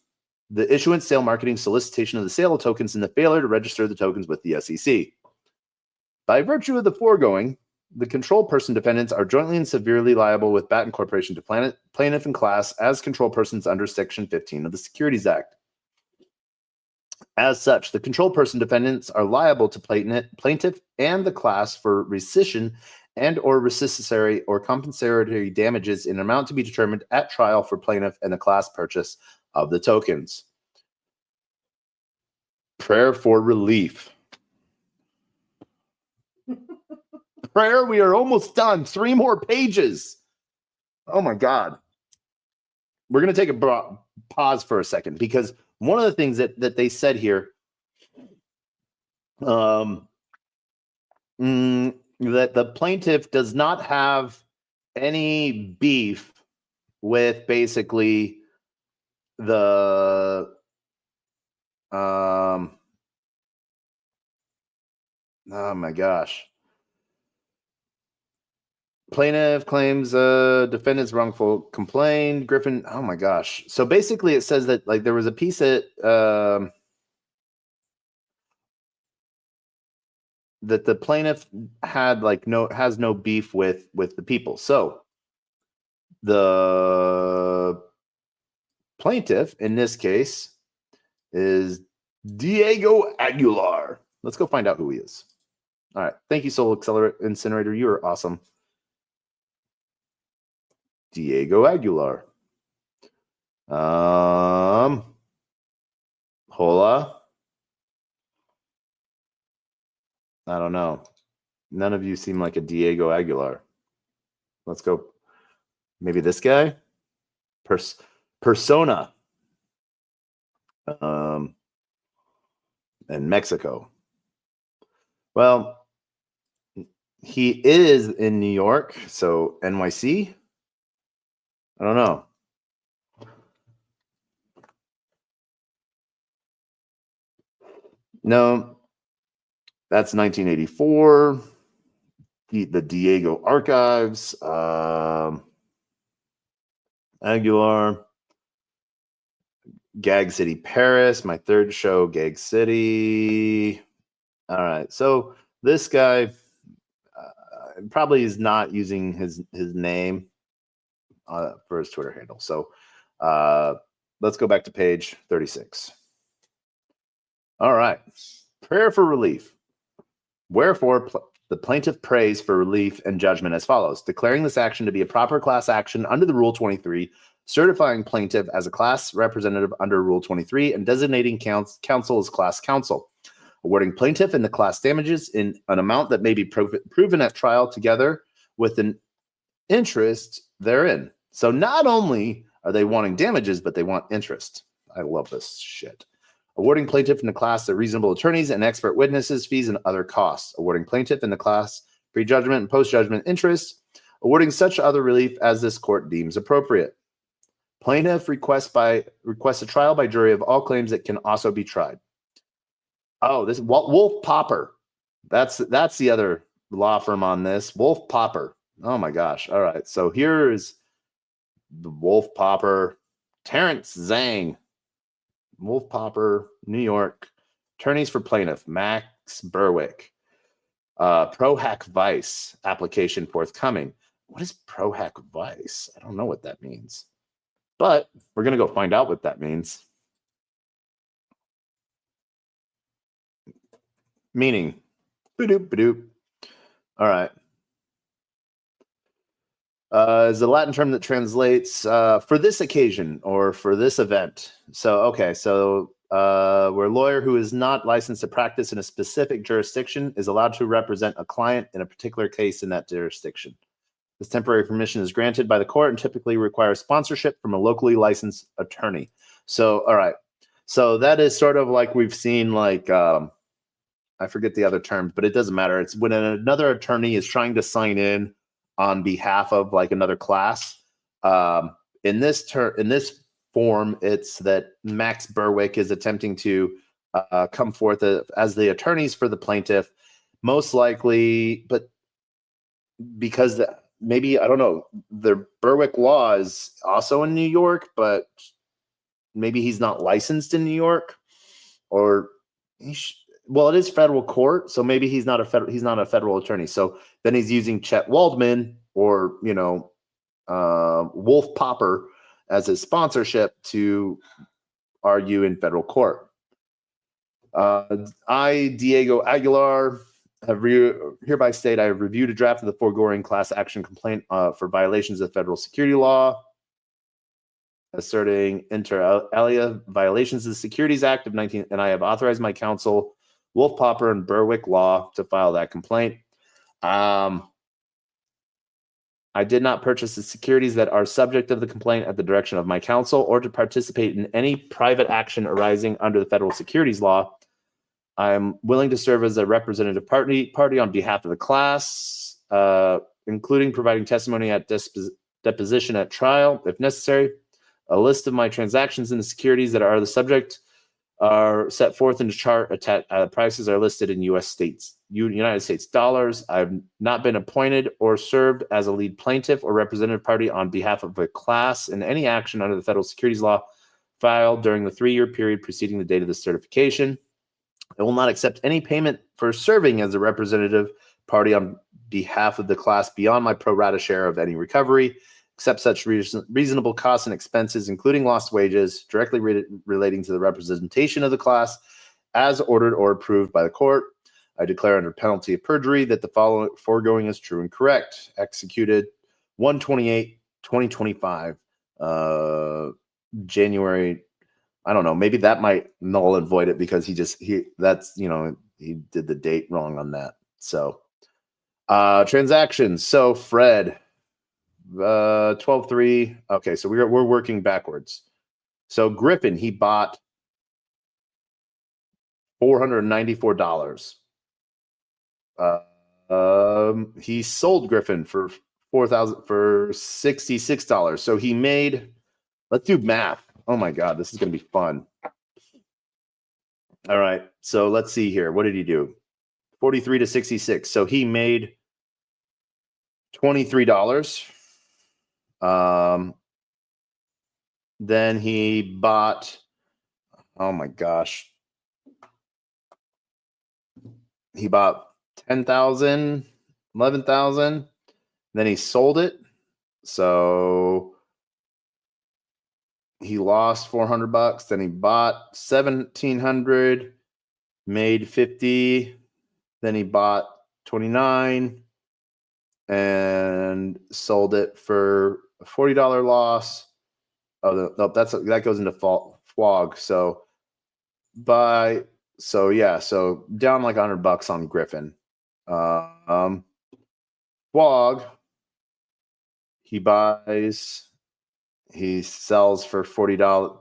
the issuance, sale, marketing, solicitation of the sale of tokens and the failure to register the tokens with the SEC. By virtue of the foregoing, the control person defendants are jointly and severely liable with Batten Corporation to plaintiff and class as control persons under Section 15 of the Securities Act. As such, the control person defendants are liable to plaintiff and the class for rescission and or rescissory or compensatory damages in an amount to be determined at trial for plaintiff and the class purchase of the tokens. Prayer for relief. Prayer, we are almost done. 3 more pages. Oh my God. We're going to take a pause for a second because one of the things that they said here, that the plaintiff does not have any beef with basically the oh my gosh. Plaintiff claims defendant's wrongful complaint. Griffin, oh my gosh. So basically it says that like there was a piece that that the plaintiff had like has no beef with the people. So the plaintiff in this case is Diego Aguilar. Let's go find out who he is. All right. Thank you, Soul Incinerator. You are awesome. Diego Aguilar. Hola. I don't know. None of you seem like a Diego Aguilar. Let's go. Maybe this guy? Persona. In Mexico. Well, he is in New York, so NYC? I don't know. No, that's 1984. The Diego Archives. Aguilar. Gag City, Paris. My third show, Gag City. All right. So this guy probably is not using his name for his Twitter handle. So let's go back to page 36. All right. Prayer for relief. Wherefore, the plaintiff prays for relief and judgment as follows: declaring this action to be a proper class action under the Rule 23, certifying plaintiff as a class representative under Rule 23, and designating counsel as class counsel, awarding plaintiff and the class damages in an amount that may be proven at trial together with an interest therein. So not only are they wanting damages, but they want interest. I love this shit. Awarding plaintiff and the class the reasonable attorneys and expert witnesses, fees, and other costs. Awarding plaintiff and the class pre-judgment and post-judgment interest. Awarding such other relief as this court deems appropriate. Plaintiff requests a trial by jury of all claims that can also be tried. Oh, this Wolf Popper. That's the other law firm on this. Wolf Popper. Oh my gosh. All right. So here's the Wolf Popper. Terrence Zhang. Wolf Popper, New York. Attorneys for plaintiff, Max Berwick. ProHack Vice application forthcoming. What is ProHack Vice? I don't know what that means. But we're going to go find out what that means. Meaning, ba-doop, ba-doop. All right. Is a Latin term that translates for this occasion or for this event. So, okay. So where a lawyer who is not licensed to practice in a specific jurisdiction is allowed to represent a client in a particular case in that jurisdiction. This temporary permission is granted by the court and typically requires sponsorship from a locally licensed attorney. So, all right. So that is sort of like we've seen, like, I forget the other terms, but it doesn't matter. It's when another attorney is trying to sign in on behalf of like another class. In this form, it's that Max Berwick is attempting to come forth as the attorneys for the plaintiff, most likely, but because maybe, I don't know, the Berwick law is also in New York, but maybe he's not licensed in New York, or well, it is federal court, so maybe he's not a federal attorney. So then he's using Chet Waldman or Wolf Popper as his sponsorship to argue in federal court. I, Diego Aguilar, hereby state I have reviewed a draft of the foregoing class action complaint for violations of federal security law, asserting inter alia violations of the Securities Act of 19, and I have authorized my counsel, Wolf Popper and Berwick Law, to file that complaint. I did not purchase the securities that are subject of the complaint at the direction of my counsel or to participate in any private action arising under the federal securities law. I'm willing to serve as a representative party on behalf of the class, including providing testimony at deposition at trial, if necessary. A list of my transactions and the securities that are the subject are set forth in the chart. Prices are listed in United States dollars. I've not been appointed or served as a lead plaintiff or representative party on behalf of a class in any action under the federal securities law filed during the 3-year period preceding the date of the certification. I will not accept any payment for serving as a representative party on behalf of the class beyond my pro rata share of any recovery, except such reasonable costs and expenses, including lost wages, directly relating to the representation of the class, as ordered or approved by the court. I declare under penalty of perjury that the foregoing is true and correct. Executed 1/28/2025, January. I don't know. Maybe that might null and void it because he did the date wrong on that. So transactions. So Fred, 12/3. Okay, so we're working backwards. So Griffin, he bought $494. He sold Griffin for $66. So he made. Let's do math. Oh my God, this is going to be fun. All right, so let's see here. What did he do? 43 to 66. So he made $23. Then he bought, oh my gosh, he bought 10,000, 11,000. Then he sold it. So he lost $400. Then he bought 1,700, made 50. Then he bought 29 and sold it for a $40 loss. Oh, no, that goes into FWOG. So so down like $100 on Griffin. FWOG, he sells for $40,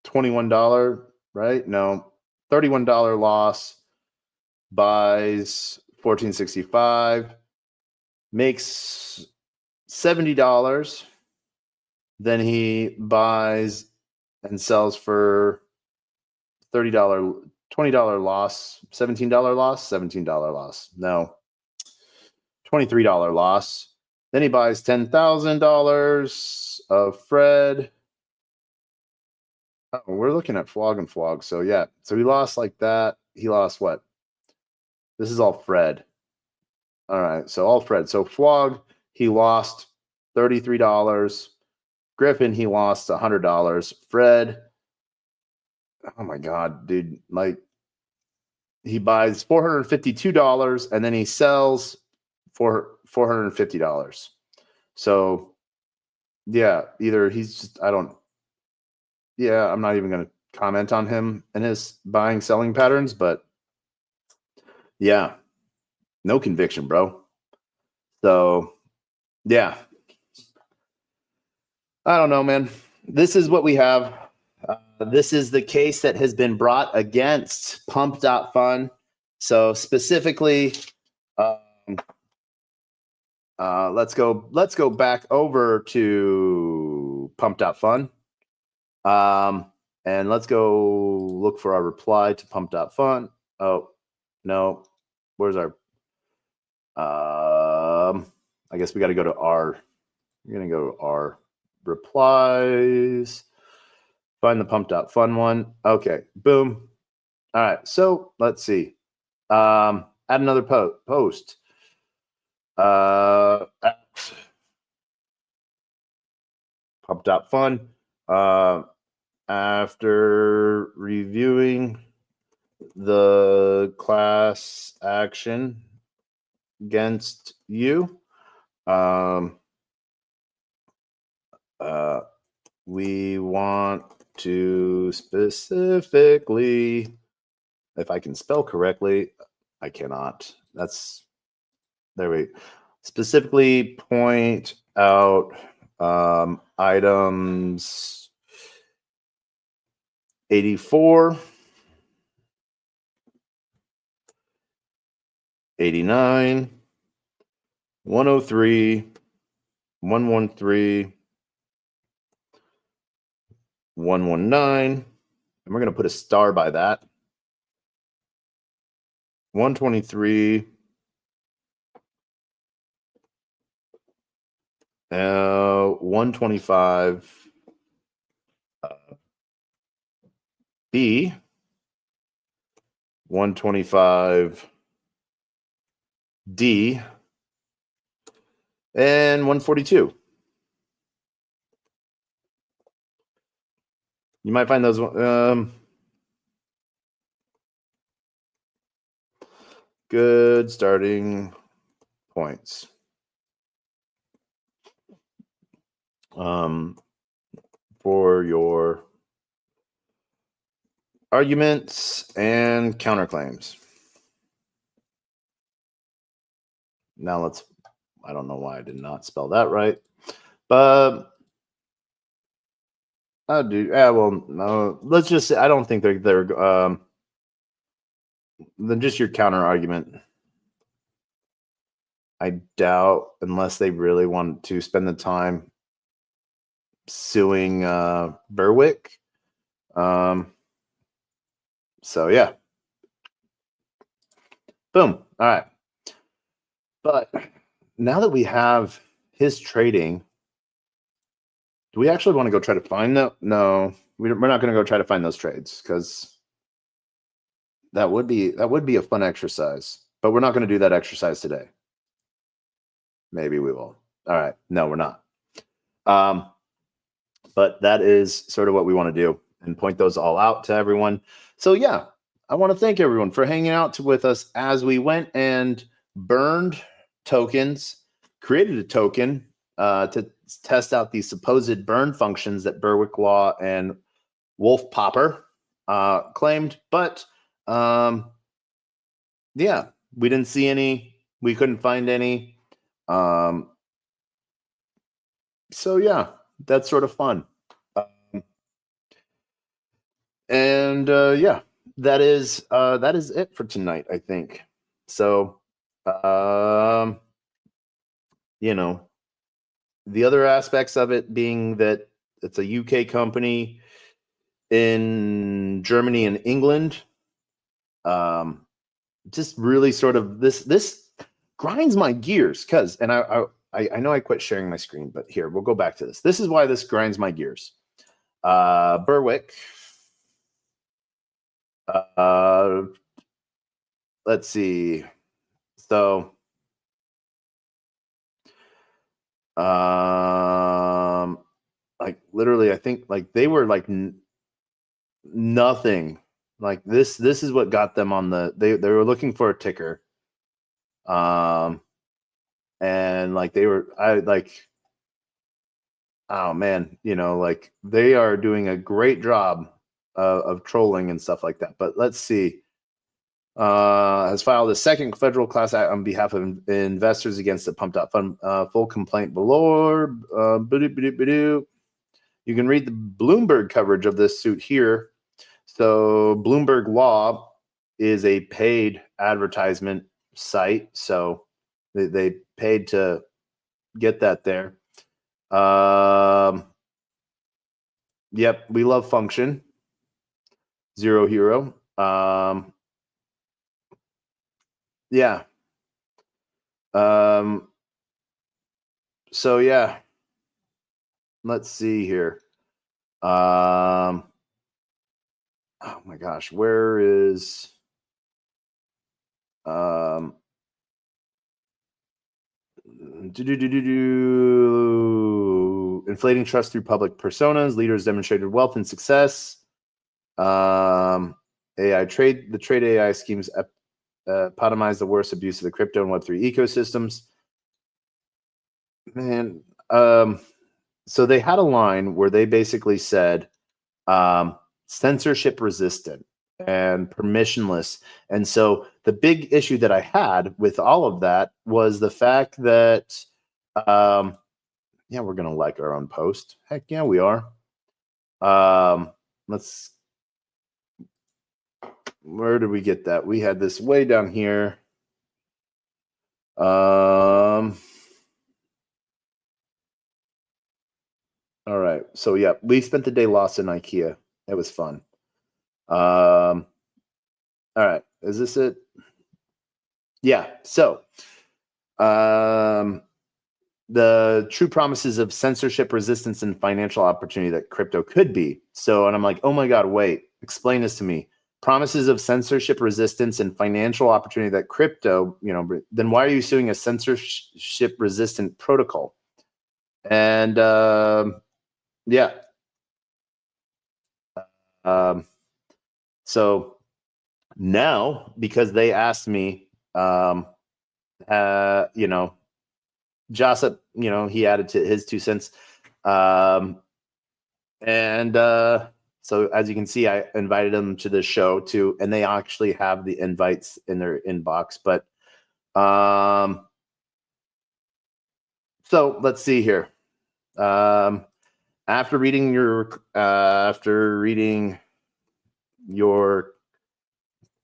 $21, right? No, $31 loss, buys 1465, makes $70. Then he buys and sells for $30, $20 loss, $17 loss, $17 loss. No, $23 loss. Then he buys $10,000 of Fred. Oh, we're looking at FWOG and FWOG. So yeah, so he lost like that. He lost what? This is all Fred. All right, so all Fred. So FWOG, he lost $33. Griffin, he lost $100. Fred, oh my God, dude, like he buys $452 and then he sells for $450. So yeah, either he's just, I'm not even going to comment on him and his buying selling patterns, but yeah, no conviction, bro. So yeah, I don't know, man. This is what we have. This is the case that has been brought against Pump.Fun. So specifically, let's go back over to Pump.Fun. And let's go look for our reply to Pump.Fun. Oh, no. Where's our I guess we got to go to R. We're going to go to R replies. Find the Pump.Fun one. Okay, boom. All right, so let's see. Add another post. Pump.Fun. After reviewing the class action against you, we want to specifically, if I can spell correctly, I cannot. There we specifically point out items 84 89, 103, 113, 119, and we're going to put a star by that. 123, 125, B, 125, D, and 142. You might find those good starting points. For your arguments and counterclaims. Now I don't know why I did not spell that right, but I do. Yeah, well, no, let's just say I don't think they're then just your counter argument. I doubt, unless they really want to spend the time suing Berwick. So yeah. Boom. All right. But now that we have his trading, do we actually want to go try to find that? No, we're not going to go try to find those trades, because that would be a fun exercise. But we're not going to do that exercise today. Maybe we will. All right. No, we're not. But that is sort of what we want to do, and point those all out to everyone. So yeah, I want to thank everyone for hanging out with us as we went and burned tokens, created a token to test out these supposed burn functions that Berwick Law and Wolf Popper claimed. But yeah, we didn't see any. We couldn't find any. So yeah, that's sort of fun. And yeah, that is it for tonight, I think. So you know, the other aspects of it being that it's a UK company in Germany and England. Just really sort of this grinds my gears, because, and I know I quit sharing my screen, but here, we'll go back to this. This is why this grinds my gears. Berwick. Let's see. So, like literally, I think like they were like nothing. Like this is what got them on the. They were looking for a ticker. And like oh man, like they are doing a great job of trolling and stuff like that. But let's see. Has filed a second federal class act on behalf of investors against the pumped up fund. Full complaint below. You can read the Bloomberg coverage of this suit here. So Bloomberg Law is a paid advertisement site. So they paid to get that there. Yep, we love function. Zero Hero. Yeah. So yeah. Let's see here. Oh my gosh, where is inflating trust through public personas, leaders demonstrated wealth and success. AI trade, the trade AI schemes epitomize the worst abuse of the crypto and Web3 ecosystems. Man, so they had a line where they basically said censorship resistant and permissionless. And so the big issue that I had with all of that was the fact that, yeah, we're going to like our own post. Heck yeah, we are. Where did we get that? We had this way down here. All right. So yeah, we spent the day lost in IKEA. It was fun. All right. Is this it? Yeah. So, the true promises of censorship, resistance, and financial opportunity that crypto could be. So, and I'm like, oh my God, wait, explain this to me. Promises of censorship, resistance, and financial opportunity that crypto, then why are you suing a censorship resistant protocol? And yeah. So now, because they asked me, Joseph, he added to his 2 cents. And so as you can see, I invited them to the show too, and they actually have the invites in their inbox. But so let's see here. After reading your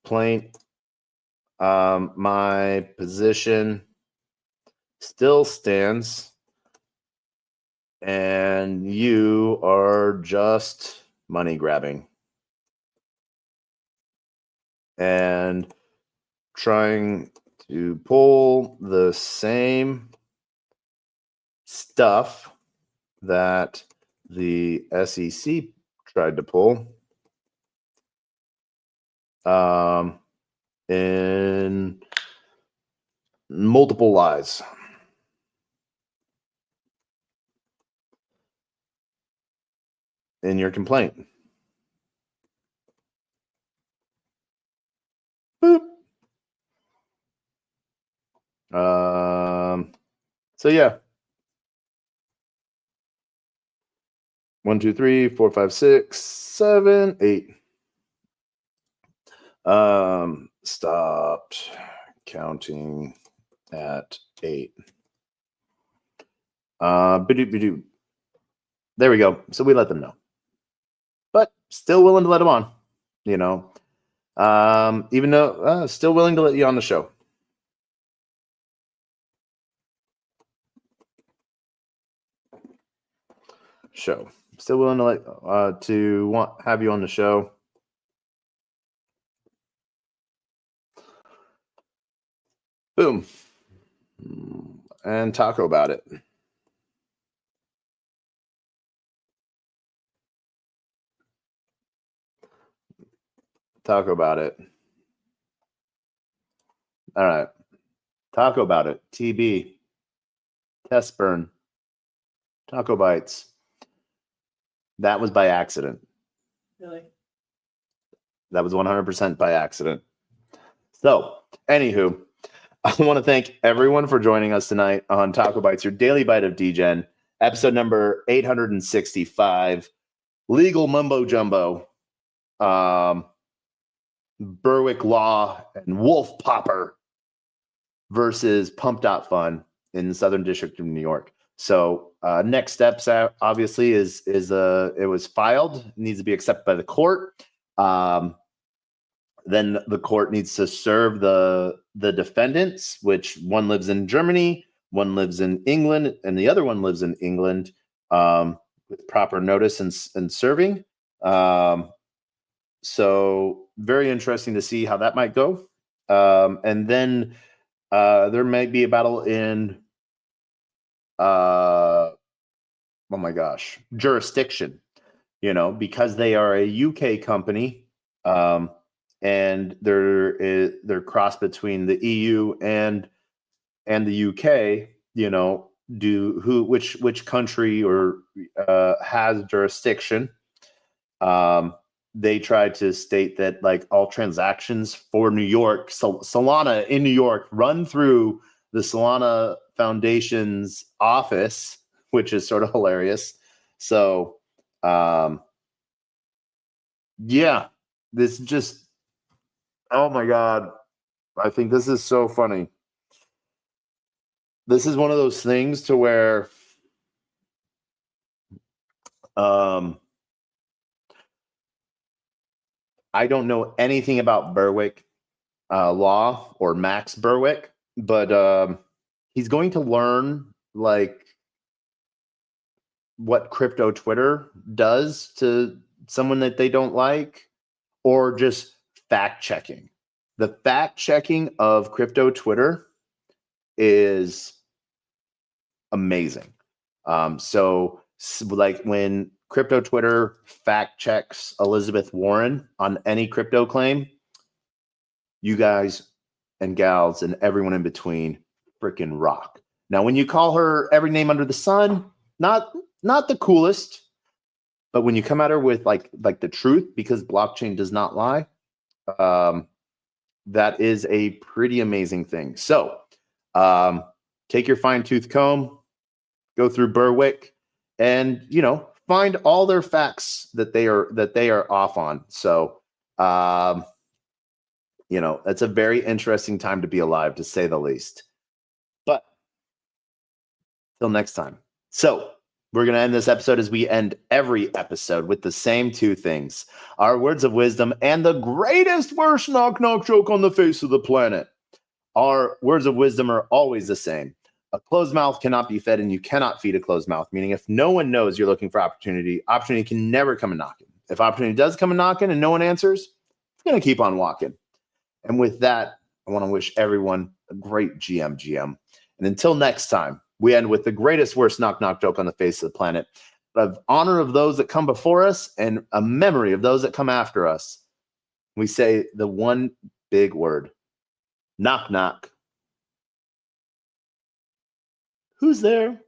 complaint, my position still stands, and you are just money grabbing and trying to pull the same stuff that the SEC tried to pull in multiple lies. In your complaint. Boop. So yeah. 1, 2, 3, 4, 5, 6, 7, 8. Stopped counting at 8. There we go. So we let them know, but still willing to let them on. Even though still willing to let you on the show. Still willing to have you on the show. Boom. And taco about it. Talk about it. All right. Talk about it. TB. Test burn. TacoBytes. That was by accident. Really? That was 100% by accident. So, anywho, I want to thank everyone for joining us tonight on TacoBytes, your daily bite of Degen, episode number 865, legal mumbo-jumbo, Berwick Law and Wolf Popper versus Pump.Fun in the Southern District of New York. So next steps obviously is it was filed, needs to be accepted by the court. Then the court needs to serve the defendants, which one lives in Germany, one lives in England, and the other one lives in England, with proper notice and serving. So very interesting to see how that might go. And then there might be a battle in oh my gosh, jurisdiction, because they are a UK company, and they're crossed between the EU and the UK, which country or has jurisdiction. They tried to state that like all transactions for New York, Solana in New York, run through the Solana Foundation's office, which is sort of hilarious. So, yeah, this just, oh my God, I think this is so funny. This is one of those things to where, I don't know anything about Berwick law or Max Berwick. but he's going to learn like what crypto Twitter does to someone that they don't like, or just fact checking. The fact checking of crypto Twitter is amazing. Like when crypto Twitter fact checks Elizabeth Warren on any crypto claim, you guys and gals and everyone in between freaking rock. Now, when you call her every name under the sun, not the coolest, but when you come at her with like the truth, because blockchain does not lie, that is a pretty amazing thing. So take your fine tooth comb, go through Berwick, and find all their facts that they are off on. So it's a very interesting time to be alive, to say the least. But till next time. So we're going to end this episode as we end every episode with the same two things: our words of wisdom and the greatest worst knock joke on the face of the planet. Our words of wisdom are always the same. A closed mouth cannot be fed, and you cannot feed a closed mouth, meaning if no one knows you're looking for opportunity can never come a knocking. If opportunity does come a knocking and no one answers, it's going to keep on walking. And with that, I want to wish everyone a great GM. And until next time, we end with the greatest worst knock joke on the face of the planet. Of honor of those that come before us and a memory of those that come after us, we say the one big word: knock knock. Who's there?